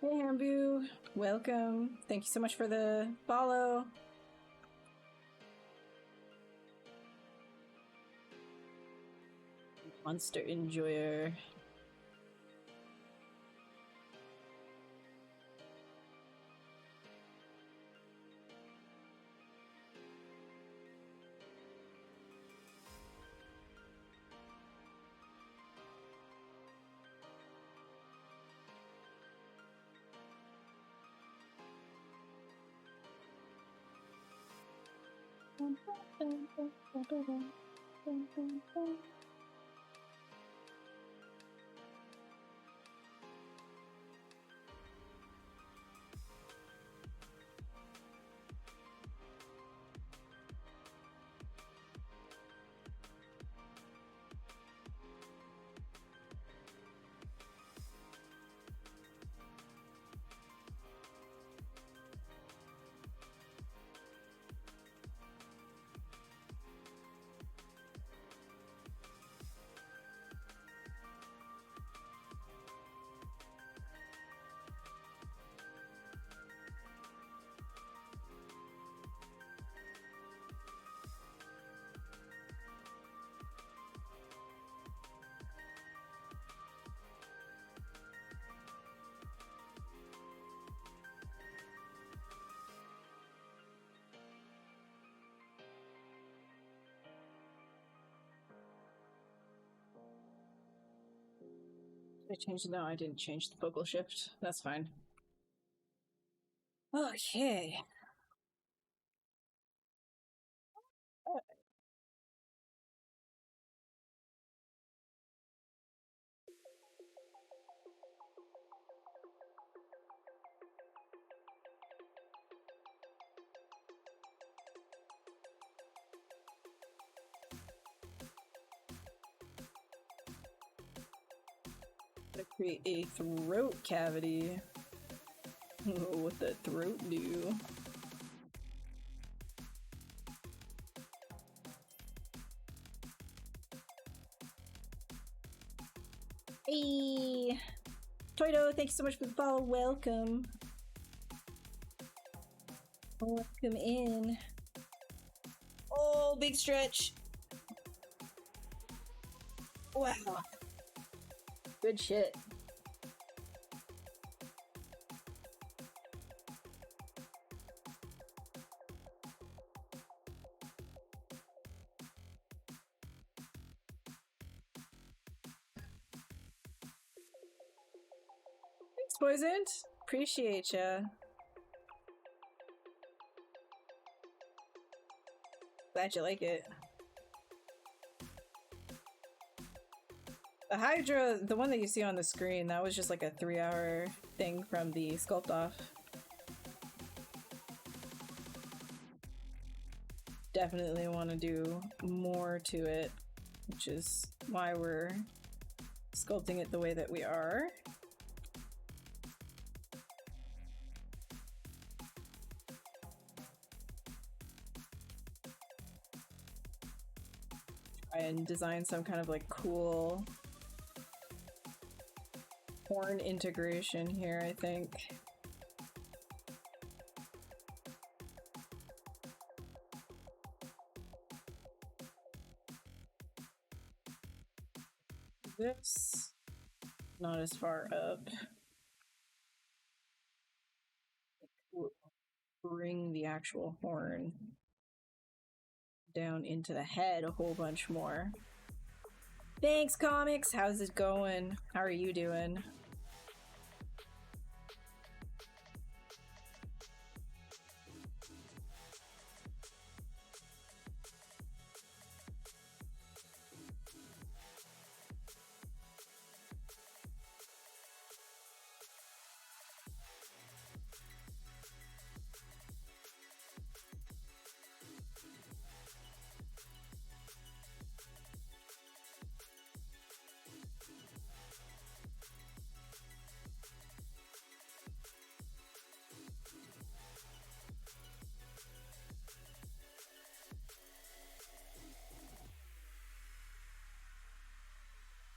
Hey Hambu, welcome. Thank you so much for the follow. Monster enjoyer. I changed it. No, I didn't change the focal shift. That's fine. Okay. Gotta create a throat cavity. What the throat do? Hey! Toido, thanks so much for the follow. Welcome. Welcome in. Oh, big stretch. Wow. Good shit. Thanks, Poisoned. Appreciate ya. Glad you like it. The HYDRA, the one that you see on the screen, that was just like a 3-hour thing from the Sculpt Off. Definitely want to do more to it, which is why we're sculpting it the way that we are. Try and design some kind of like cool horn integration here, I think. This not as far up. Bring the actual horn down into the head a whole bunch more. Thanks, Comics! How's it going? How are you doing?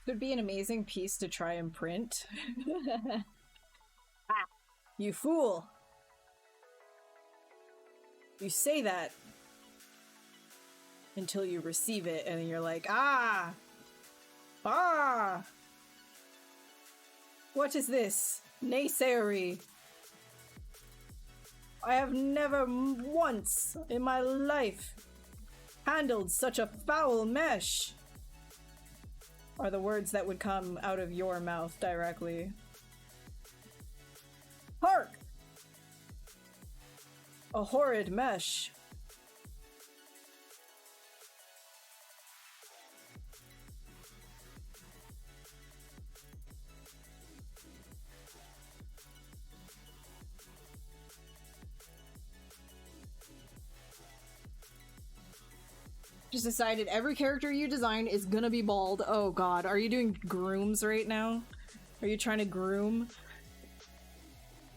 It would be an amazing piece to try and print. Ah, you fool! You say that until you receive it, and you're like, ah! Ah! What is this? Naysayery! I have never once in my life handled such a foul mesh! Are the words that would come out of your mouth directly. Hark! A horrid mesh. Just decided every character you design is gonna be bald. Oh god, are you doing grooms right now? Are you trying to groom?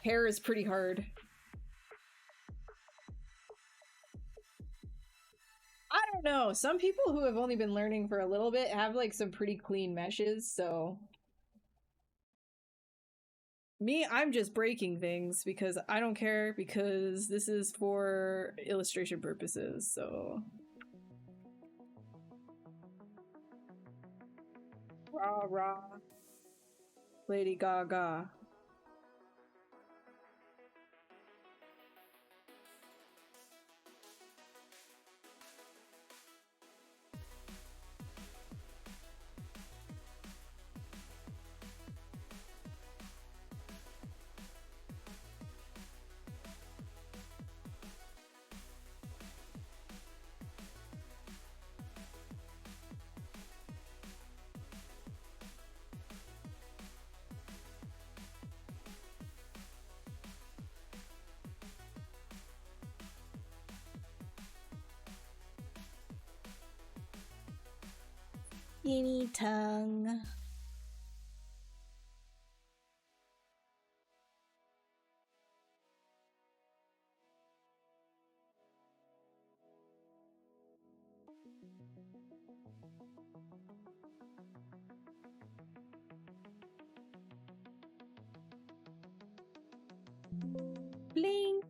Hair is pretty hard. I don't know. Some people who have only been learning for a little bit have like some pretty clean meshes, so... Me, I'm just breaking things because I don't care, because this is for illustration purposes, so... Rah rah. Lady Gaga. Skinny tongue. Bling.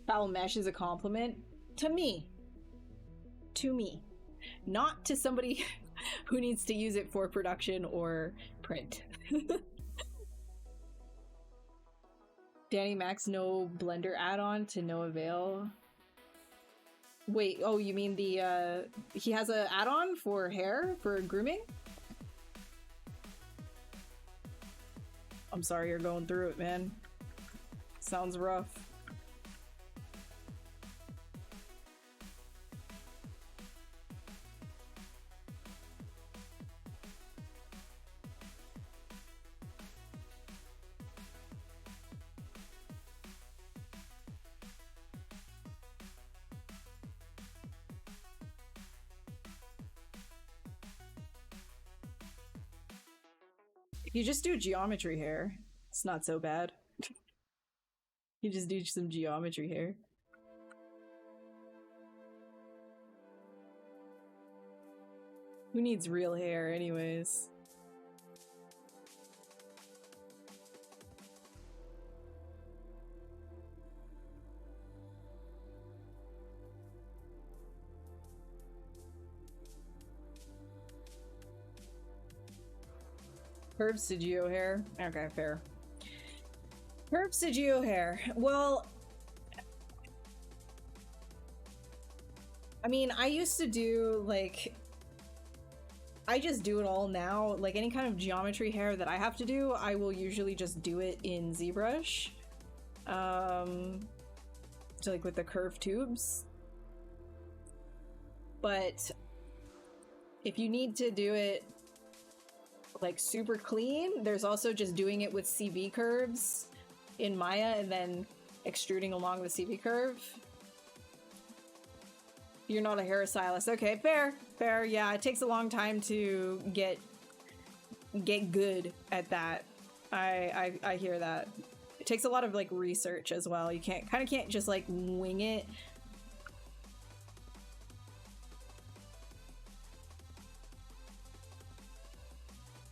Foul mesh is a compliment to me. To me. Not to somebody who needs to use it for production or print. Danny Max, no Blender add-on to no avail. Wait, oh, you mean the, he has an add-on for hair, for grooming? I'm sorry you're going through it, man. Sounds rough. If you just do geometry hair, it's not so bad. You just do some geometry hair. Who needs real hair anyways? Herbs to geo hair. Okay, fair. Herbs to geo hair. Well, I mean, I used to do like, I just do it all now. Like any kind of geometry hair that I have to do, I will usually just do it in ZBrush. So like with the curved tubes. But if you need to do it like super clean, there's also just doing it with CV curves in Maya and then extruding along the CV curve. You're not a hairstylist. Okay, fair, fair. Yeah, it takes a long time to get good at that. I hear that. It takes a lot of like research as well. You can't just like wing it.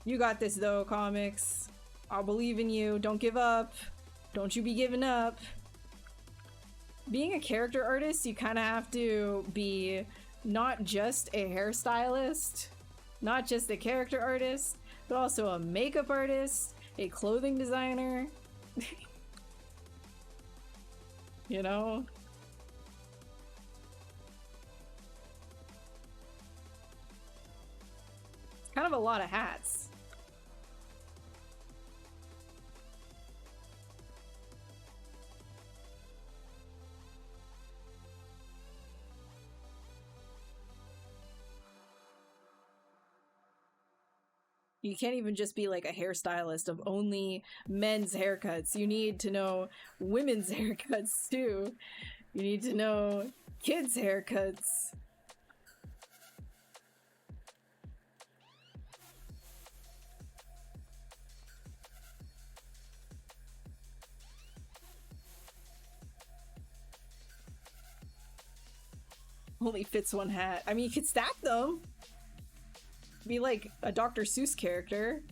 You got this though, comics. I'll believe in you. Don't give up. Don't you be giving up. Being a character artist, you kind of have to be not just a hairstylist, not just a character artist, but also a makeup artist, a clothing designer. You know? It's kind of a lot of hats. You can't even just be like a hairstylist of only men's haircuts. You need to know women's haircuts too. You need to know kids' haircuts. Only fits one hat. I mean, you could stack them. Be like a Dr. Seuss character.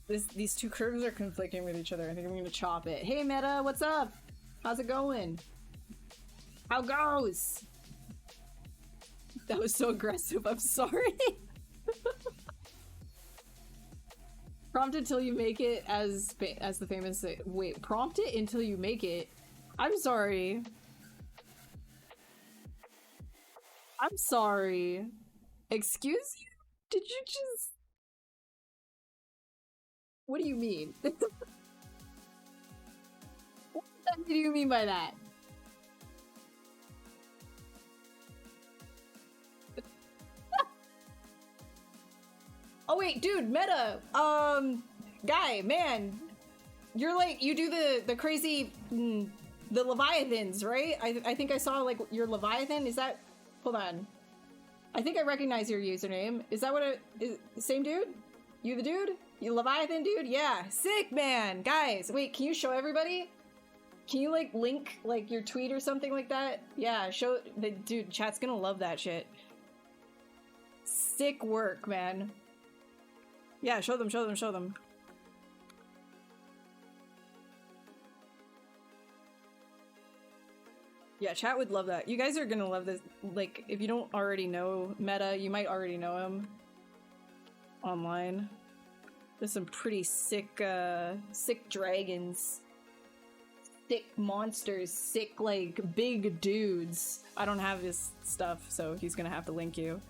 These two curves are conflicting with each other. I think I'm gonna chop it. Hey Meta, what's up? How's it going? How goes? That was so aggressive, I'm sorry. Prompt until you make it as the famous say. Wait, prompt it until you make it? I'm sorry. I'm sorry. Excuse you? Did you just... What do you mean? What do you mean by that? Oh wait, dude, Meta, guy, man, you're like, you do the crazy, the Leviathans, right? I think I saw like your Leviathan. Is that? Hold on. I think I recognize your username. Is that what it is? Same dude? You the dude? You Leviathan dude? Yeah, sick, man. Guys, wait, can you show everybody? Can you like link like your tweet or something like that? Yeah, show the dude. Chat's gonna love that shit. Sick work, man. Yeah, show them, show them, show them. Yeah, chat would love that. You guys are gonna love this. Like, if you don't already know Meta, you might already know him online. There's some pretty sick, sick dragons. Sick monsters, sick, like, big dudes. I don't have his stuff, so he's gonna have to link you.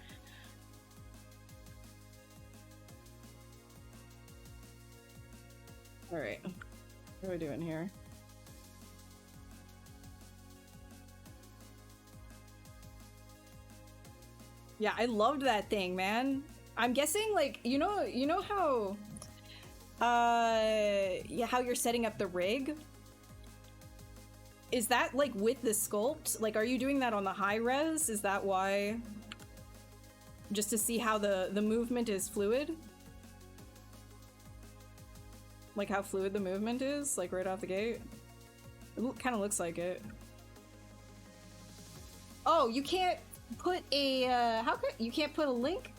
Alright. What are we doing here? Yeah, I loved that thing, man. I'm guessing, like, you know how, yeah, how you're setting up the rig? Is that, like, with the sculpt? Like, are you doing that on the high res? Is that why? Just to see how the movement is fluid? Like, how fluid the movement is, like, right off the gate? It kind of looks like it. Oh, you can't put a, how could, you can't put a link?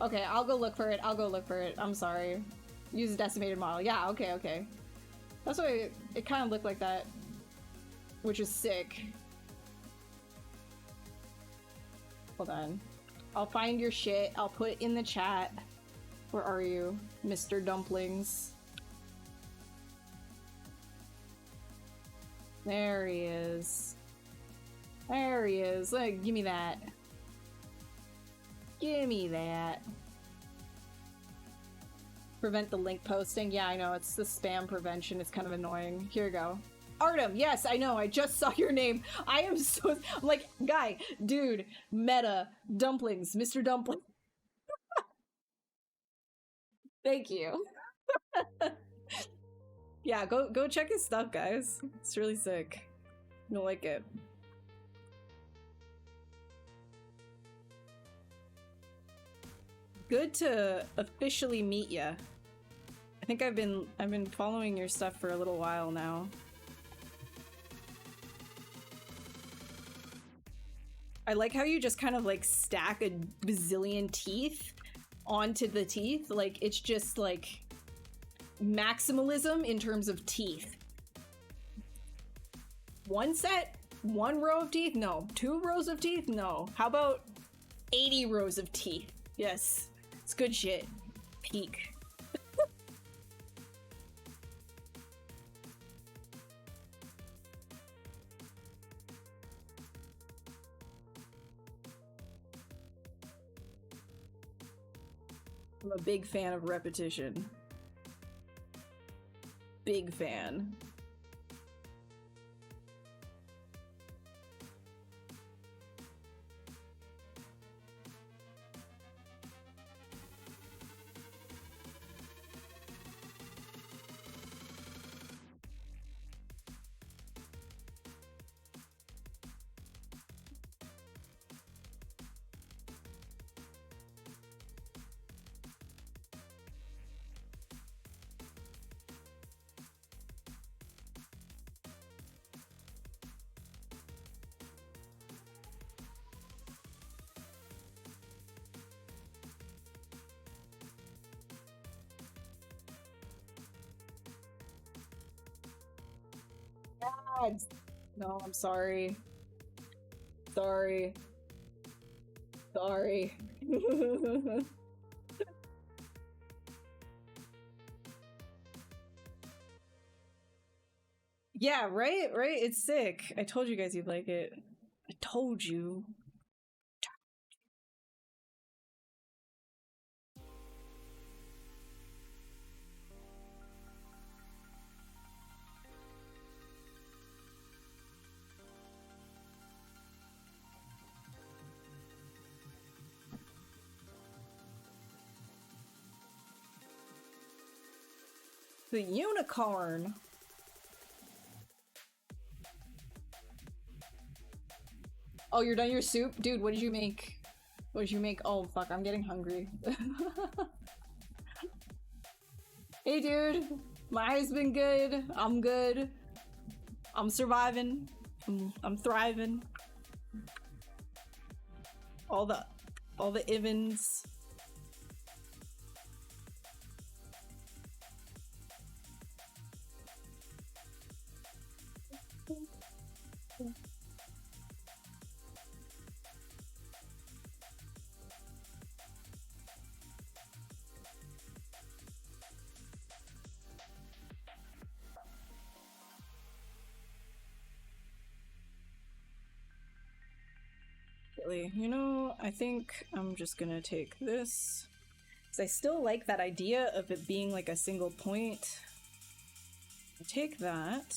Okay, I'll go look for it. I'll go look for it. I'm sorry. Use a decimated model. Yeah, okay, okay. That's why it kind of looked like that. Which is sick. Hold on. I'll find your shit. I'll put in the chat. Where are you, Mr. Dumplings? There he is. There he is. Like, give me that. Give me that. Prevent the link posting. Yeah, I know. It's the spam prevention. It's kind of annoying. Here we go. Artem, yes, I know. I just saw your name. I am so... I'm like, guy, dude, Meta, Dumplings, Mr. Dumpling. Thank you. Yeah, go check his stuff, guys. It's really sick. You'll like it. Good to officially meet ya. I think I've been following your stuff for a little while now. I like how you just kind of like stack a bazillion teeth onto the teeth. Like, it's just like maximalism in terms of teeth. One set, one row of teeth? No. 2 rows of teeth? No. How about 80 rows of teeth? Yes. It's good shit. Peak. I'm a big fan of repetition. Big fan. ads. No, I'm sorry. Sorry. Sorry. Yeah, right? Right? It's sick. I told you guys you'd like it. I told you. The unicorn. Oh, you're done your soup? Dude, what did you make? What did you make? Oh, fuck, I'm getting hungry. Hey, dude. My eyes been good. I'm good. I'm surviving. I'm thriving. All the Ivans. You know, I think I'm just gonna take this. Because I still like that idea of it being like a single point. I'll take that.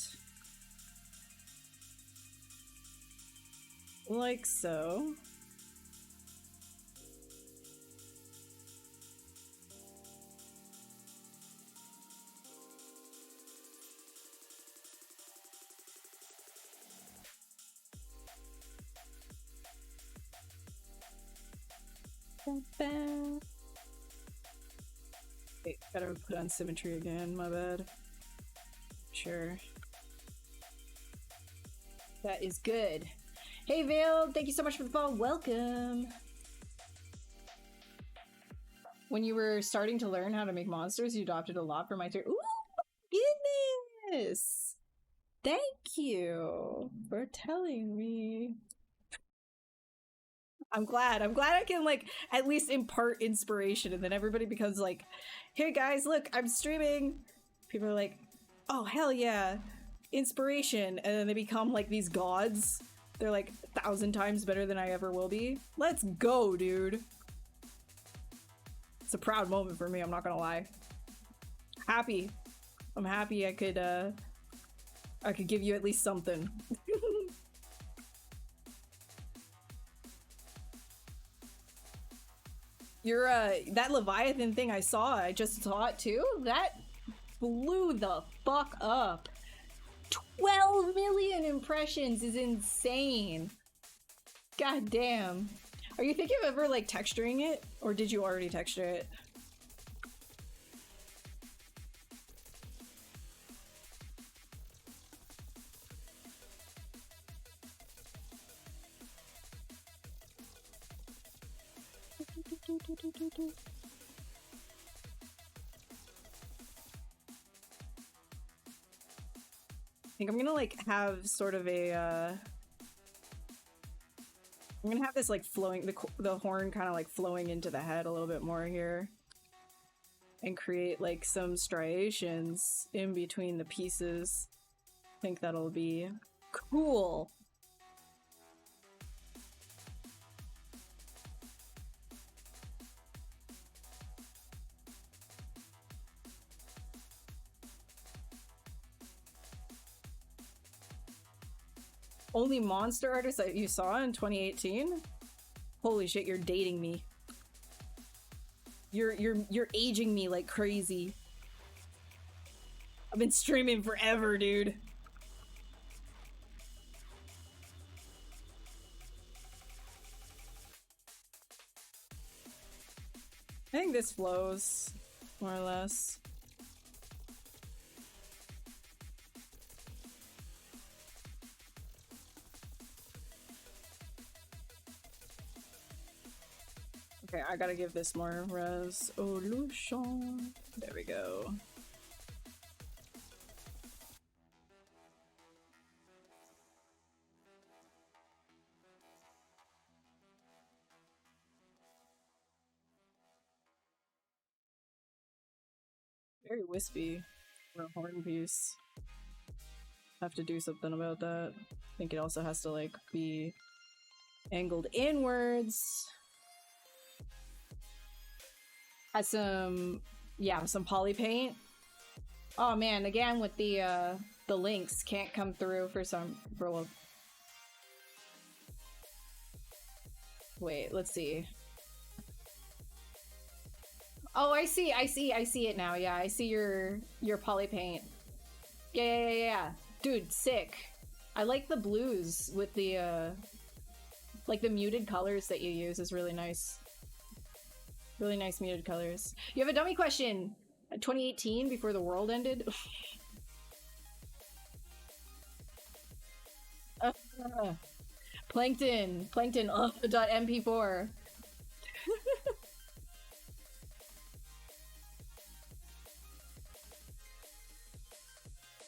Like so. Wait, gotta put on symmetry again, my bad. Sure. That is good. Hey Vale, thank you so much for the follow. Welcome. When you were starting to learn how to make monsters, you adopted a lot from my turn. Ooh, goodness! Thank you for telling me. I'm glad I can like at least impart inspiration, and then everybody becomes like, hey guys, look, I'm streaming. People are like, oh hell yeah, inspiration, and then they become like these gods. They're like 1,000 times better than I ever will be. Let's go, dude. It's a proud moment for me, I'm not gonna lie. Happy. I'm happy I could give you at least something. Your that Leviathan thing I just saw it too. That blew the fuck up. 12 million impressions is insane. God damn. Are you thinking of ever like texturing it, or did you already texture it? I think I'm gonna like have sort of a I'm gonna have this like flowing, the horn kind of like flowing into the head a little bit more here, and create like some striations in between the pieces. I think that'll be cool. Only monster artist that you saw in 2018? Holy shit, you're dating me. You're aging me like crazy. I've been streaming forever, dude. I think this flows, more or less. Okay, I gotta give this more resolution. There we go. Very wispy for a horn piece. Have to do something about that. I think it also has to like be angled inwards. Has some, yeah, some poly paint. Oh man, again with the links can't come through for some, for, wait, let's see. Oh, I see it now. Yeah, I see your poly paint. Yeah. Dude, sick. I like the blues with the, like the muted colors that you use is really nice. Really nice muted colors. You have a dummy question. 2018, before the world ended? Plankton, .mp4.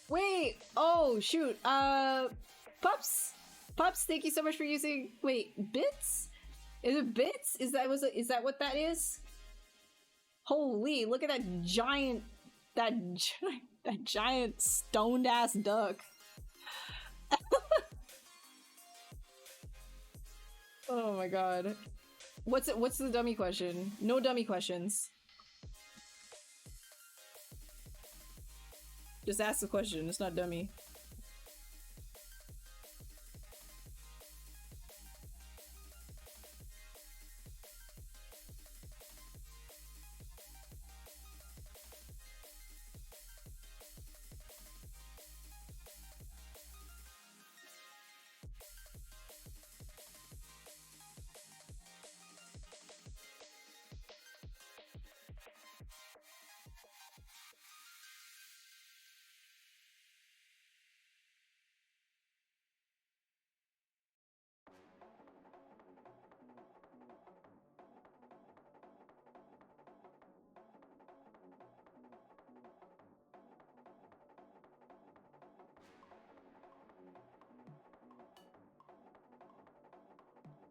Wait, oh shoot, Pups, thank you so much for using, wait, bits? Is it bits? Is that what that is? Holy, look at that giant stoned ass duck. Oh my god. What's the dummy question? No dummy questions. Just ask the question, it's not dummy.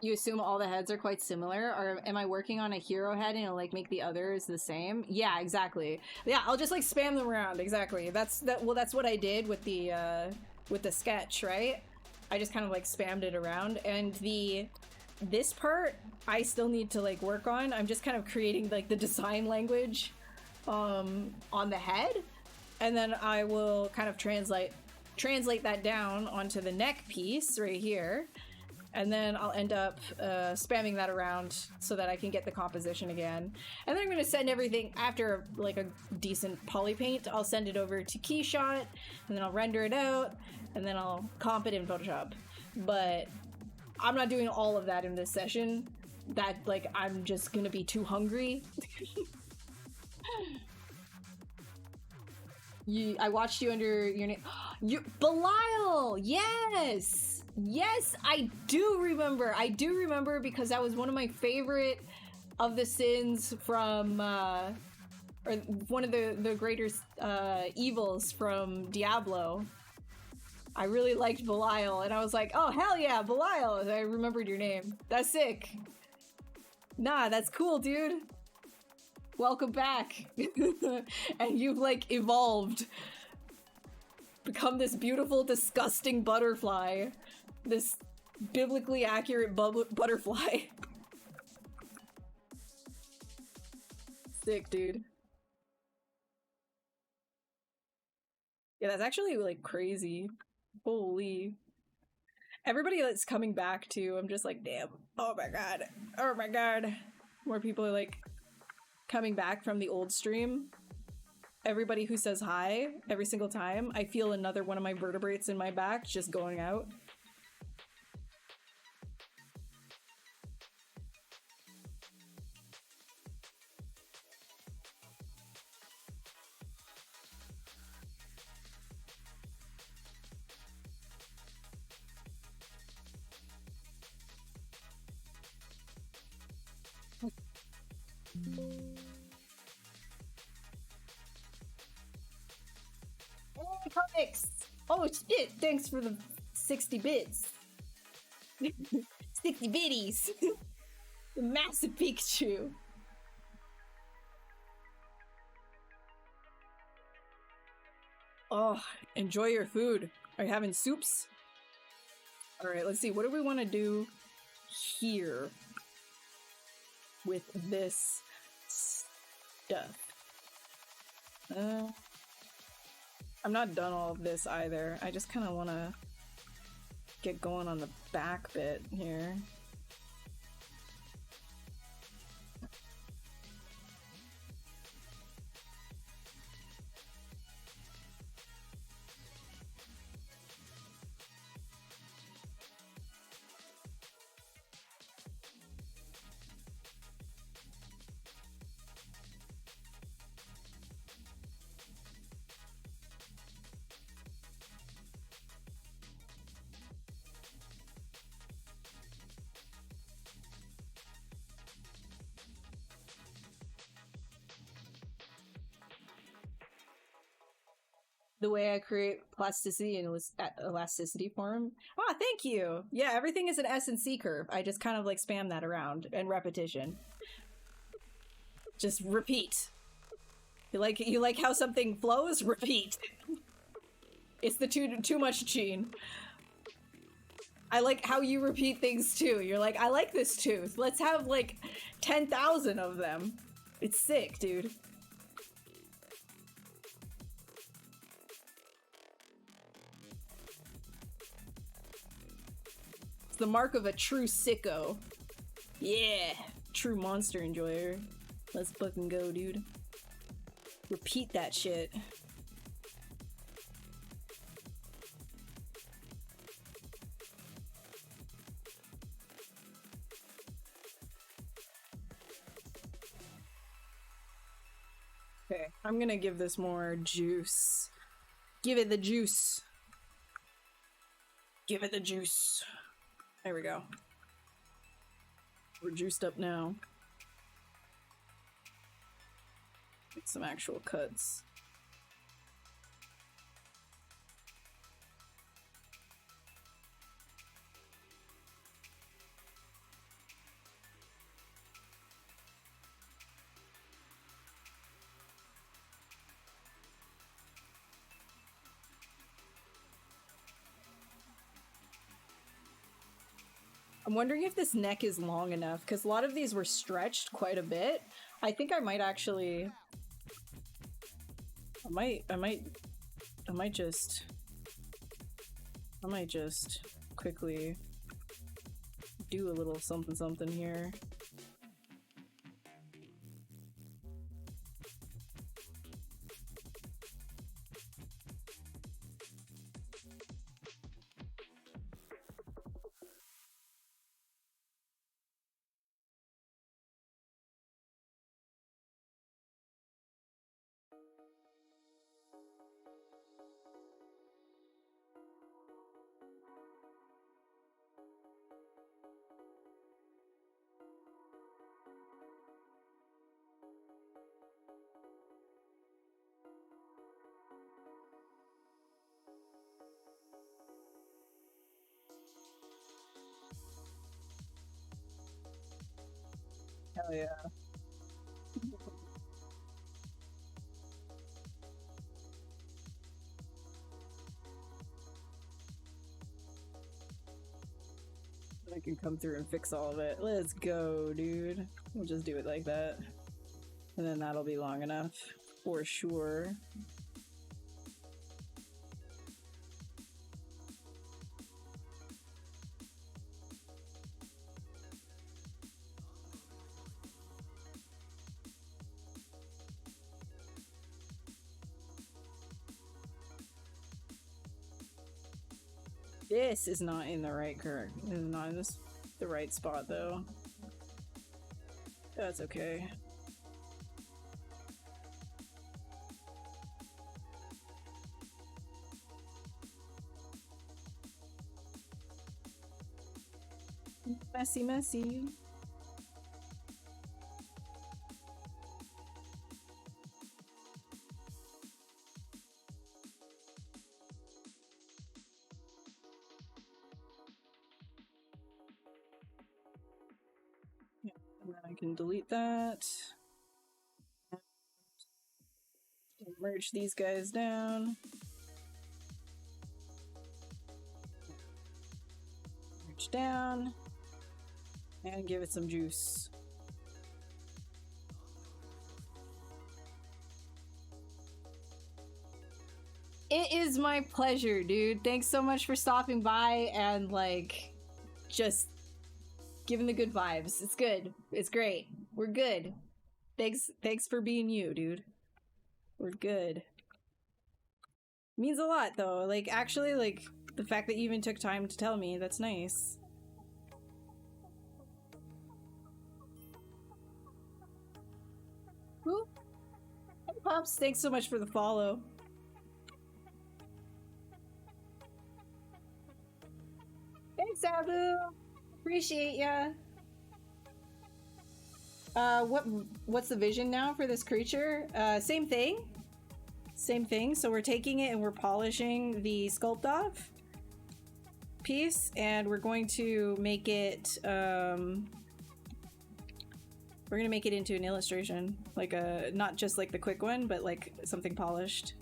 You assume all the heads are quite similar, or am I working on a hero head and it'll like make the others the same? Yeah, exactly. Yeah, I'll just like spam them around. Exactly. That's what I did with the sketch, right? I just kind of like spammed it around, and this part I still need to like work on. I'm just kind of creating like the design language on the head, and then I will kind of translate that down onto the neck piece right here. And then I'll end up spamming that around so that I can get the composition again. And then I'm going to send everything after like a decent poly paint. I'll send it over to Keyshot, and then I'll render it out, and then I'll comp it in Photoshop. But I'm not doing all of that in this session. That, like, I'm just going to be too hungry. I watched you under your name. Belial! Yes! Yes, I do remember because that was one of my favorite of the sins from, or one of the greater evils from Diablo. I really liked Belial, and I was like, oh, hell yeah, Belial! I remembered your name. That's sick. Nah, that's cool, dude. Welcome back. And you've, like, evolved. Become this beautiful, disgusting butterfly. This biblically accurate butterfly. Sick, dude. Yeah, that's actually, like, crazy. Holy. Everybody that's coming back, too, I'm just like, damn. Oh my god. Oh my god. More people are, like, coming back from the old stream. Everybody who says hi every single time, I feel another one of my vertebrates in my back just going out. Hey, comics! Oh shit, thanks for the 60 bits. 60 bitties. The massive Pikachu. Oh, enjoy your food. Are you having soups? Alright, let's see. What do we want to do here with this stuff? I'm not done all of this either. I just kind of want to get going on the back bit here. The way I create plasticity and elasticity for him. Ah, thank you. Yeah, everything is an S and C curve. I just kind of like spam that around and repetition. Just repeat. You like how something flows? Repeat. It's the too much Gene. I like how you repeat things too. You're like, I like this tooth. Let's have like 10,000 of them. It's sick, dude. The mark of a true sicko. Yeah, true monster enjoyer. Let's fucking go, dude. Repeat that shit. Okay, I'm gonna give this more juice. Give it the juice. Give it the juice. There we go. We're juiced up now. Get some actual cuts. I'm wondering if this neck is long enough, because a lot of these were stretched quite a bit. I think I might actually... I might just quickly do a little something something here. Hell yeah. I can come through and fix all of it. Let's go, dude. We'll just do it like that. And then that'll be long enough. For sure. This is not in the right curve. This is not in the right spot, though. That's okay. Messy, messy. And then I can delete that. Merge these guys down. Down. And give it some juice. It is my pleasure, dude. Thanks so much for stopping by and, like, just giving the good vibes. It's good. It's great. We're good. Thanks for being you, dude. We're good. Means a lot, though. Like, actually, like, the fact that you even took time to tell me, that's nice. Who? Hey, Pops, thanks so much for the follow. Thanks, Abu. Appreciate ya. What's the vision now for this creature? Same thing. Same thing. So we're taking it and we're polishing the sculpt off piece, and we're going to make it we're gonna make it into an illustration, like a, not just like the quick one, but like something polished.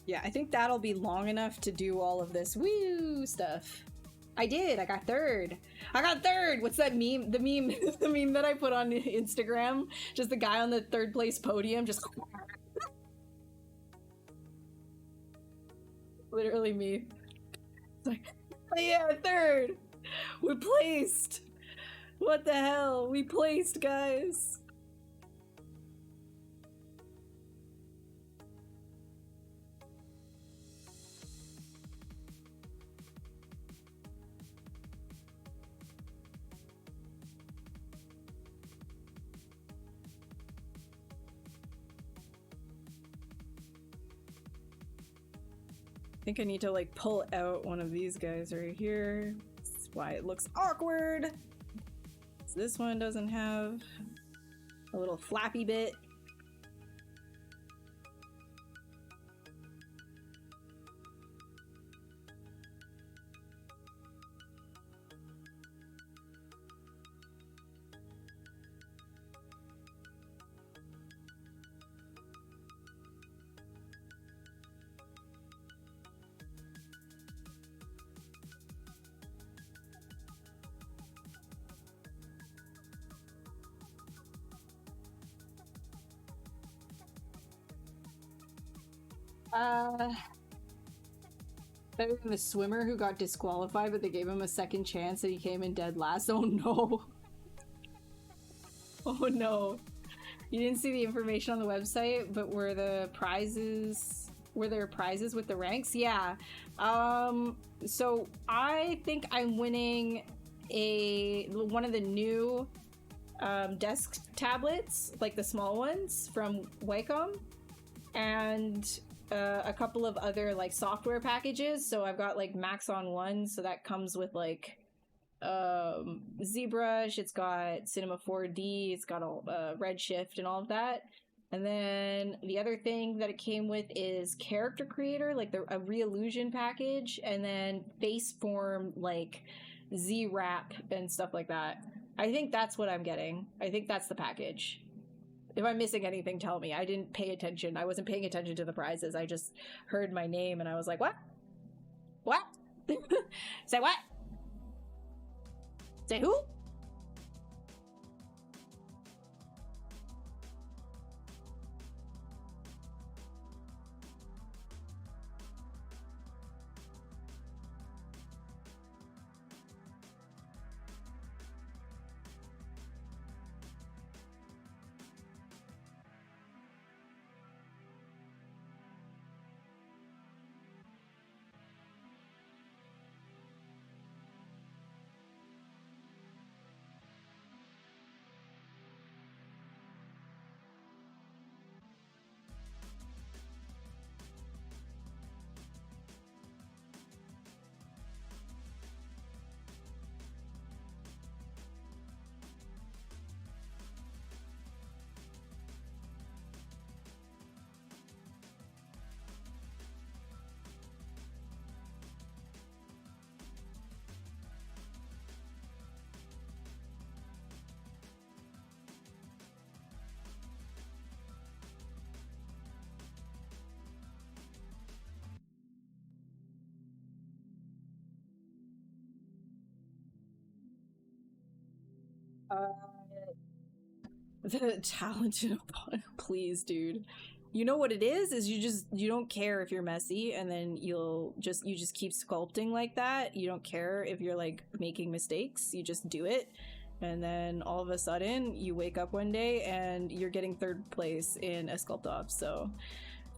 Yeah, I think that'll be long enough to do all of this woo stuff. I did. I got third. I got third. What's that meme? The meme, the meme that I put on Instagram. Just the guy on the third place podium, just literally me. It's like, oh yeah, third. We placed. What the hell? We placed, guys. I think I need to like pull out one of these guys right here. That's why it looks awkward. So this one doesn't have a little flappy bit. Better than the swimmer who got disqualified, but they gave him a second chance and he came in dead last. Oh no. Oh no. You didn't see the information on the website, but were there prizes with the ranks? Yeah. So I think I'm winning one of the new desk tablets, like the small ones from Wacom, and a couple of other like software packages. So I've got like Max on 1, so that comes with like ZBrush, it's got Cinema 4D, it's got a Redshift and all of that. And then the other thing that it came with is Character Creator, like a Reallusion package, and then Faceform, like Z-Wrap and stuff like that. I think that's what I'm getting. I think that's the package. If I'm missing anything, tell me. I didn't pay attention. I wasn't paying attention to the prizes. I just heard my name and I was like, what? What? Say what? Say who? The talented opponent, please, dude. You know what it is you don't care if you're messy, and then you just keep sculpting like that. You don't care if you're like making mistakes. You just do it, and then all of a sudden you wake up one day and you're getting third place in a sculpt off. So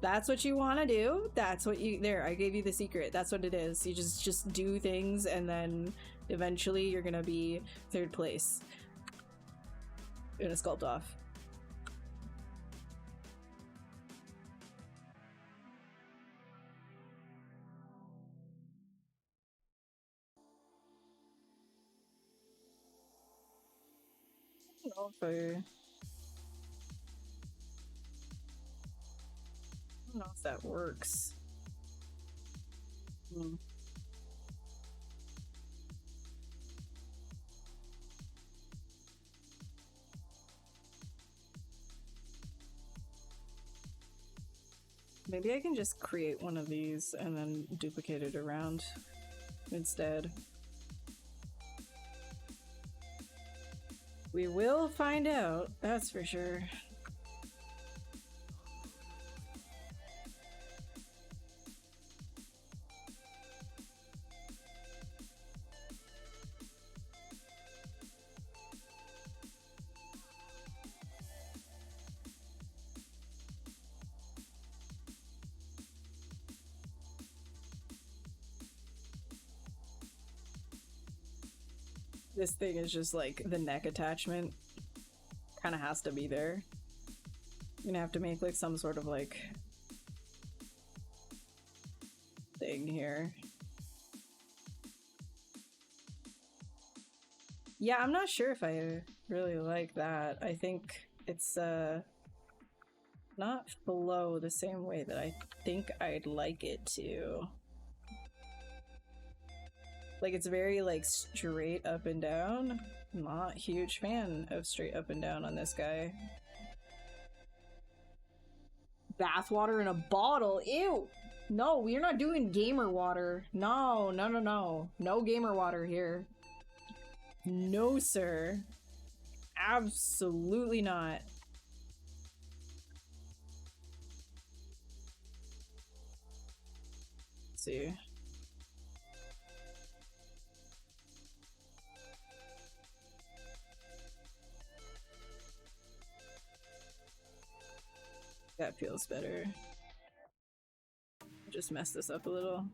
that's what you want to do. That's what you there. I gave you the secret. That's what it is. You just do things, and then eventually you're gonna be third place in a sculpt off. I don't know if that works. Maybe I can just create one of these and then duplicate it around instead. We will find out, that's for sure. This thing is just like the neck attachment kind of has to be there. You're gonna have to make like some sort of like thing here. Yeah, I'm not sure if I really like that. I think it's not flow the same way that I think I'd like it to. Like, it's very, like, straight up and down. Not a huge fan of straight up and down on this guy. Bathwater in a bottle? Ew! No, we're not doing gamer water. No, no, no, no. No gamer water here. No, sir. Absolutely not. Let's see. That feels better. Just mess this up a little.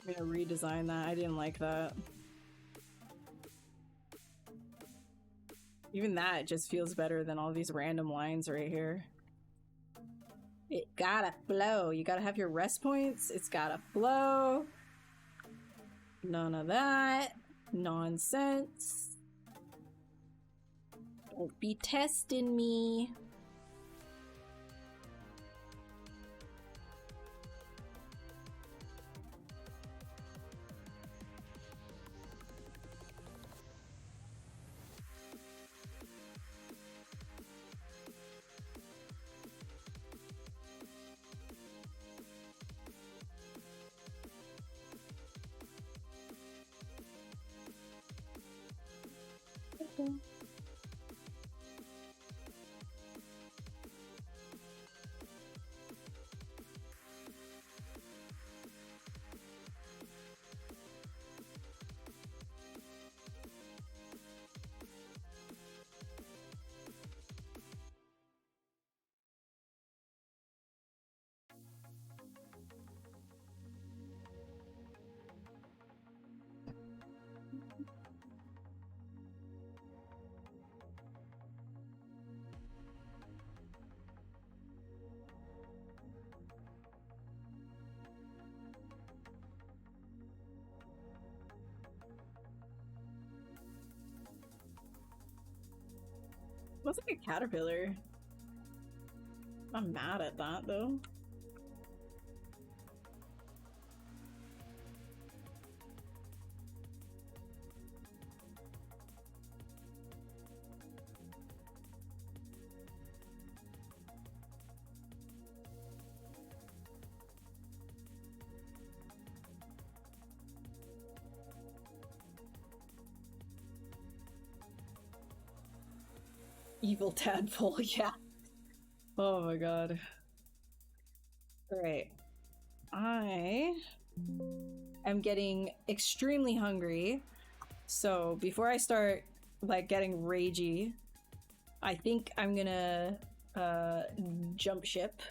I'm gonna redesign that. I didn't like that. Even that just feels better than all these random lines right here. It gotta flow. You gotta have your rest points. It's gotta flow. None of that nonsense. Don't be testing me. Looks like a caterpillar. I'm mad at that though. Evil tadpole, yeah. Oh my god. Alright. I am getting extremely hungry. So before I start like getting ragey, I think I'm gonna jump ship.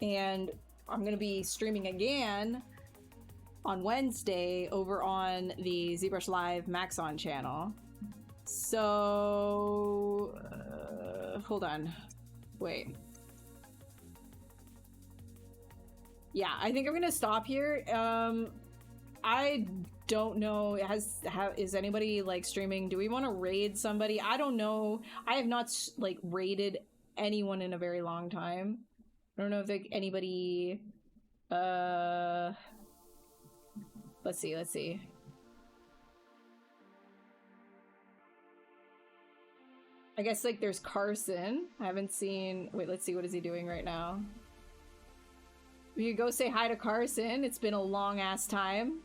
And I'm gonna be streaming again on Wednesday over on the ZBrush Live Maxon channel. So, hold on. Wait. Yeah, I think I'm gonna stop here. I don't know. Is anybody like streaming? Do we want to raid somebody? I don't know. I have not like raided anyone in a very long time. I don't know if like, anybody. Let's see. Let's see. I guess like there's Carson. I haven't seen. Wait, let's see. What is he doing right now? You go say hi to Carson. It's been a long ass time.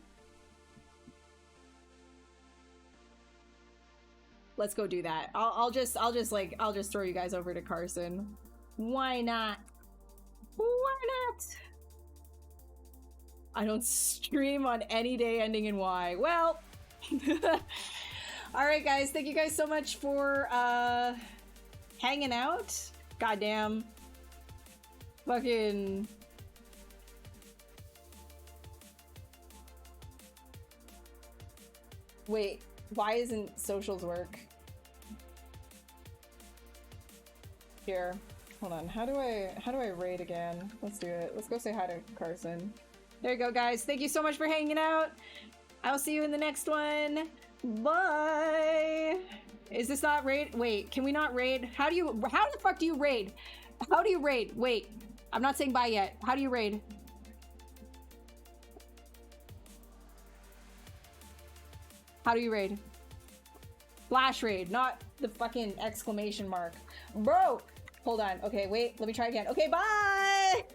Let's go do that. I'll just throw you guys over to Carson. Why not? Why not? I don't stream on any day ending in Y. Well. All right, guys. Thank you guys so much for hanging out. Goddamn. Fucking. Wait, why isn't socials work? Here. Hold on. How do I raid again? Let's do it. Let's go say hi to Carson. There you go, guys. Thank you so much for hanging out. I'll see you in the next one. Bye. Is this not raid? Wait, can we not raid? How the fuck do you raid? How do you raid? Wait, I'm not saying bye yet. How do you raid? How do you raid? Flash raid, not the fucking exclamation mark. Bro, hold on. Okay, wait, let me try again. Okay, bye.